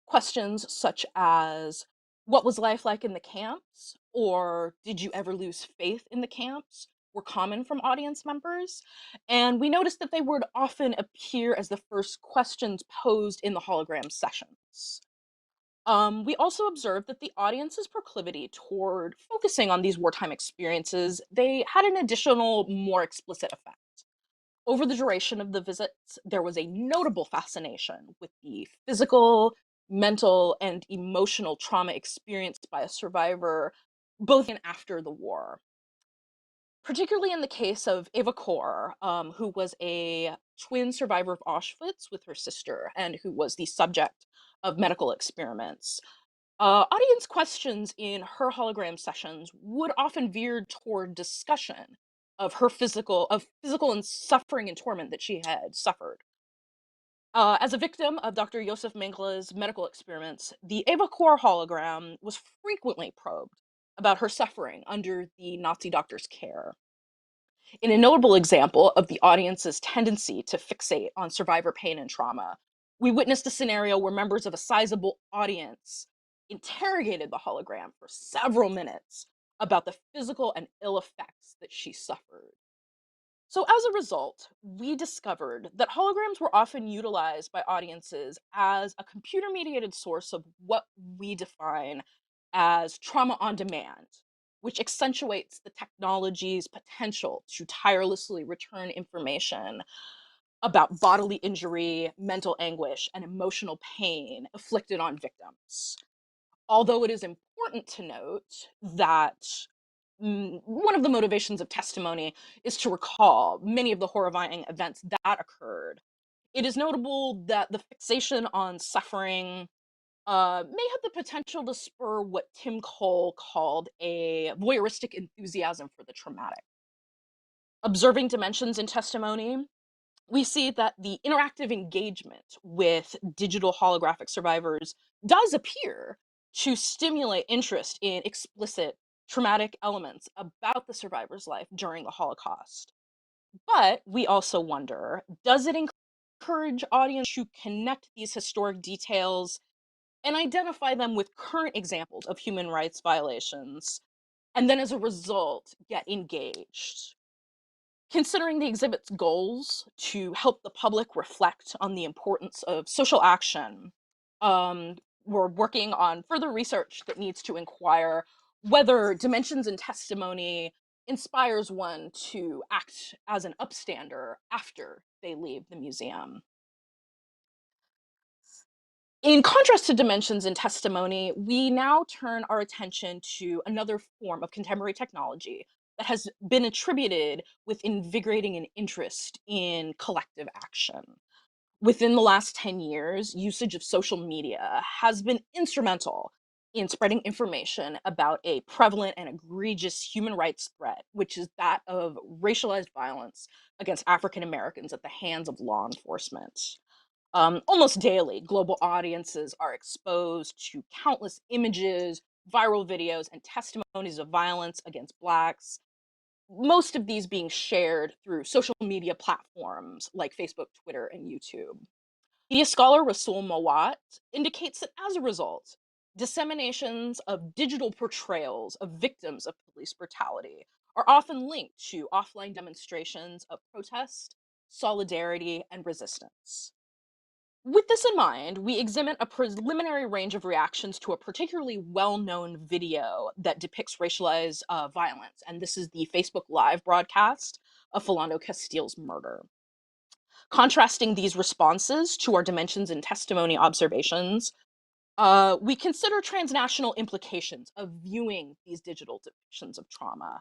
Questions such as, what was life like in the camps? Or did you ever lose faith in the camps? Were common from audience members. And we noticed that they would often appear as the first questions posed in the hologram sessions. We also observed that the audience's proclivity toward focusing on these wartime experiences, they had an additional, more explicit effect. Over the duration of the visits, there was a notable fascination with the physical, mental, and emotional trauma experienced by a survivor, both in and after the war. Particularly in the case of Eva Kor, who was a twin survivor of Auschwitz with her sister, and who was the subject of medical experiments. Audience questions in her hologram sessions would often veer toward discussion of her physical and suffering and torment that she had suffered. As a victim of Dr. Josef Mengele's medical experiments, the Eva Kor hologram was frequently probed about her suffering under the Nazi doctor's care. In a notable example of the audience's tendency to fixate on survivor pain and trauma, we witnessed a scenario where members of a sizable audience interrogated the hologram for several minutes about the physical and ill effects that she suffered. So as a result, we discovered that holograms were often utilized by audiences as a computer-mediated source of what we define as trauma on demand, which accentuates the technology's potential to tirelessly return information about bodily injury, mental anguish, and emotional pain inflicted on victims. Although it is important to note that one of the motivations of testimony is to recall many of the horrifying events that occurred. It is notable that the fixation on suffering may have the potential to spur what Tim Cole called a voyeuristic enthusiasm for the traumatic. Observing dimensions in testimony, we see that the interactive engagement with digital holographic survivors does appear to stimulate interest in explicit traumatic elements about the survivor's life during the Holocaust. But we also wonder, does it encourage audience to connect these historic details and identify them with current examples of human rights violations, and then as a result, get engaged? Considering the exhibit's goals to help the public reflect on the importance of social action, we're working on further research that needs to inquire whether dimensions in testimony inspires one to act as an upstander after they leave the museum. In contrast to dimensions in testimony, we now turn our attention to another form of contemporary technology that has been attributed with invigorating an interest in collective action. Within the last 10 years, usage of social media has been instrumental in spreading information about a prevalent and egregious human rights threat, which is that of racialized violence against African Americans at the hands of law enforcement. Almost daily, global audiences are exposed to countless images, viral videos, and testimonies of violence against Blacks, most of these being shared through social media platforms like Facebook, Twitter, and YouTube. Media scholar Rasul Mawat indicates that as a result, disseminations of digital portrayals of victims of police brutality are often linked to offline demonstrations of protest, solidarity, and resistance. With this in mind, we examine a preliminary range of reactions to a particularly well-known video that depicts racialized violence, and this is the Facebook Live broadcast of Philando Castile's murder. Contrasting these responses to our dimensions and testimony observations, we consider transnational implications of viewing these digital depictions of trauma.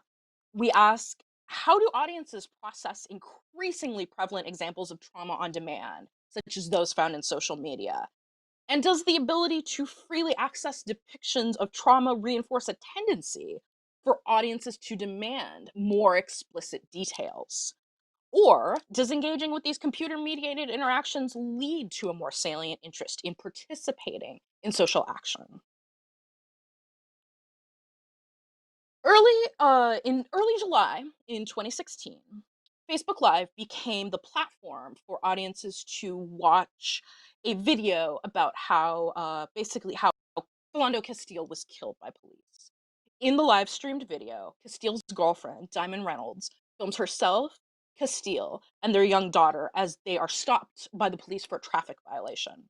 We ask, how do audiences process increasingly prevalent examples of trauma on demand, such as those found in social media? And does the ability to freely access depictions of trauma reinforce a tendency for audiences to demand more explicit details? Or does engaging with these computer-mediated interactions lead to a more salient interest in participating in social action? In early July in 2016, Facebook Live became the platform for audiences to watch a video about how how Philando Castile was killed by police. In the live streamed video, Castile's girlfriend, Diamond Reynolds, films herself, Castile, and their young daughter as they are stopped by the police for a traffic violation.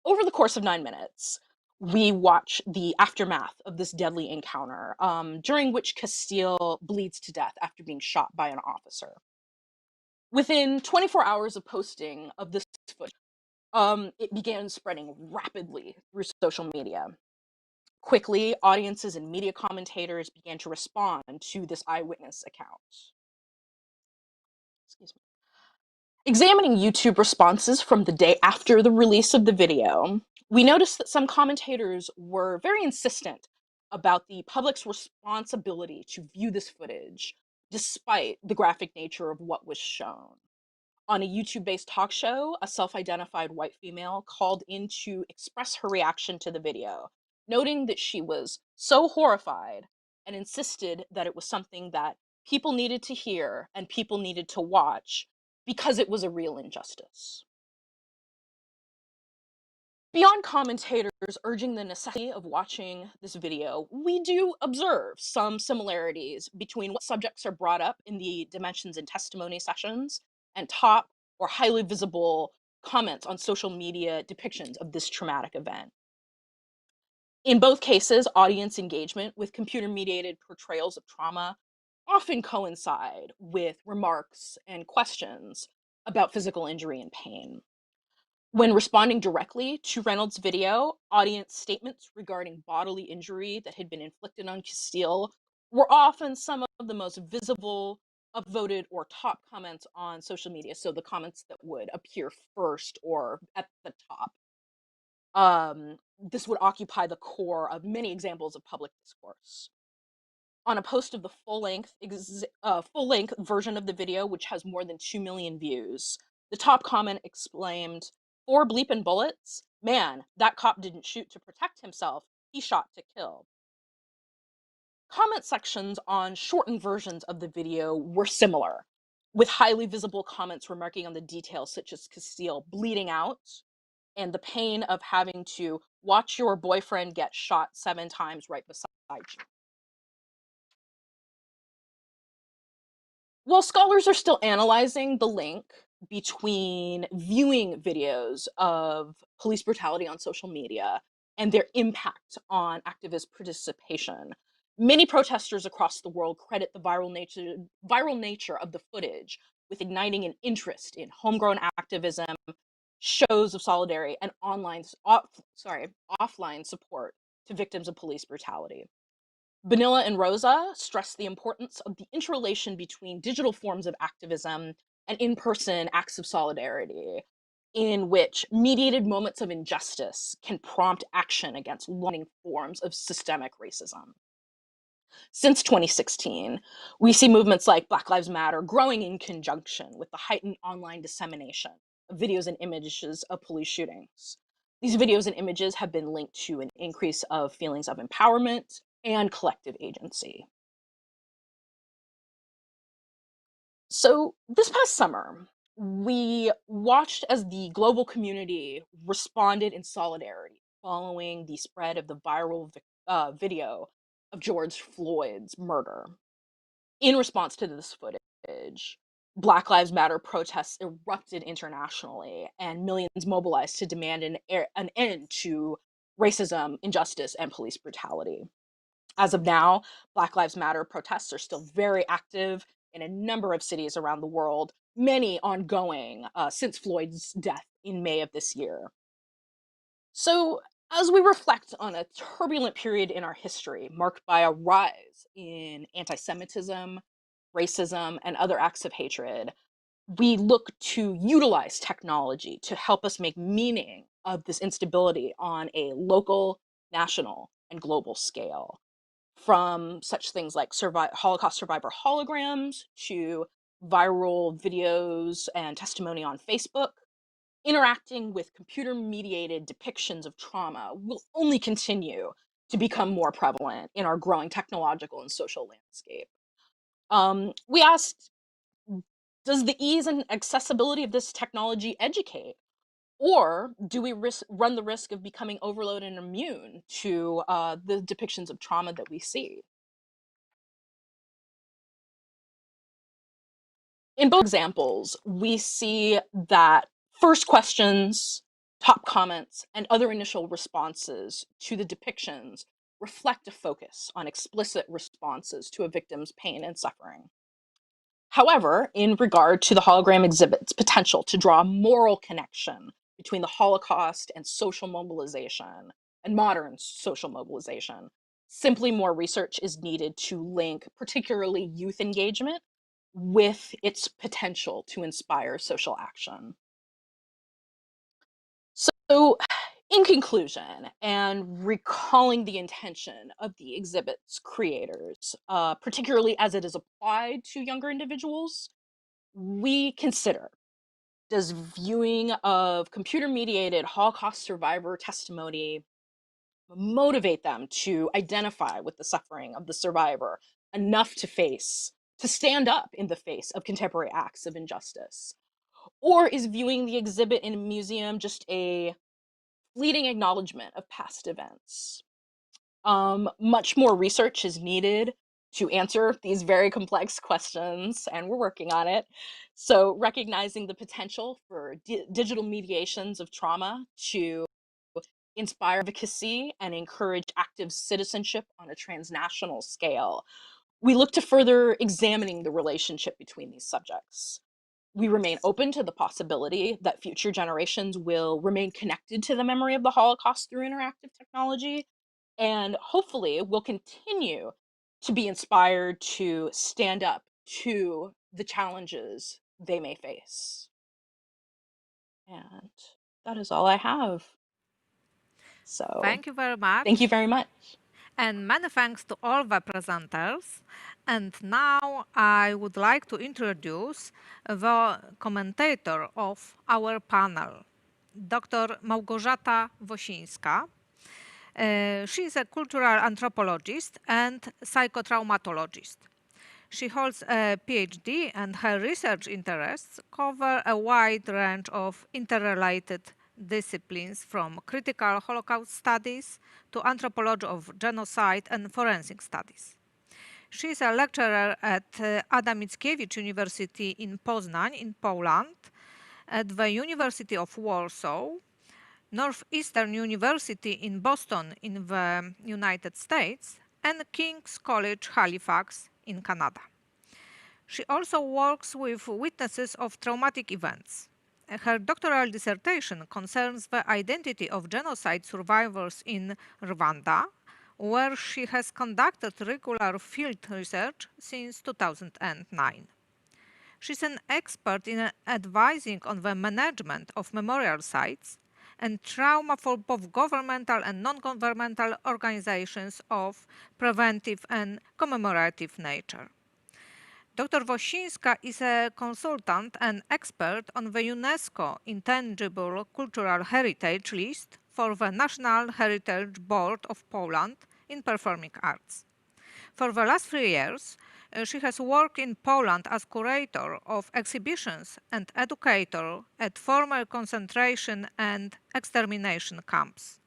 Over the course of 9 minutes, we watch the aftermath of this deadly encounter, during which Castile bleeds to death after being shot by an officer. Within 24 hours of posting of this footage, it began spreading rapidly through social media. Quickly, audiences and media commentators began to respond to this eyewitness account. Excuse me. Examining YouTube responses from the day after the release of the video, we noticed that some commentators were very insistent about the public's responsibility to view this footage, despite the graphic nature of what was shown. On a YouTube-based talk show, a self-identified white female called in to express her reaction to the video, noting that she was so horrified and insisted that it was something that people needed to hear and people needed to watch because it was a real injustice. Beyond commentators urging the necessity of watching this video, we do observe some similarities between what subjects are brought up in the Dimensions and Testimony sessions and top or highly visible comments on social media depictions of this traumatic event. In both cases, audience engagement with computer-mediated portrayals of trauma often coincide with remarks and questions about physical injury and pain. When responding directly to Reynolds' video, audience statements regarding bodily injury that had been inflicted on Castile were often some of the most visible, upvoted, or top comments on social media. So the comments that would appear first or at the top. This would occupy the core of many examples of public discourse. On a post of the full-length version of the video, which has more than 2 million views, the top comment exclaimed, "For bleepin' bullets? Man, that cop didn't shoot to protect himself, he shot to kill." Comment sections on shortened versions of the video were similar, with highly visible comments remarking on the details such as Castile bleeding out and the pain of having to watch your boyfriend get shot 7 times right beside you. While scholars are still analyzing the link between viewing videos of police brutality on social media and their impact on activist participation, many protesters across the world credit the viral nature of the footage with igniting an interest in homegrown activism, shows of solidarity, and offline support to victims of police brutality. Benilla and Rosa stress the importance of the interrelation between digital forms of activism and in-person acts of solidarity, in which mediated moments of injustice can prompt action against long-running forms of systemic racism. Since 2016, we see movements like Black Lives Matter growing in conjunction with the heightened online dissemination of videos and images of police shootings. These videos and images have been linked to an increase of feelings of empowerment and collective agency. So this past summer, we watched as the global community responded in solidarity following the spread of the viral video of George Floyd's murder. In response to this footage, Black Lives Matter protests erupted internationally, and millions mobilized to demand an end to racism, injustice, and police brutality. As of now, Black Lives Matter protests are still very active in a number of cities around the world, many ongoing since Floyd's death in May of this year. So, as we reflect on a turbulent period in our history marked by a rise in anti-Semitism, racism, and other acts of hatred, we look to utilize technology to help us make meaning of this instability on a local, national, and global scale. From such things like Holocaust survivor holograms to viral videos and testimony on Facebook, interacting with computer-mediated depictions of trauma will only continue to become more prevalent in our growing technological and social landscape. We asked, does the ease and accessibility of this technology educate? Or do we run the risk of becoming overloaded and immune to the depictions of trauma that we see? In both examples, we see that first questions, top comments, and other initial responses to the depictions reflect a focus on explicit responses to a victim's pain and suffering. However, in regard to the hologram exhibit's potential to draw a moral connection between the Holocaust and social mobilization and modern social mobilization, simply more research is needed to link particularly youth engagement with its potential to inspire social action. So, in conclusion, and recalling the intention of the exhibit's creators, particularly as it is applied to younger individuals, we consider does viewing of computer-mediated Holocaust survivor testimony motivate them to identify with the suffering of the survivor enough to stand up in the face of contemporary acts of injustice? Or is viewing the exhibit in a museum just a fleeting acknowledgement of past events? Much more research is needed to answer these very complex questions, and we're working on it. So recognizing the potential for digital mediations of trauma to inspire advocacy and encourage active citizenship on a transnational scale, we look to further examining the relationship between these subjects. We remain open to the possibility that future generations will remain connected to the memory of the Holocaust through interactive technology, and hopefully will continue to be inspired to stand up to the challenges they may face. And that is all I have. So Thank you very much. thank you very much. And many thanks to all the presenters. And now I would like to introduce the commentator of our panel, Dr. Małgorzata Wosińska. She is a cultural anthropologist and psychotraumatologist. She holds a PhD and her research interests cover a wide range of interrelated disciplines from critical Holocaust studies to anthropology of genocide and forensic studies. She is a lecturer at Adam Mickiewicz University in Poznań in Poland, at the University of Warsaw, Northeastern University in Boston in the United States, and King's College Halifax in Canada. She also works with witnesses of traumatic events. Her doctoral dissertation concerns the identity of genocide survivors in Rwanda, where she has conducted regular field research since 2009. She's an expert in advising on the management of memorial sites and trauma for both governmental and non-governmental organizations of preventive and commemorative nature. Dr. Wosińska is a consultant and expert on the UNESCO Intangible Cultural Heritage List for the National Heritage Board of Poland in Performing Arts. For the last 3 years, she has worked in Poland as curator of exhibitions and educator at former concentration and extermination camps.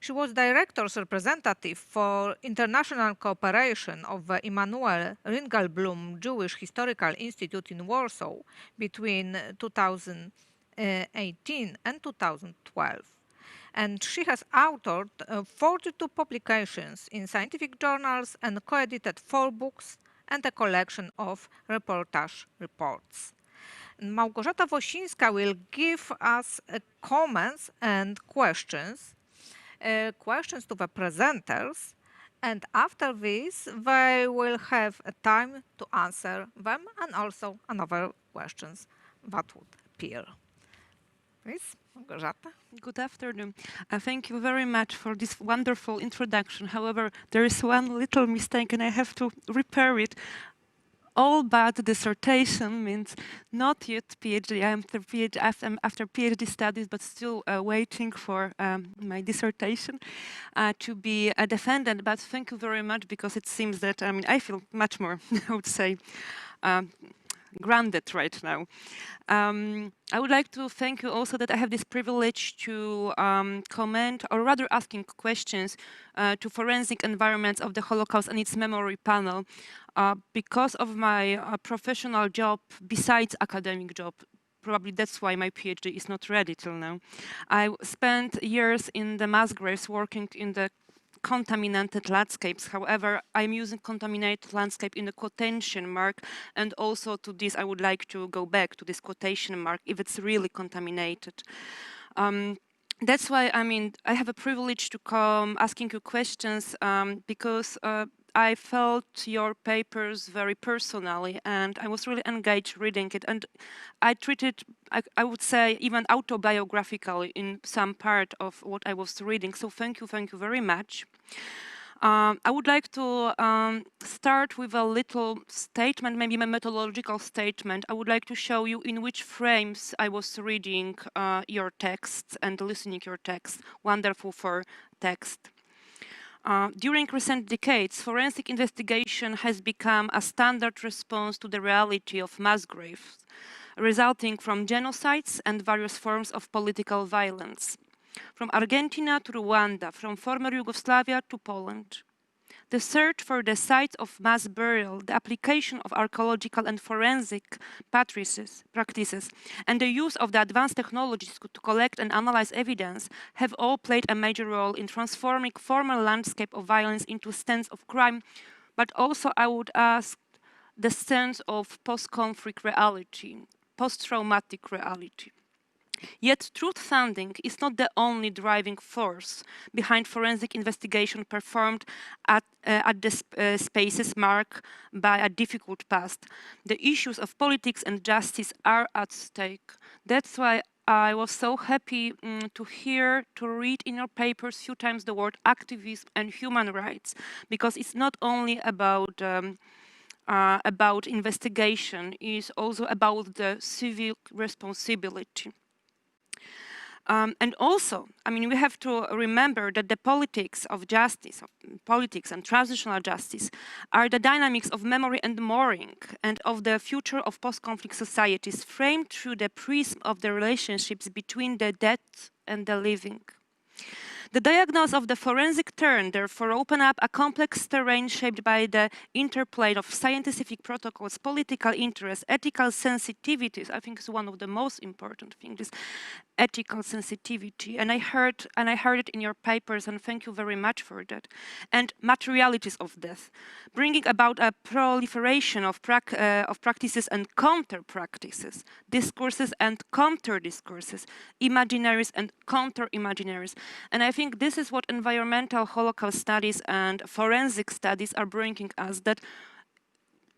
She was director's representative for international cooperation of the Immanuel Ringelblum Jewish Historical Institute in Warsaw between 2018 and 2012. And she has authored 42 publications in scientific journals and co-edited 4 books and a collection of reportage reports. Małgorzata Wosińska will give us comments and questions to the presenters, and after this they will have a time to answer them and also another questions that would appear. Please, Małgorzata. Good afternoon. Thank you very much for this wonderful introduction. However, there is one little mistake and I have to repair it. All but dissertation means not yet PhD. I am after PhD studies, but still waiting for my dissertation to be defended. But thank you very much, because it seems that I feel much more, I would say, grounded right now. I would like to thank you also that I have this privilege to comment, or rather asking questions to forensic environments of the Holocaust and its memory panel. Because of my professional job, besides academic job, probably that's why my PhD is not ready till now. I spent years in the mass graves working in the contaminated landscapes. However, I'm using contaminated landscape in a quotation mark, and also to this I would like to go back to this quotation mark if it's really contaminated. That's why I have a privilege to come asking you questions, because I felt your papers very personally, and I was really engaged reading it, and I treated, I would say, even autobiographically in some part of what I was reading. So thank you very much. I would like to start with a little statement, maybe a methodological statement. I would like to show you in which frames I was reading your texts and listening your texts. Wonderful for text. During recent decades, forensic investigation has become a standard response to the reality of mass graves, resulting from genocides and various forms of political violence. From Argentina to Rwanda, from former Yugoslavia to Poland. The search for the sites of mass burial, the application of archaeological and forensic practices, and the use of the advanced technologies to collect and analyze evidence have all played a major role in transforming former landscape of violence into a sense of crime, but also, I would ask, the sense of post-conflict reality, post-traumatic reality. Yet truth-finding is not the only driving force behind forensic investigation performed at the spaces marked by a difficult past. The issues of politics and justice are at stake. That's why I was so happy to read in your papers a few times the word activism and human rights, because it's not only about investigation, it's also about the civic responsibility. And also, I mean, we have to remember that the politics of justice, politics and transitional justice, are the dynamics of memory and mourning, and of the future of post-conflict societies framed through the prism of the relationships between the dead and the living. The diagnosis of the forensic turn therefore open up a complex terrain shaped by the interplay of scientific protocols, political interests, ethical sensitivities. I think is one of the most important things, this ethical sensitivity. And I heard it in your papers, and thank you very much for that. And materialities of death, bringing about a proliferation of practices and counter-practices, discourses and counter-discourses, imaginaries and counter-imaginaries. And I think this is what environmental Holocaust studies and forensic studies are bringing us, that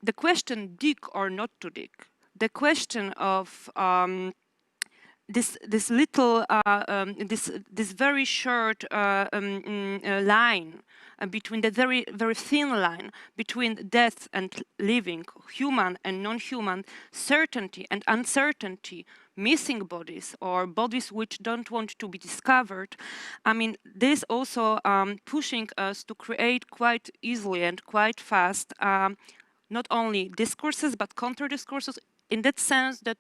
the question dig or not to dig, the question of this very short line between the very thin line between death and living, human and non-human, certainty and uncertainty, missing bodies or bodies which don't want to be discovered. I mean, this also pushing us to create quite easily and quite fast not only discourses but counter-discourses, in that sense that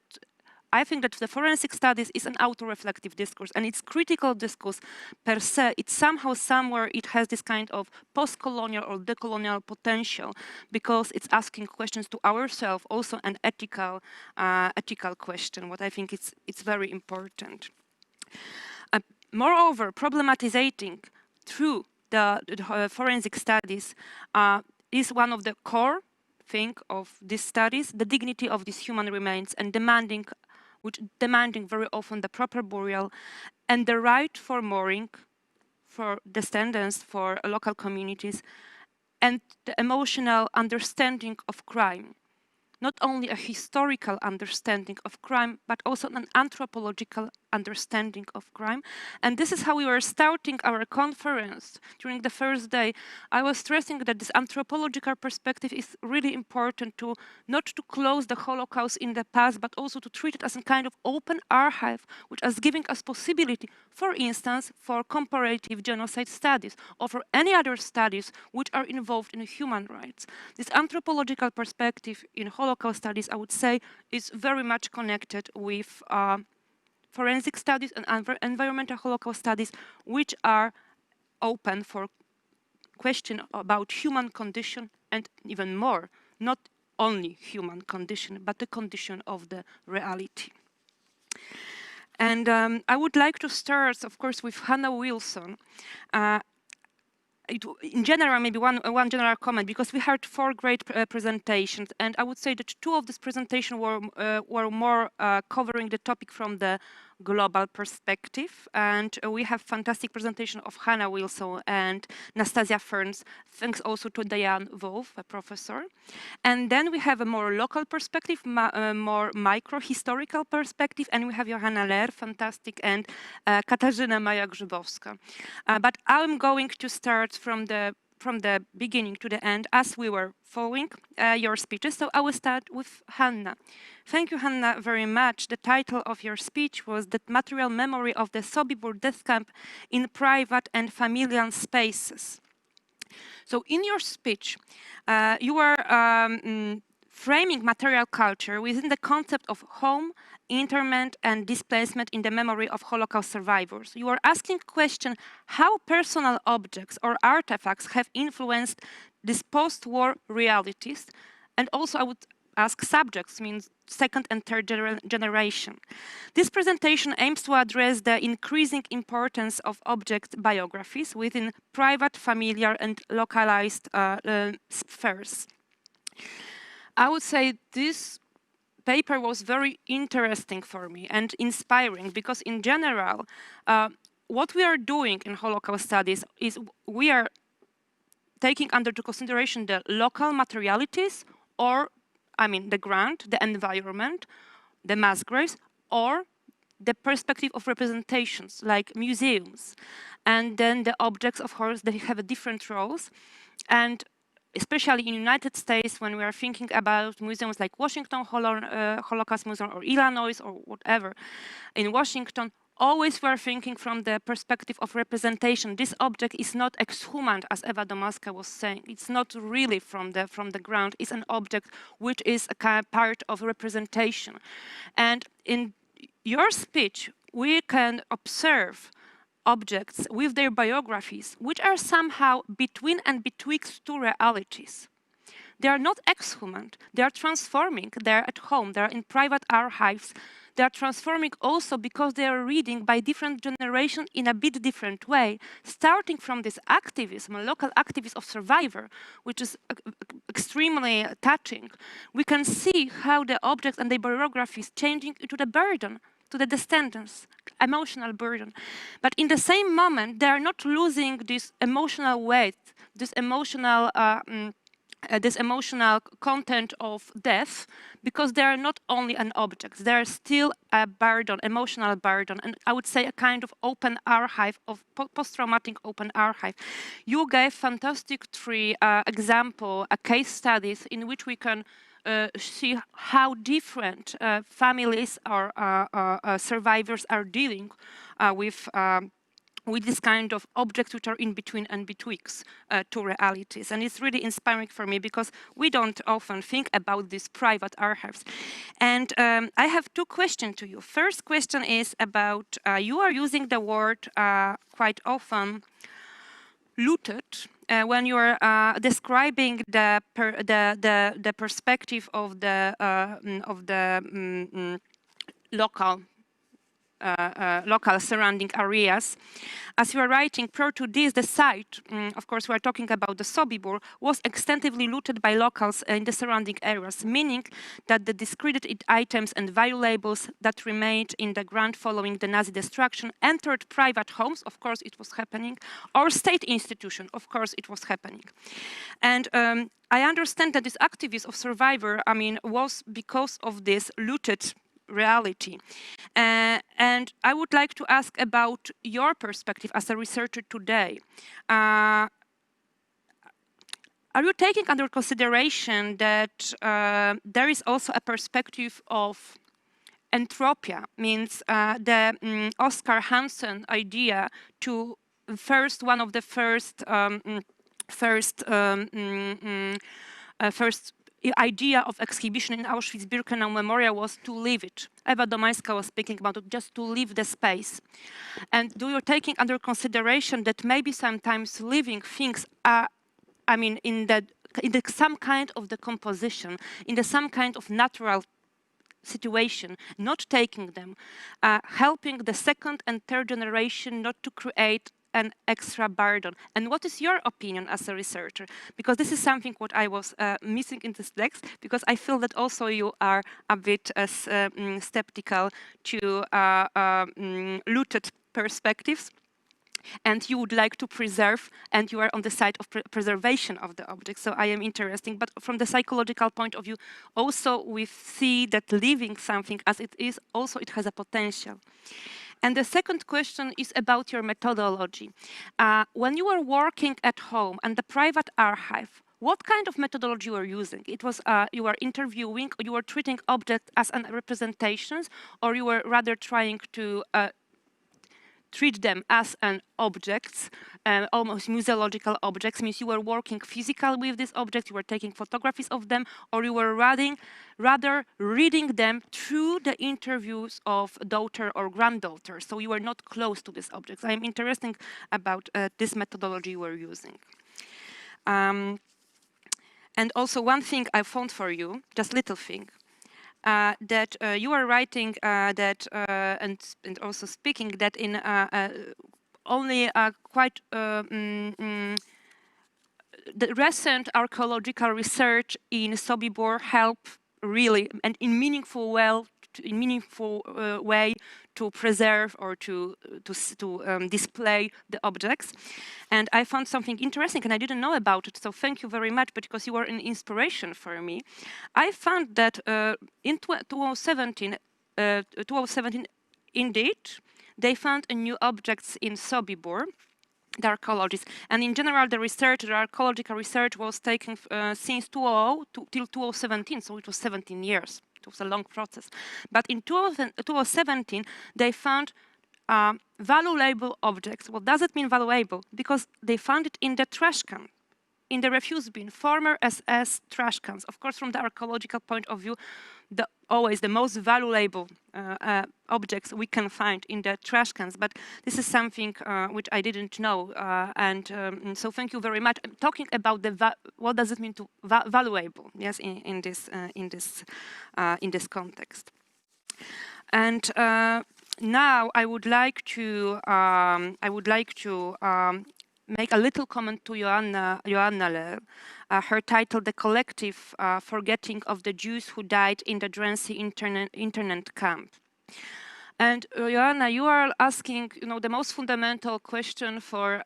I think that the forensic studies is an auto-reflective discourse, and it's critical discourse per se. It's somehow, somewhere, it has this kind of post-colonial or decolonial potential, because it's asking questions to ourselves, also an ethical question, what I think it's very important. Moreover, problematizing through the forensic studies is one of the core thing of these studies, the dignity of these human remains, and demanding very often the proper burial and the right for mourning for descendants, for local communities, and the emotional understanding of crime. Not only a historical understanding of crime, but also an anthropological understanding of crime. And this is how we were starting our conference during the first day. I was stressing that this anthropological perspective is really important, to not to close the Holocaust in the past, but also to treat it as a kind of open archive, which is giving us possibility, for instance, for comparative genocide studies, or for any other studies which are involved in human rights. This anthropological perspective in Holocaust studies, I would say, is very much connected with forensic studies and environmental Holocaust studies, which are open for question about human condition, and even more, not only human condition, but the condition of the reality. And I would like to start, of course, with Hannah Wilson. In general, maybe one general comment, because we heard 4 great presentations, and I would say that 2 of these presentations were more covering the topic from the global perspective, and we have fantastic presentation of Hannah Wilson and NASTASSYA FERNS, thanks also to Diane Wolf, a professor. And then we have a more local perspective, more micro-historical perspective, and we have Johanna LEHR, fantastic, and KATARZYNA GRZYBOWSKA. But I'm going to start from from the beginning to the end as we were following your speeches. So I will start with Hanna. Thank you, Hanna, very much. The title of your speech was "The Material Memory of the Sobibór Death Camp in Private and Familial Spaces." So in your speech, you were framing material culture within the concept of home, interment, and displacement in the memory of Holocaust survivors. You are asking the question how personal objects or artifacts have influenced these post-war realities, and also I would ask subjects, means second and third generation. This presentation aims to address the increasing importance of object biographies within private, familial, and localized spheres. I would say this paper was very interesting for me and inspiring because in general, what we are doing in Holocaust studies is we are taking under consideration the local materialities or, I mean, the ground, the environment, the mass graves, or the perspective of representations like museums. And then the objects, of course, they have different roles. And especially in the United States, when we are thinking about museums like Washington Holocaust Museum or Illinois or whatever, in Washington, always we are thinking from the perspective of representation. This object is not exhumed, as Eva DOMASKA was saying. It's not really from the ground. It's an object which is a kind of part of representation. And in your speech, we can observe objects with their biographies, which are somehow between and betwixt two realities. They are not exhumed, they are transforming, they are at home, they are in private archives, they are transforming also because they are reading by different generations in a bit different way, starting from this activism, local activism of survivor, which is extremely touching. We can see how the objects and the biographies changing into the burden to the descendants, emotional burden. But in the same moment, they are not losing this emotional weight, this emotional content of death, because they are not only an object, they are still a burden, emotional burden, and I would say a kind of open archive, of post-traumatic open archive. You gave fantastic three example, case studies in which we can see how different families or survivors are dealing with this kind of objects which are in between and betwixt two realities. And it's really inspiring for me because we don't often think about these private archives. And I have two questions to you. First question is about, you are using the word quite often, looted, when you are describing the perspective of the local surrounding areas. As you are writing, prior to this, the site, of course, we are talking about the Sobibór, was extensively looted by locals in the surrounding areas, meaning that the discredited items and valuables that remained in the ground following the Nazi destruction entered private homes, of course it was happening, or state institution, of course it was happening. And I understand that this activist of survivor, I mean, was because of this looted reality. And I would like to ask about your perspective as a researcher today. Are you taking under consideration that there is also a perspective of entropia, means the Oscar Hansen idea to one of the first idea of exhibition in Auschwitz-Birkenau Memorial was to leave it. Eva DOMASKA was speaking about it, just to leave the space. And do you taking under consideration that maybe sometimes living things are, I mean, in some kind of decomposition, in some kind of natural situation, not taking them, helping the second and third generation not to create an extra burden. And what is your opinion as a researcher? Because this is something what I was missing in this text, because I feel that also you are a bit skeptical to looted perspectives, and you would like to preserve, and you are on the side of preservation of the object. So I am interested, but from the psychological point of view, also we see that leaving something as it is, also it has a potential. And the second question is about your methodology. When you were working at home and the private archive, what kind of methodology you were using? It was you were interviewing, or you were treating objects as an representations, or you were rather trying to treat them as an objects, almost museological objects, means you were working physically with these objects, you were taking photographies of them, or you were rather reading them through the interviews of daughter or granddaughter, so you were not close to these objects. I'm interested about this methodology you were using. And also one thing I found for you, just little thing, that you are writing that and also speaking that in only quite the recent archaeological research in Sobibór help really and in meaningful way to preserve or to display the objects. And I found something interesting and I didn't know about it, so thank you very much, because you were an inspiration for me. I found that in 2017, indeed, they found a new objects in Sobibór, the archaeologists. And in general, the archaeological research was taken since 2000 till 2017, so it was 17 years. It was a long process. But in 2017, they found valuable objects. What does it mean valuable? Because they found it in the trash can, in the refuse bin, former SS trash cans. Of course, from the archaeological point of view, always the most valuable objects we can find in the trash cans. But this is something which I didn't know, so thank you very much. I'm talking about what does it mean to valuable? Yes, in this context. And now I would like to make a little comment to Johanna LEHR. Her title, "The Collective Forgetting of the Jews Who Died in the Drancy Internment Camp." And Johanna, you are asking, the most fundamental question for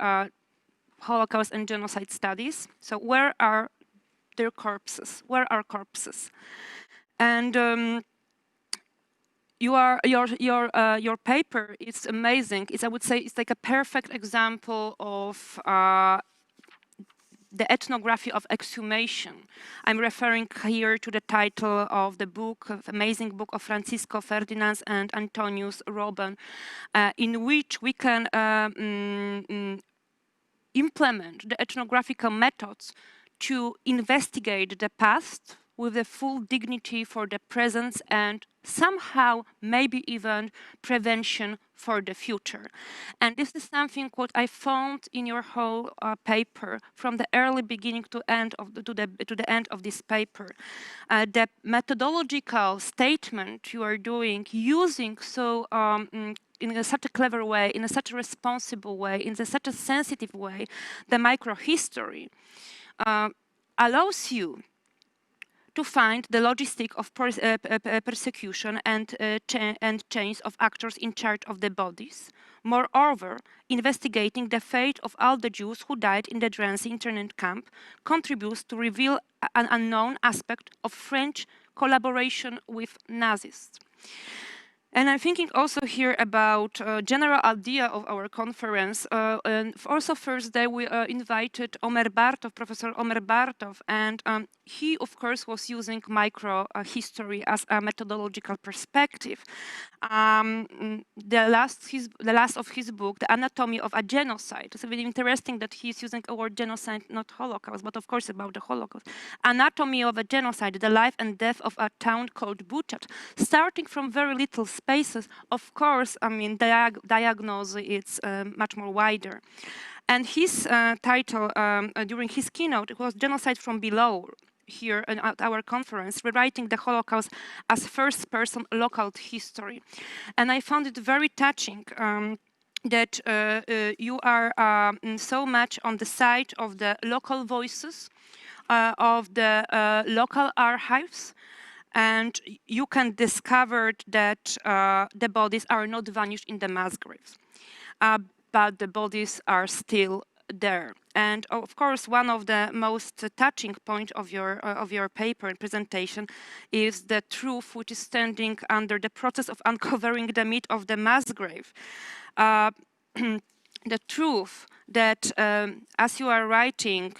Holocaust and genocide studies. So where are their corpses? Where are corpses? And your paper is amazing. I would say it's like a perfect example of the ethnography of exhumation. I'm referring here to the title of the book, amazing book of Francisco Ferdinand and Antonius Robben, in which we can implement the ethnographical methods to investigate the past with the full dignity for the present and somehow maybe even prevention for the future. And this is something what I found in your whole paper from the early beginning to end of to the end of this paper. The methodological statement you are doing using in such a clever way, in such a responsible way, in such a sensitive way, the microhistory allows you to find the logistic of persecution and chains of actors in charge of the bodies. Moreover, investigating the fate of all the Jews who died in the Drancy internment camp contributes to reveal an unknown aspect of French collaboration with Nazis. And I'm thinking also here about general idea of our conference. And also first day we invited Professor Omer Bartov, and he of course was using microhistory as a methodological perspective. The last of his book, The Anatomy of a Genocide. It's really interesting that he's using a word genocide, not Holocaust, but of course about the Holocaust. Anatomy of a Genocide, the life and death of a town called Buchat, starting from very little spaces. Of course, I mean, diagnosis it's much more wider. And his title during his keynote, it was Genocide from Below, here at our conference, rewriting the Holocaust as first-person local history. And I found it very touching that you are so much on the side of the local voices, of the local archives, and you can discover that the bodies are not vanished in the mass graves, but the bodies are still there. And of course, one of the most touching points of your paper and presentation is the truth which is standing under the process of uncovering the myth of the mass grave. The truth that, as you are writing,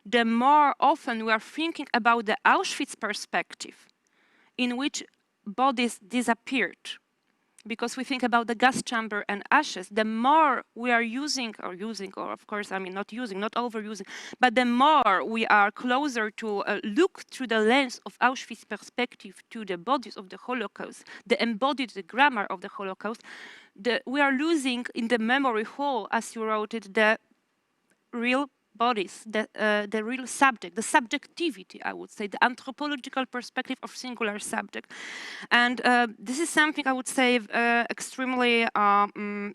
the more often we are thinking about the Auschwitz perspective, in which bodies disappeared, because we think about the gas chamber and ashes, the more we are using, or of course, I mean, not overusing, but the more we are closer to look through the lens of Auschwitz perspective to the bodies of the Holocaust, the embodied the grammar of the Holocaust, we are losing in the memory hole, as you wrote it, the real bodies, the real subject, the subjectivity, I would say, the anthropological perspective of singular subject. And this is something I would say extremely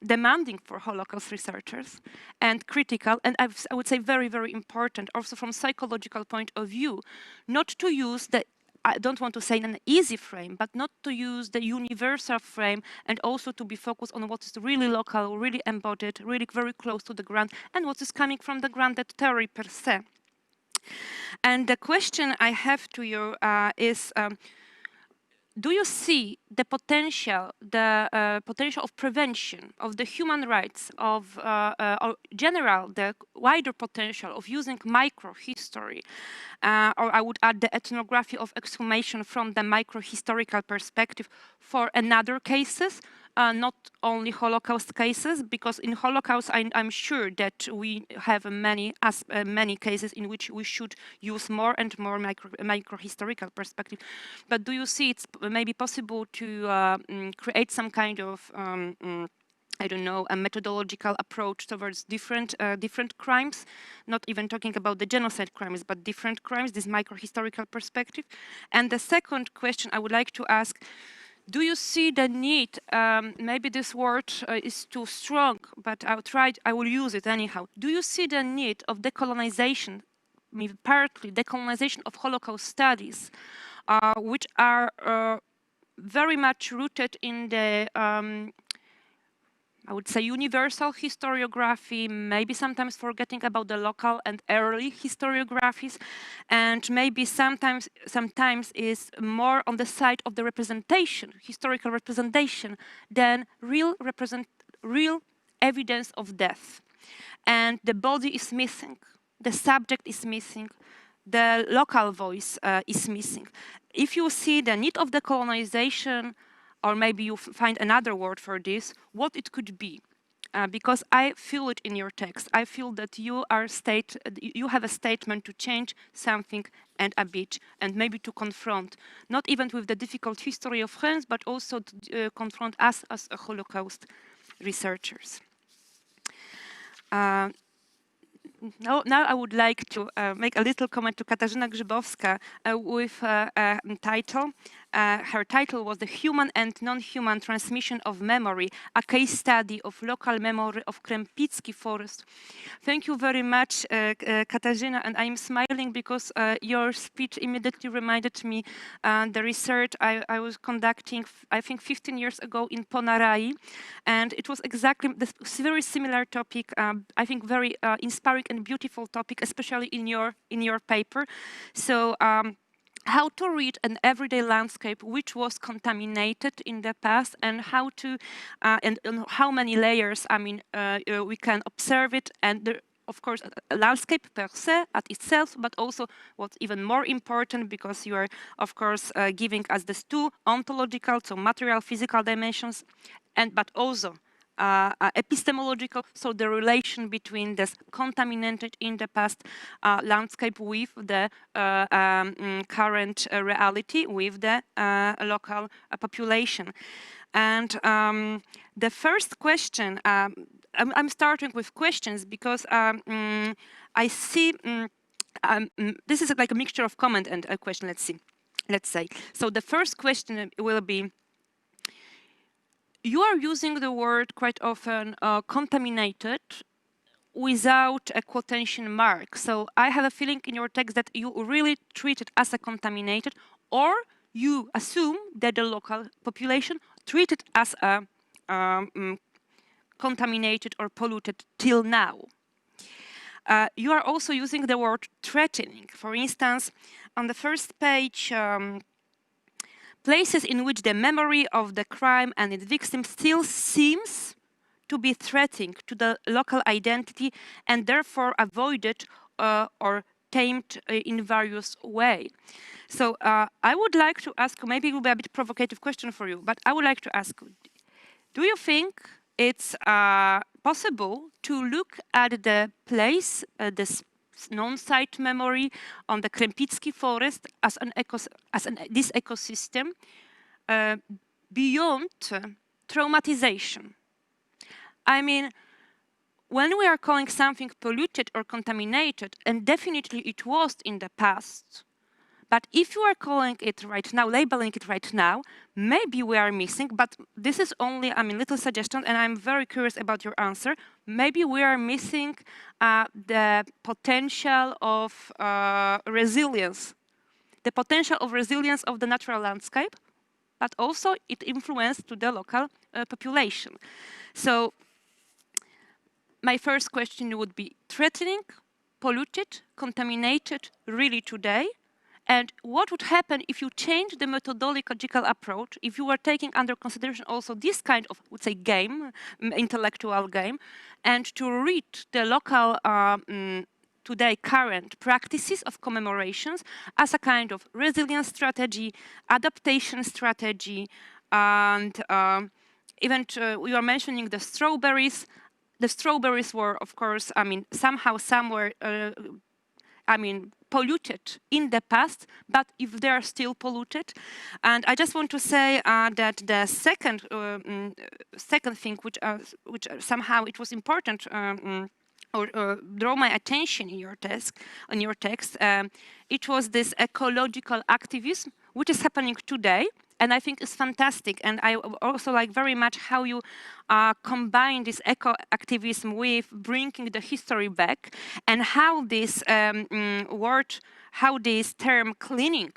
demanding for Holocaust researchers and critical, and I would say very, very important also from psychological point of view, not to use the, I don't want to say an easy frame, but not to use the universal frame, and also to be focused on what is really local, really embodied, really very close to the ground, and what is coming from the grounded theory per se. And the question I have to you is, do you see the potential of prevention of the human rights of, or general, the wider potential of using microhistory, or I would add the ethnography of exhumation from the microhistorical perspective for another cases, not only Holocaust cases, because in Holocaust I'm sure that we have many cases in which we should use more and more microhistorical perspective. But do you see it's maybe possible to create some kind of I don't know, a methodological approach towards different crimes, not even talking about the genocide crimes, but different crimes, this microhistorical perspective? And the second question I would like to ask, do you see the need, maybe this word is too strong, but I will use it anyhow. Do you see the need of decolonization, maybe partly decolonization of Holocaust studies, which are very much rooted in the I would say universal historiography, maybe sometimes forgetting about the local and early historiographies, and maybe sometimes is more on the side of the representation, historical representation, than real evidence of death. And the body is missing, the subject is missing, the local voice is missing. If you see the need of decolonization, or maybe you find another word for this, what it could be. Because I feel it in your text. I feel that you have a statement to change something and a bit, and maybe to confront, not even with the difficult history of France, but also to confront us as a Holocaust researchers. Now I would like to make a little comment to Katarzyna GRZYBOWSKA with a title. Her title was The Human and Non-Human Transmission of Memory, a case study of local memory of Krępiecki forest. Thank you very much, Katarzyna, and I'm smiling because your speech immediately reminded me the research I was conducting, I think 15 years ago in Poznań, and it was exactly this very similar topic, I think very inspiring and beautiful topic, especially in your paper. So how to read an everyday landscape which was contaminated in the past, and how to and how many layers, I mean, we can observe it, and of course a landscape per se at itself, but also what's even more important, because you are of course giving us these two ontological, so material, physical dimensions, but also epistemological, so the relation between this contaminated in the past landscape with the current reality, with the local population. And the first question, I'm starting with questions because I see, this is like a mixture of comment and a question, let's say. So the first question will be, you are using the word quite often contaminated without a quotation mark. So I have a feeling in your text that you really treat it as a contaminated, or you assume that the local population treat it as a contaminated or polluted till now. You are also using the word threatening. For instance, on the first page, places in which the memory of the crime and its victim still seems to be threatening to the local identity and therefore avoided or tamed in various ways. So I would like to ask you, maybe it will be a bit provocative question for you, but I would like to ask you, do you think it's possible to look at the place, this non-site memory on the Krępiecki forest as this ecosystem beyond traumatization? I mean, when we are calling something polluted or contaminated, and definitely it was in the past, but if you are calling it right now, labeling it right now, maybe we are missing, but this is only, I mean, little suggestion, and I'm very curious about your answer. Maybe we are missing the potential of resilience, the potential of resilience of the natural landscape, but also it influenced to the local population. So my first question would be threatening, polluted, contaminated really today? And what would happen if you change the methodological approach, if you were taking under consideration also this kind of, would say, game, intellectual game, and to read the local, today current practices of commemorations as a kind of resilience strategy, adaptation strategy, and even we are mentioning the strawberries. The strawberries were, of course, I mean, somehow, somewhere, I mean, polluted in the past, but if they are still polluted. And I just want to say that the second thing, which somehow it was important or draw my attention in your text, it was this ecological activism, which is happening today. And I think it's fantastic. And I also like very much how you combine this eco-activism with bringing the history back, and how this how this term cleaning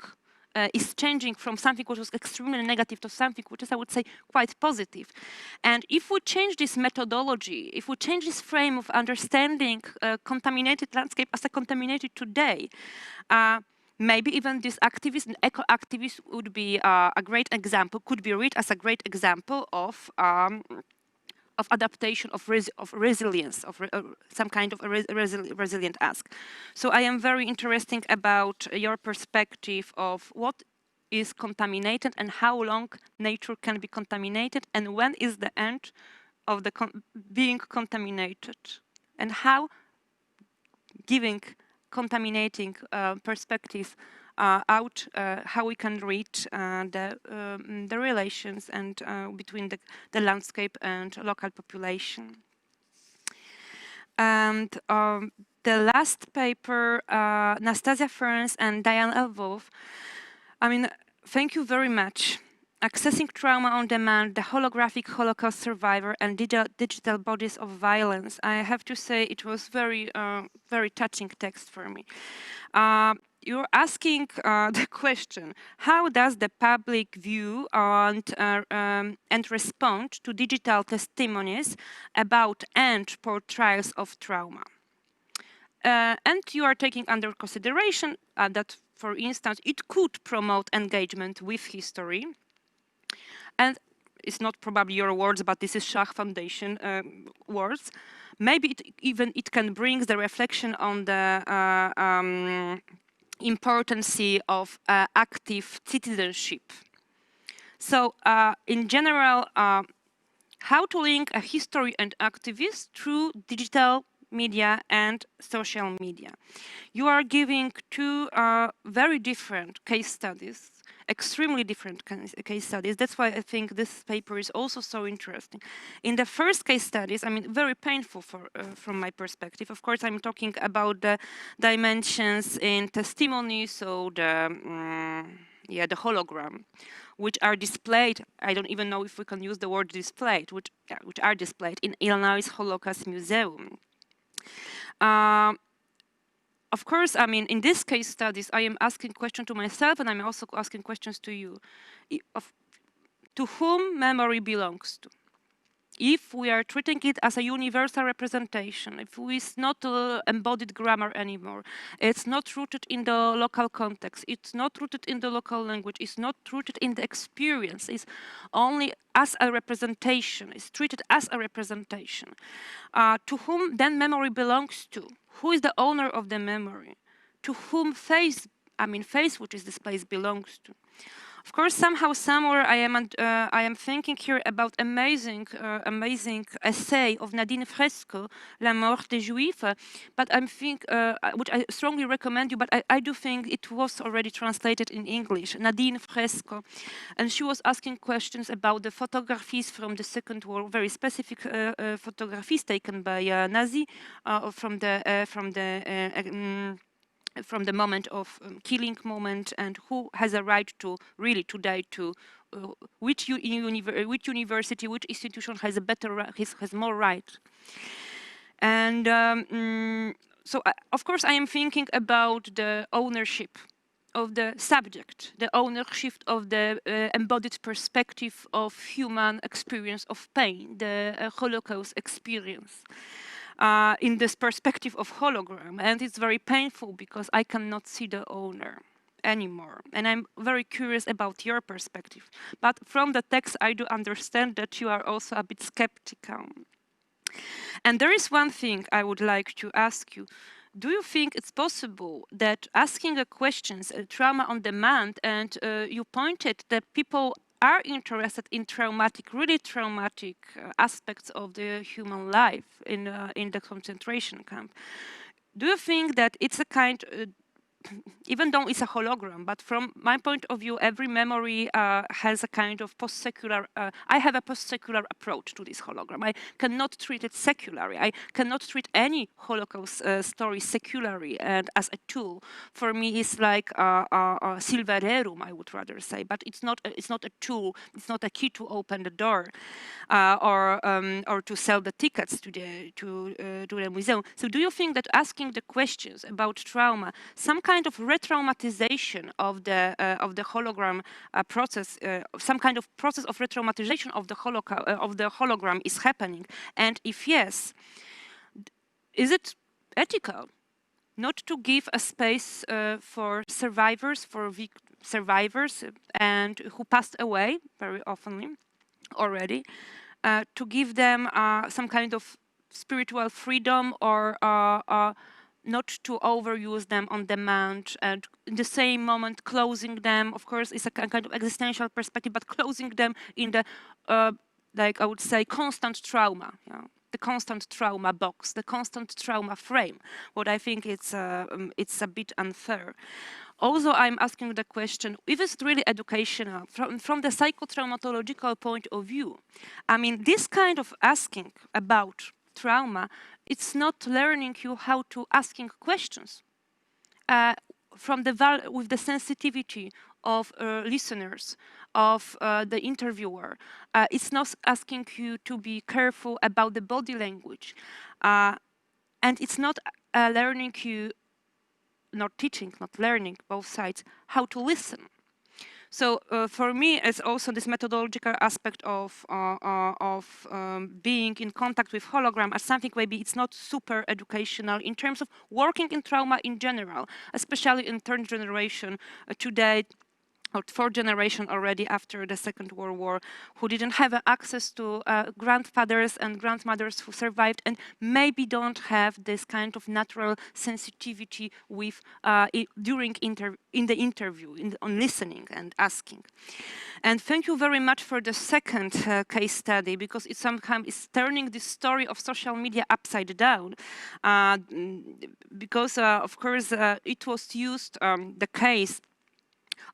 is changing from something which was extremely negative to something which is, I would say, quite positive. And if we change this methodology, if we change this frame of understanding contaminated landscape as a contaminated today, maybe even this activism, eco-activism, would be a great example, could be read as a great example of adaptation, of resilience, of some kind of resilient ask. So I am very interested about your perspective of what is contaminated and how long nature can be contaminated, and when is the end of the being contaminated, and how giving contaminating perspectives out, how we can read the relations and between the landscape and local population. And the last paper, Nastassia FERNS and Diane L. Wolf, I mean, thank you very much. Accessing Trauma on Demand, the Holographic Holocaust Survivor and Digital Bodies of Violence. I have to say it was very, very touching text for me. You're asking the question, how does the public view and respond to digital testimonies about and portrayals of trauma? And you are taking under consideration that, for instance, it could promote engagement with history. And it's not probably your words, but this is Shoah Foundation words. Maybe it can bring the reflection on the importance of active citizenship. So in general, how to link a history and activists through digital media and social media. You are giving two very different case studies, extremely different case studies. That's why I think this paper is also so interesting. In the first case studies, I mean, very painful from my perspective. Of course, I'm talking about the dimensions in testimony, so the hologram, which are displayed. I don't even know if we can use the word displayed, which are displayed in Illinois Holocaust Museum. Of course, I mean, in this case studies, I am asking questions to myself, and I'm also asking questions to you. To whom memory belongs to? if we are treating it as a universal representation, if it's not embodied grammar anymore, it's not rooted in the local context, it's not rooted in the local language, it's not rooted in the experience, it's only as a representation, it's treated as a representation, to whom then memory belongs to? Who is the owner of the memory? To whom face, which is this place, belongs to? Of course, somehow, somewhere, I am thinking here about amazing essay of Nadine Fresco, La Mort des Juifs, but which I strongly recommend you, but I do think it was already translated in English, Nadine Fresco, and she was asking questions about the photographies from the Second War, very specific photographies taken by Nazi from the moment of killing moment, and who has a right to really today to which university, which institution has a better has more right. And so of course I am thinking about the ownership of the subject, the ownership of the embodied perspective of human experience of pain, the Holocaust experience. In this perspective of hologram, and it's very painful because I cannot see the owner anymore, and I'm very curious about your perspective. But from the text I do understand that you are also a bit skeptical. And there is one thing I would like to ask you. Do you think it's possible that asking a questions, trauma on demand, and you pointed that people are interested in really traumatic aspects of the human life in the concentration camp. Do you think that it's a kind, even though it's a hologram, but from my point of view, every memory has a kind of post-secular, I have a post-secular approach to this hologram. I cannot treat it secularly. I cannot treat any Holocaust story secularly and as a tool. For me, it's like a silvererum, I would rather say, but it's not a tool, it's not a key to open the door or to sell the tickets to the museum. So do you think that asking the questions about trauma, some kind of re-traumatization of the hologram process, some kind of process of re-traumatization of the hologram is happening? And if yes, is it ethical not to give a space for survivors, and who passed away very often already, to give them some kind of spiritual freedom, or not to overuse them on demand, and in the same moment closing them, of course, is a kind of existential perspective, but closing them in the, like I would say, constant trauma, the constant trauma box, the constant trauma frame. What I think it's a bit unfair. Also, I'm asking the question, if it's really educational, from the psychotraumatological point of view, I mean, this kind of asking about trauma, it's not learning you how to asking questions with the sensitivity of listeners, of the interviewer. It's not asking you to be careful about the body language, and it's not learning you, not teaching, not learning, both sides, how to listen. So for me, it's also this methodological aspect of being in contact with hologram as something maybe it's not super educational in terms of working in trauma in general, especially in third generation today, or fourth generation already after the Second World War, who didn't have access to grandfathers and grandmothers who survived, and maybe don't have this kind of natural sensitivity with during in the interview, on listening and asking. And thank you very much for the second case study, because it somehow is turning the story of social media upside down, because of course it was used, the case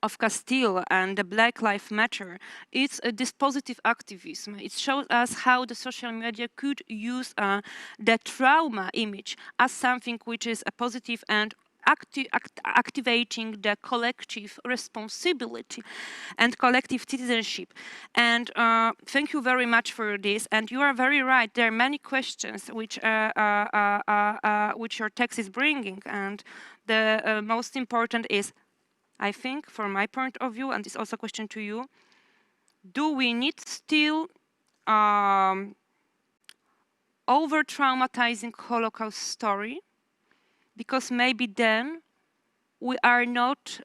of Castile and the Black Lives Matter, it's a dispositive activism. It shows us how the social media could use the trauma image as something which is a positive and activating the collective responsibility and collective citizenship. And thank you very much for this. And you are very right. There are many questions which your text is bringing, and the most important is, I think, from my point of view, and it's also a question to you, do we need still over-traumatizing Holocaust story, because maybe then we are not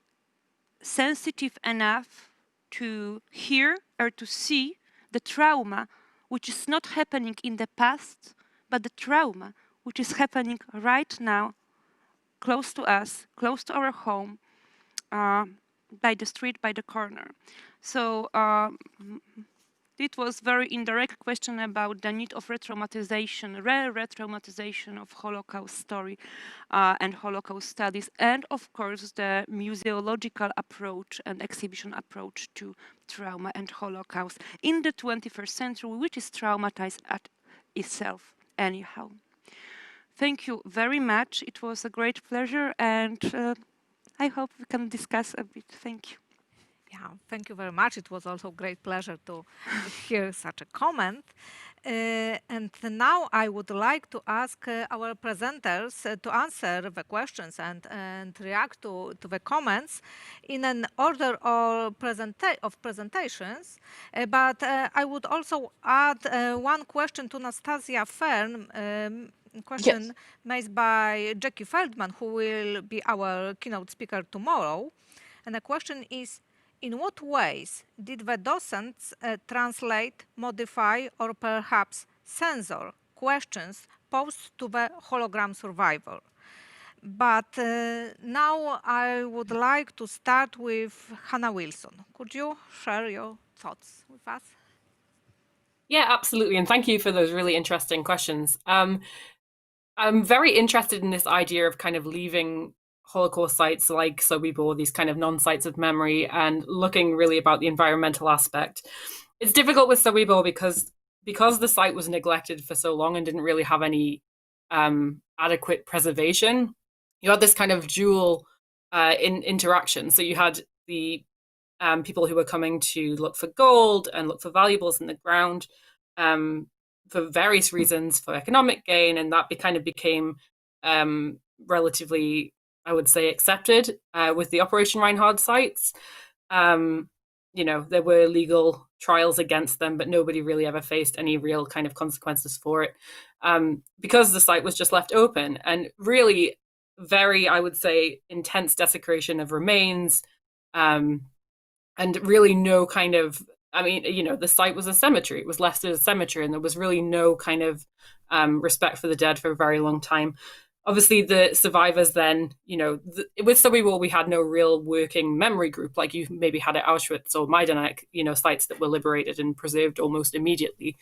sensitive enough to hear or to see the trauma which is not happening in the past, but the trauma which is happening right now, close to us, close to our home, by the street, by the corner. So it was very indirect question about the need of re-traumatization, re-traumatization of Holocaust story and Holocaust studies, and of course the museological approach and exhibition approach to trauma and Holocaust in the 21st century, which is traumatized at itself anyhow. Thank you very much. It was a great pleasure, and I hope we can discuss a bit. Thank you. Yeah, thank you very much. It was also a great pleasure to hear such a comment. And now I would like to ask our presenters to answer the questions and react to the comments in an order of presentations. But I would also add one question to Nastassia Fern, question made by Jackie Feldman, who will be our keynote speaker tomorrow. And the question is, in what ways did the docents translate, modify, or perhaps censor questions posed to the hologram survivor? But now I would like to start with Hannah Wilson. Could you share your thoughts with us? Yeah, absolutely. And thank you for those really interesting questions. I'm very interested in this idea of kind of leaving Holocaust sites like Sobibór, these kind of non-sites of memory, and looking really about the environmental aspect. It's difficult with Sobibór because the site was neglected for so long and didn't really have any adequate preservation. You had this kind of dual interaction. So you had the people who were coming to look for gold and look for valuables in the ground for various reasons, for economic gain, and that kind of became relatively, I would say, accepted with the Operation Reinhard sites. There were legal trials against them, but nobody really ever faced any real kind of consequences for it because the site was just left open, and really very, I would say, intense desecration of remains and really no kind of, the site was a cemetery. It was left as a cemetery, and there was really no kind of respect for the dead for a very long time. Obviously, the survivors then, with Sobibór, we had no real working memory group like you maybe had at Auschwitz or Majdanek, sites that were liberated and preserved almost immediately.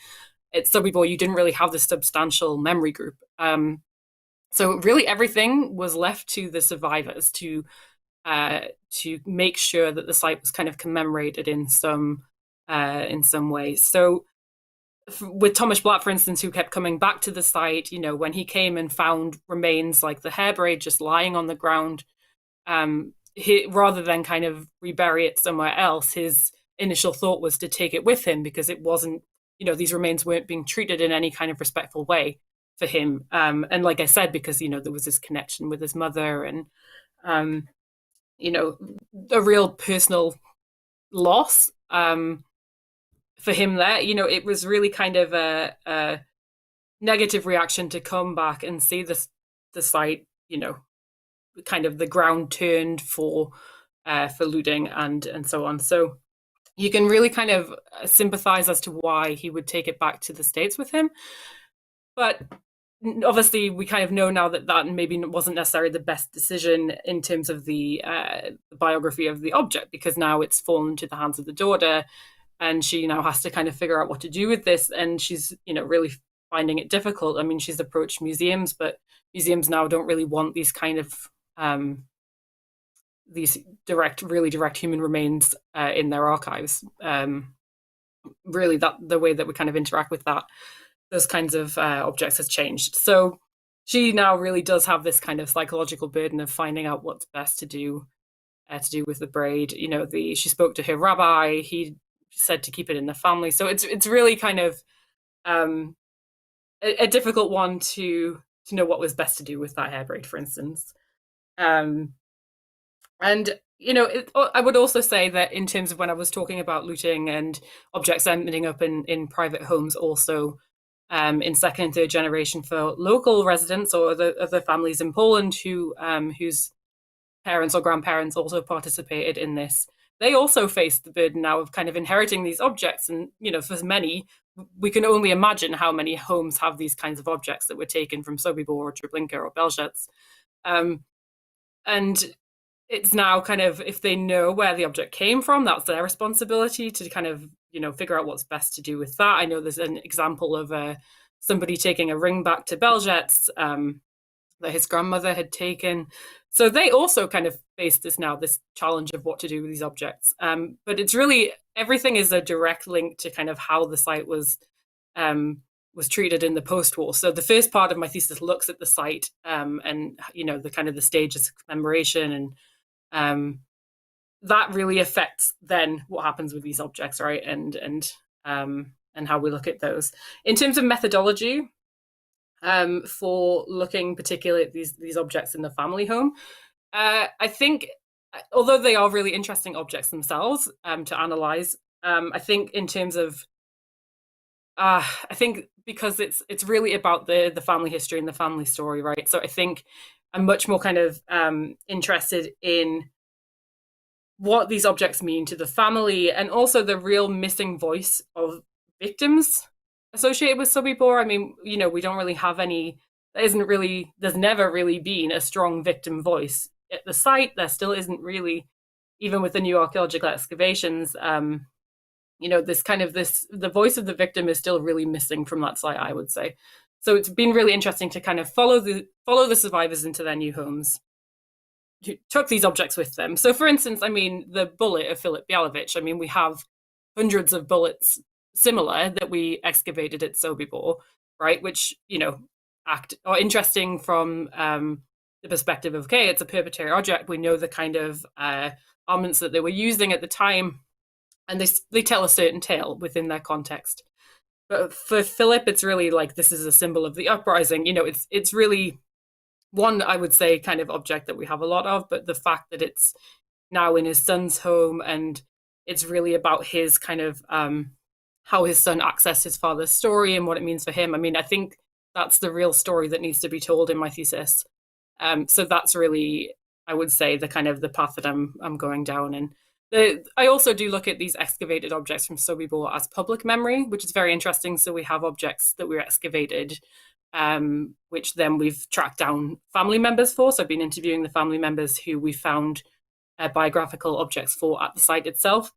At Sobibór, you didn't really have this substantial memory group. So really everything was left to the survivors to make sure that the site was kind of commemorated in some way. So with Thomas Blatt, for instance, who kept coming back to the site, when he came and found remains like the hair braid just lying on the ground, rather than kind of rebury it somewhere else, his initial thought was to take it with him because it wasn't, these remains weren't being treated in any kind of respectful way for him. And like I said, because, there was this connection with his mother and, a real personal loss for him there. It was really kind of a negative reaction to come back and see the site, kind of the ground turned for looting and so on. So you can really kind of sympathize as to why he would take it back to the States with him. But obviously, we kind of know now that maybe wasn't necessarily the best decision in terms of the biography of the object, because now it's fallen into the hands of the daughter, and she now has to kind of figure out what to do with this. And she's, really finding it difficult. I mean, she's approached museums, but museums now don't really want these kind of these really direct human remains in their archives. Really, the way that we kind of interact with those kinds of objects has changed. So she now really does have this kind of psychological burden of finding out what's best to do with the braid. She spoke to her rabbi. He said to keep it in the family. So it's really kind of a difficult one to know what was best to do with that hair braid, for instance. And I would also say that in terms of when I was talking about looting and objects ending up in private homes also, in second and third generation for local residents or other families in Poland whose parents or grandparents also participated in this. They also face the burden now of kind of inheriting these objects. And, for many, we can only imagine how many homes have these kinds of objects that were taken from Sobibór or Treblinka or Belzec. And it's now kind of, if they know where the object came from, that's their responsibility to kind of, figure out what's best to do with that. I know there's an example of somebody taking a ring back to Belzec that his grandmother had taken. So they also kind of face this challenge of what to do with these objects. But it's really, everything is a direct link to kind of how the site was treated in the post-war. So the first part of my thesis looks at the site and, the kind of the stages of commemoration, and that really affects then what happens with these objects, right? And how we look at those. In terms of methodology, for looking particularly at these objects in the family home, I think, although they are really interesting objects themselves to analyze, I think in terms of, I think because it's really about the family history and the family story, right? So I think I'm much more kind of interested in what these objects mean to the family, and also the real missing voice of victims associated with Sobibór. I mean, we don't really have any, there's never really been a strong victim voice at the site. There still isn't really, even with the new archaeological excavations, the voice of the victim is still really missing from that site, I would say. So it's been really interesting to kind of follow the survivors into their new homes, who took these objects with them. So for instance, I mean, the bullet of Filip Białowicz, I mean, we have hundreds of bullets similar that we excavated at Sobibór, right? Which, are interesting from the perspective of, okay, it's a perpetrator object. We know the kind of armaments that they were using at the time, and they tell a certain tale within their context. But for Philip, it's really like, this is a symbol of the uprising. It's really one, I would say, kind of object that we have a lot of, but the fact that it's now in his son's home, and it's really about his kind of how his son accessed his father's story and what it means for him. I mean, I think that's the real story that needs to be told in my thesis. So that's really, I would say, the kind of the path that I'm going down. And I also do look at these excavated objects from Sobibór as public memory, which is very interesting. So we have objects that were excavated, which then we've tracked down family members for. So I've been interviewing the family members who we found biographical objects for at the site itself.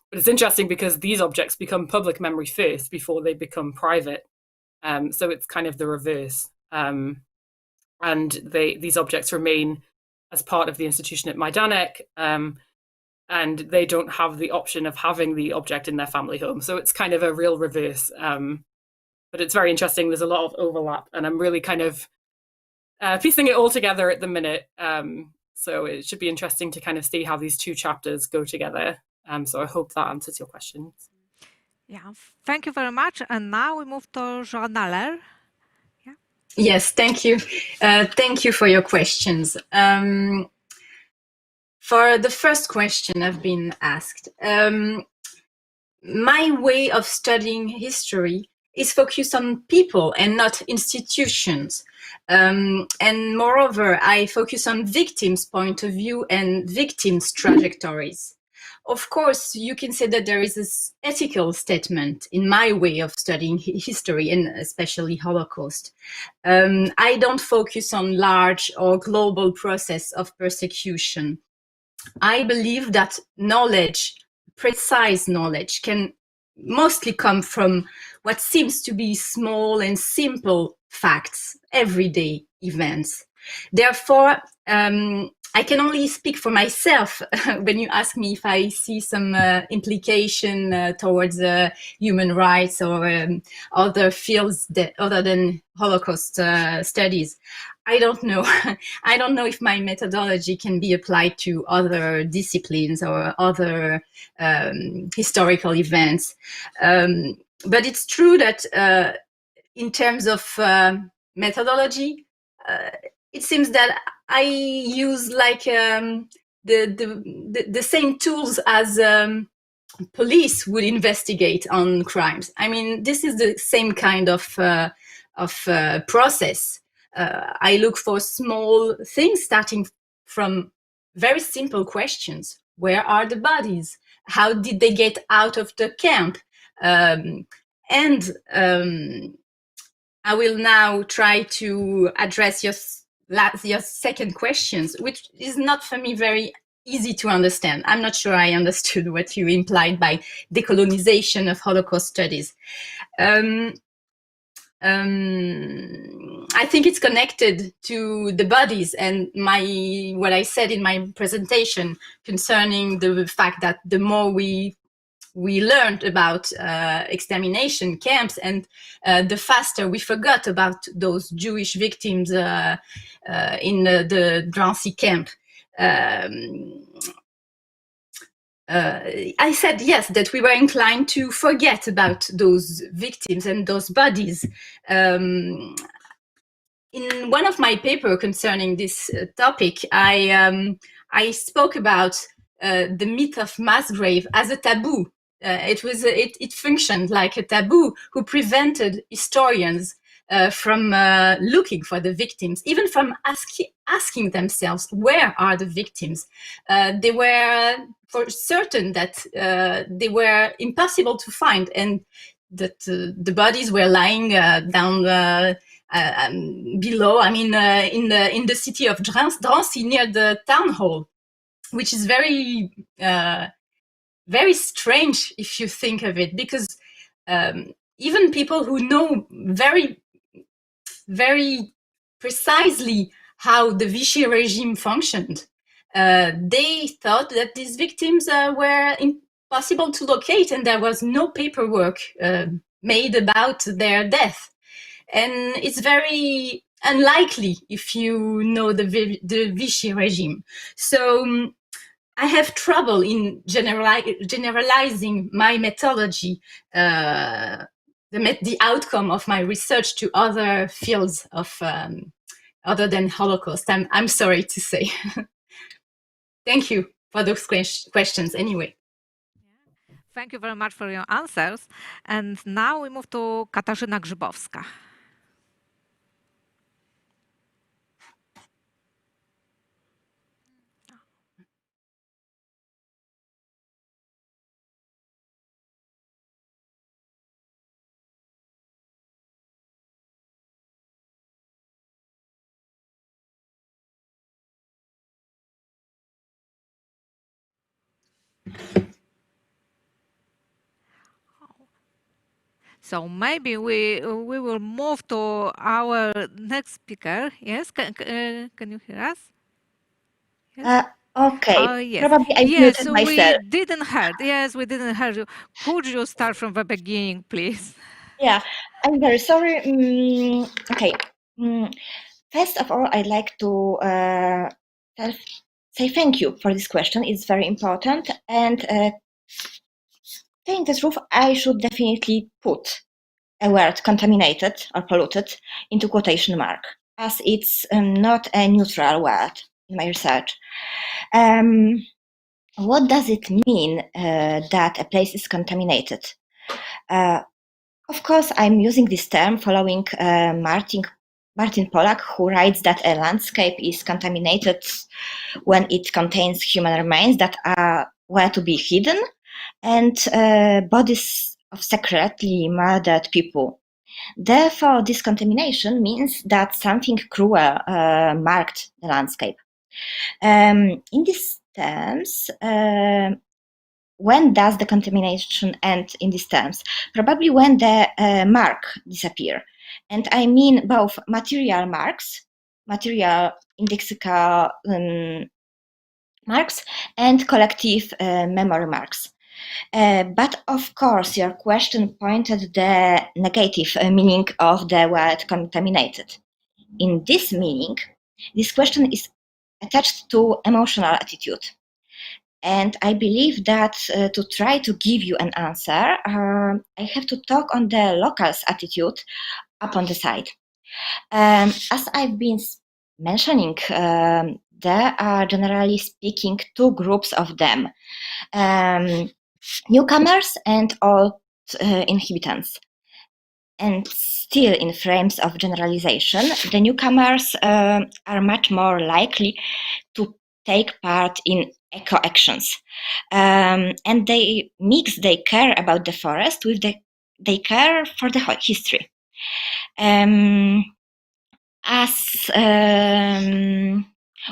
But it's interesting because these objects become public memory first before they become private. So it's kind of the reverse. And these objects remain as part of the institution at Majdanek, and they don't have the option of having the object in their family home. So it's kind of a real reverse. But it's very interesting. There's a lot of overlap, and I'm really kind of piecing it all together at the minute. So it should be interesting to kind of see how these two chapters go together. So I hope that answers your questions. Yeah, thank you very much. And now we move to Johanna LEHR. Yeah. Yes, thank you. Thank you for your questions. For the first question I've been asked, my way of studying history is focused on people and not institutions. And moreover, I focus on victims' point of view and victims' trajectories. Of course, you can say that there is this ethical statement in my way of studying history, and especially Holocaust. I don't focus on large or global process of persecution. I believe that knowledge, precise knowledge, can mostly come from what seems to be small and simple facts, everyday events. Therefore, I can only speak for myself when you ask me if I see some implication towards human rights or other fields other than Holocaust studies. I don't know. I don't know if my methodology can be applied to other disciplines or other historical events. But it's true that in terms of methodology, it seems that I use like the same tools as police would investigate on crimes. I mean, this is the same kind of process. I look for small things, starting from very simple questions. Where are the bodies? How did they get out of the camp? I will now try to address your second questions, which is not for me very easy to understand. I'm not sure I understood what you implied by decolonization of Holocaust studies. I think it's connected to the bodies and what I said in my presentation concerning the fact that the more we learned about extermination camps, and the faster we forgot about those Jewish victims in the Drancy camp. I said, yes, that we were inclined to forget about those victims and those bodies. In one of my papers concerning this topic, I spoke about the myth of mass grave as a taboo. It functioned like a taboo who prevented historians from looking for the victims, even from asking themselves, where are the victims? They were for certain that they were impossible to find, and that the bodies were lying down below. I mean, in the city of Drancy, near the town hall, which is very very strange if you think of it, because even people who know very, very precisely how the Vichy regime functioned, they thought that these victims were impossible to locate, and there was no paperwork made about their death. And it's very unlikely if you know the Vichy regime. So I have trouble in generalizing my methodology, the outcome of my research, to other fields of other than Holocaust. I'm sorry to say. Thank you for those questions anyway. Thank you very much for your answers. And now we move to Katarzyna Grzybowska. So maybe we will move to our next speaker. Yes, can you hear us? Yes? Okay, yes. Probably I muted myself. We didn't hear. Yes, we didn't hear you. Could you start from the beginning, please? Yeah, I'm very sorry. Okay. First of all, I'd like to say thank you for this question. It's very important. And telling the truth, I should definitely put a word contaminated or polluted into quotation mark, as it's not a neutral word in my research. What does it mean that a place is contaminated? Of course, I'm using this term following Martin Polak, who writes that a landscape is contaminated when it contains human remains that were to be hidden and bodies of secretly murdered people. Therefore, this contamination means that something cruel marked the landscape. In these terms, when does the contamination end in these terms? Probably when the mark disappear. And I mean both material marks, material indexical marks, and collective memory marks. But of course, your question pointed the negative meaning of the word contaminated. In this meaning, this question is attached to emotional attitude. And I believe that to try to give you an answer, I have to talk on the locals' attitude up on the side. As I've been mentioning, there are generally speaking two groups of them. newcomers and old inhabitants. And still in frames of generalization, the newcomers are much more likely to take part in eco-actions. And they mix their care about the forest with their care for the history. As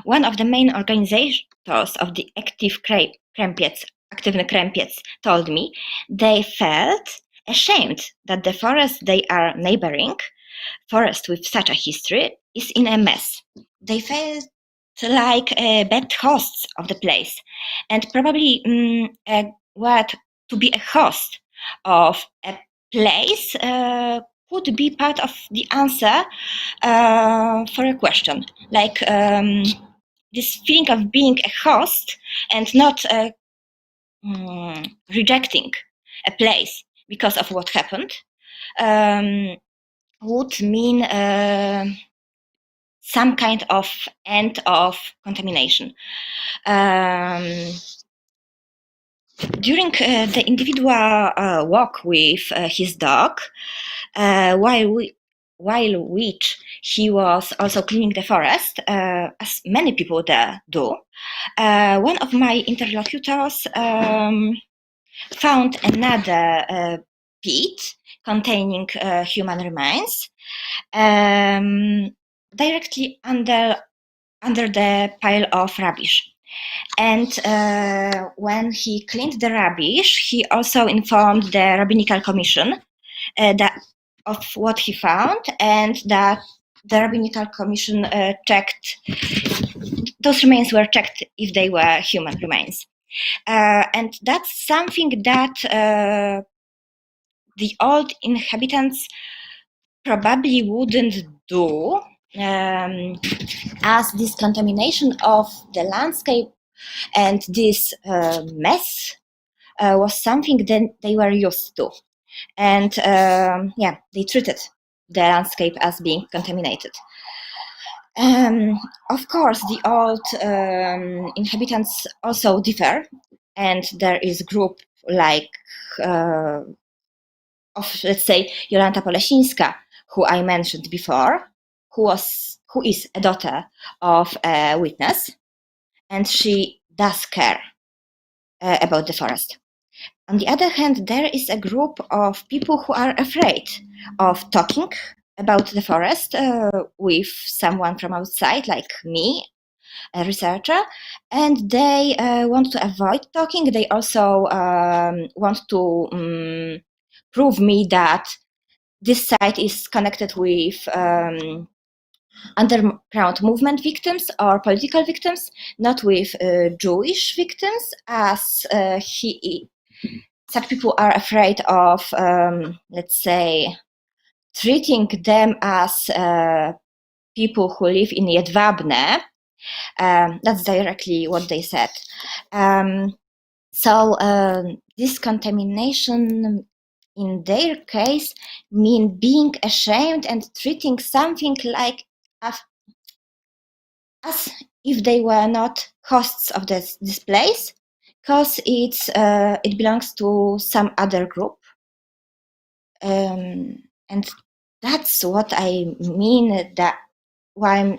one of the main organizers of the active Aktywny Krępiec told me, they felt ashamed that the forest they are neighboring, forest with such a history, is in a mess. They felt like bad hosts of the place, and probably a word to be a host of a place could be part of the answer for a question, like this feeling of being a host and not rejecting a place because of what happened would mean some kind of end of contamination. During the individual walk with his dog, while which he was also cleaning the forest, as many people there do, one of my interlocutors found another pit containing human remains directly under the pile of rubbish. And when he cleaned the rubbish, he also informed the rabbinical commission of what he found, and that the rabbinical commission checked, those remains were checked if they were human remains. And that's something that the old inhabitants probably wouldn't do, as this contamination of the landscape and this mess was something that they were used to. And yeah, they treated the landscape as being contaminated. Of course, the old inhabitants also differ, and there is group like of, let's say, Jolanta Polesińska, who I mentioned before, who is a daughter of a witness, and she does care about the forest. On the other hand, there is a group of people who are afraid of talking about the forest with someone from outside, like me, a researcher, and they want to avoid talking. They also want to prove me that this site is connected with underground movement victims or political victims, not with Jewish victims, as such people are afraid of, let's say, treating them as people who live in Jedwabne. That's directly what they said. So this contamination in their case mean being ashamed and treating something like as if they were not hosts of this place, because it belongs to some other group. And that's what I mean that while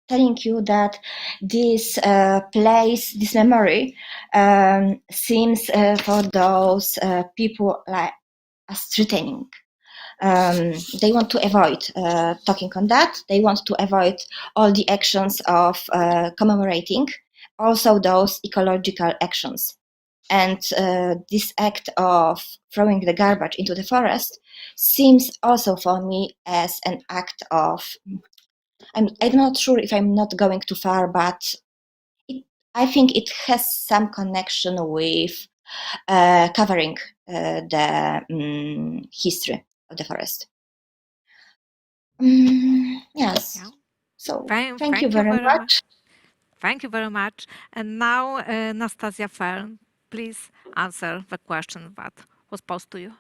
telling you that this place, this memory, seems for those people like as threatening. They want to avoid talking on that. They want to avoid all the actions of commemorating, also those ecological actions. And this act of throwing the garbage into the forest seems also for me as an act of, I'm not sure if I'm not going too far, but I think it has some connection with covering the history of the forest. Yes. Yeah. So thank you very much. Thank you very much. And now, Nastassia Fern, please answer the question that was posed to you.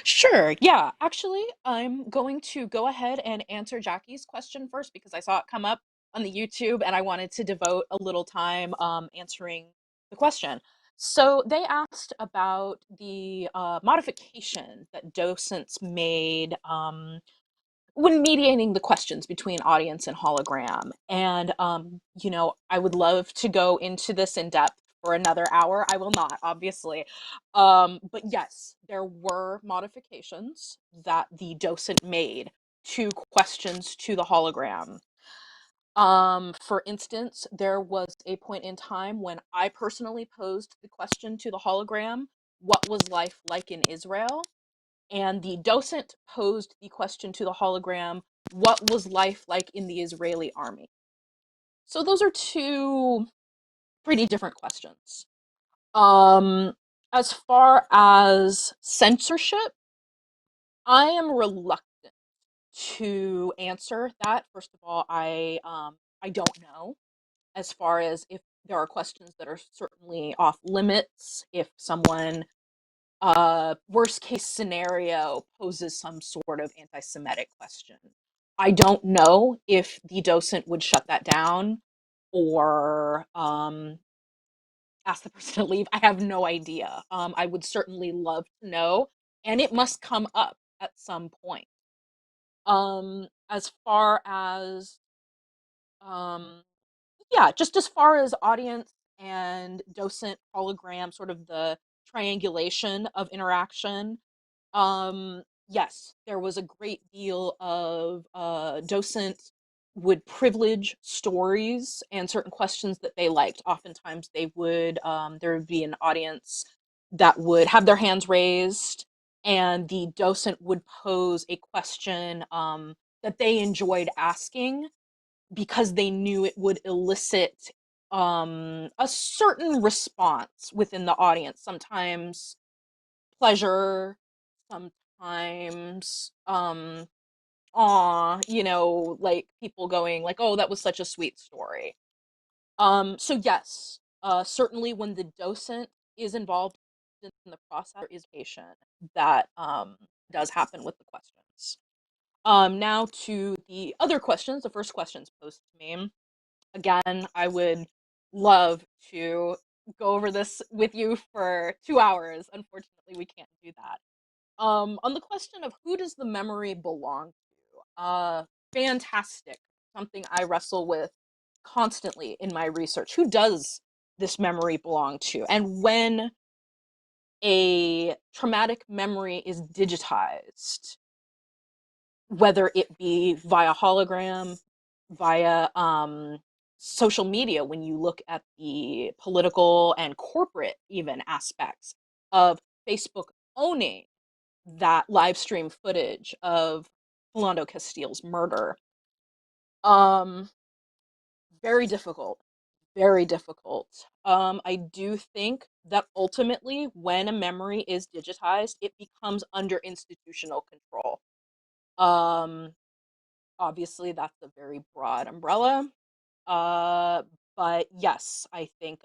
Sure. Yeah. Actually, I'm going to go ahead and answer Jackie's question first because I saw it come up on the YouTube and I wanted to devote a little time answering the question. So they asked about the modification that docents made when mediating the questions between audience and hologram. And, you know, I would love to go into this in depth for another hour. I will not, obviously. But yes, there were modifications that the docent made to questions to the hologram. For instance, there was a point in time when I personally posed the question to the hologram, what was life like in Israel? And the docent posed the question to the hologram, what was life like in the Israeli army? So those are two pretty different questions. As far as censorship, I am reluctant to answer that. First of all, I don't know, as far as if there are questions that are certainly off limits, if someone worst case scenario poses some sort of anti-Semitic question. I don't know if the docent would shut that down or ask the person to leave. I have no idea. I would certainly love to know, and it must come up at some point. As far as yeah, just as far as audience and docent hologram, sort of the triangulation of interaction, yes, there was a great deal of docent would privilege stories and certain questions that they liked. Oftentimes they would, there would be an audience that would have their hands raised, and the docent would pose a question that they enjoyed asking because they knew it would elicit a certain response within the audience. Sometimes pleasure, sometimes aw, you know, like people going like, oh, that was such a sweet story. So yes, certainly when the docent is involved in the process, there is patient that does happen with the questions. Now to the other questions, the first questions posed to me. Again, I would love to go over this with you for 2 hours. Unfortunately, we can't do that. On the question of who does the memory belong to? Fantastic. Something I wrestle with constantly in my research. Who does this memory belong to? And when a traumatic memory is digitized, whether it be via hologram, via social media, when you look at the political and corporate even aspects of Facebook owning that live stream footage of Philando Castile's murder. Very difficult, very difficult. I do think that ultimately when a memory is digitized, it becomes under institutional control. Obviously that's a very broad umbrella. But yes, I think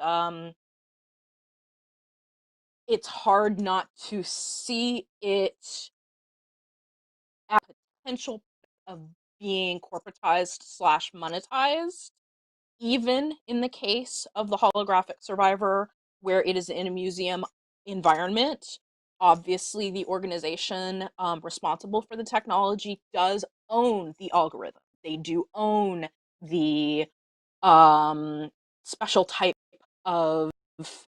it's hard not to see it as potential of being corporatized / monetized, even in the case of the holographic survivor, where it is in a museum environment. Obviously, the organization responsible for the technology does own the algorithm. They do own the special type of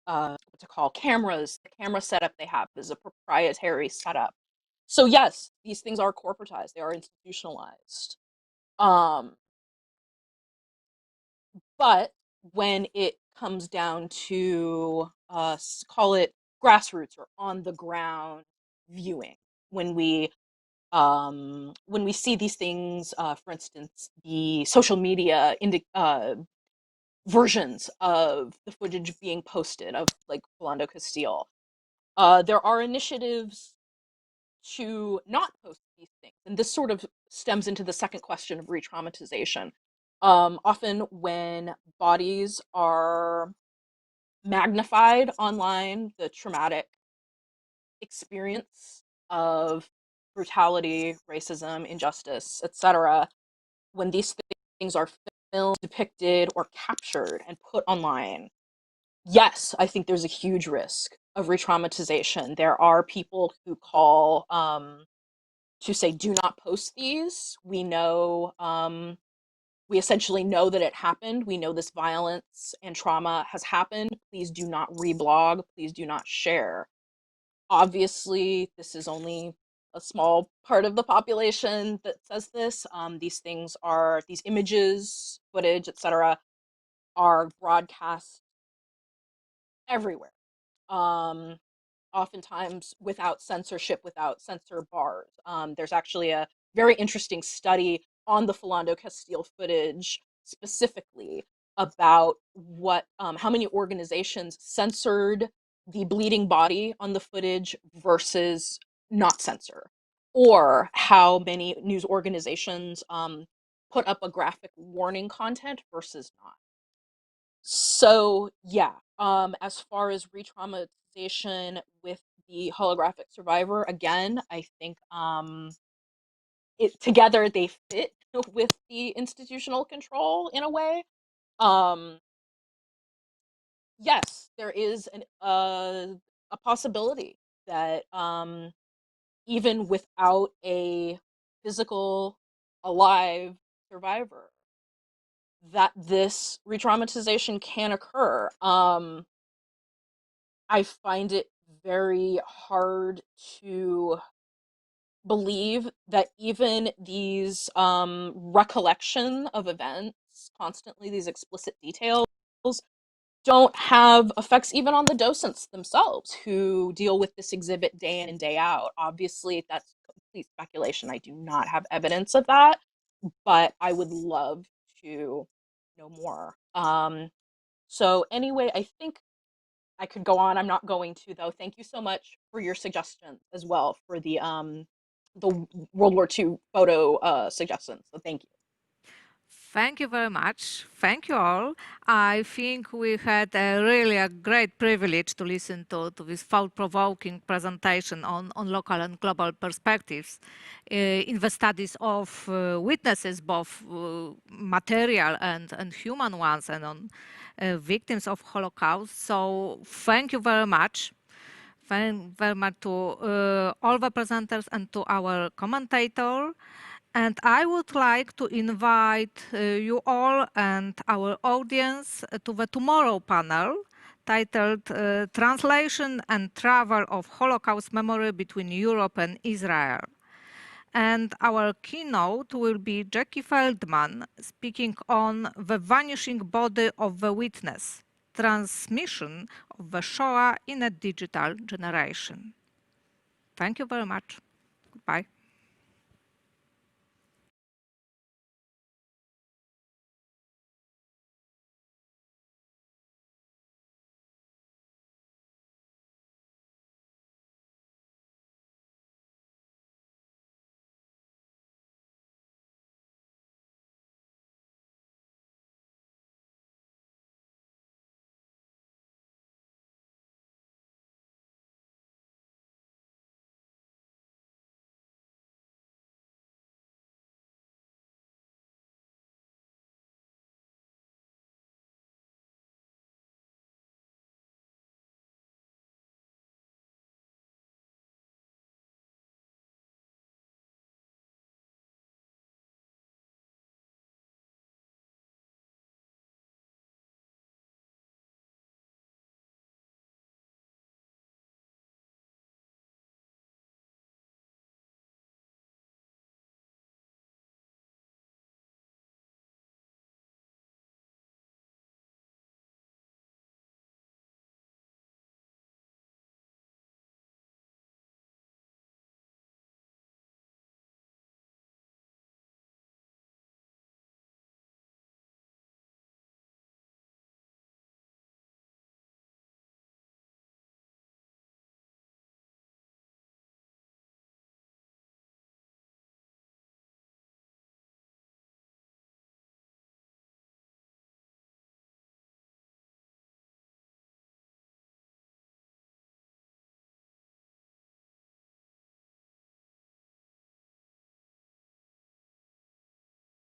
what to call cameras. The camera setup they have is a proprietary setup. So yes, these things are corporatized. They are institutionalized. But when it comes down to call it grassroots or on the ground viewing, when we see these things, for instance, the social media versions of the footage being posted of like Philando Castile, there are initiatives to not post these things, and this sort of stems into the second question of re-traumatization. Often when bodies are magnified online, the traumatic experience of brutality, racism, injustice, etc., when these things are filmed, depicted, or captured and put online, yes, I think there's a huge risk of re-traumatization. There are people who call to say, do not post these. We know, we essentially know that it happened. We know this violence and trauma has happened. Please do not reblog. Please do not share. Obviously, this is only a small part of the population that says this. These things are, these images, footage, etc., are broadcast everywhere. Oftentimes without censorship, without censor bars. There's actually a very interesting study on the Philando Castile footage specifically about what, how many organizations censored the bleeding body on the footage versus not censor, or how many news organizations put up a graphic warning content versus not. So yeah, as far as re-traumatization with the holographic survivor, again, I think together they fit with the institutional control in a way. Yes, there is a possibility that even without a physical, alive survivor, that this re-traumatization can occur. I find it very hard to believe that even these recollection of events, constantly these explicit details, don't have effects even on the docents themselves who deal with this exhibit day in and day out. Obviously, that's complete speculation. I do not have evidence of that, but I would love to know more. So anyway, I think I could go on. I'm not going to, though. Thank you so much for your suggestions as well for the World War II photo suggestions. So thank you. Thank you very much. Thank you all. I think we had really a great privilege to listen to this thought-provoking presentation on local and global perspectives in the studies of witnesses, both material and human ones, and on victims of Holocaust. So thank you very much. Thank you very much to all the presenters and to our commentator. And I would like to invite you all and our audience to the tomorrow panel titled Translation and Travel of Holocaust Memory Between Europe and Israel. And our keynote will be Jackie Feldman speaking on the vanishing body of the witness, transmission of the Shoah in a digital generation. Thank you very much. Goodbye.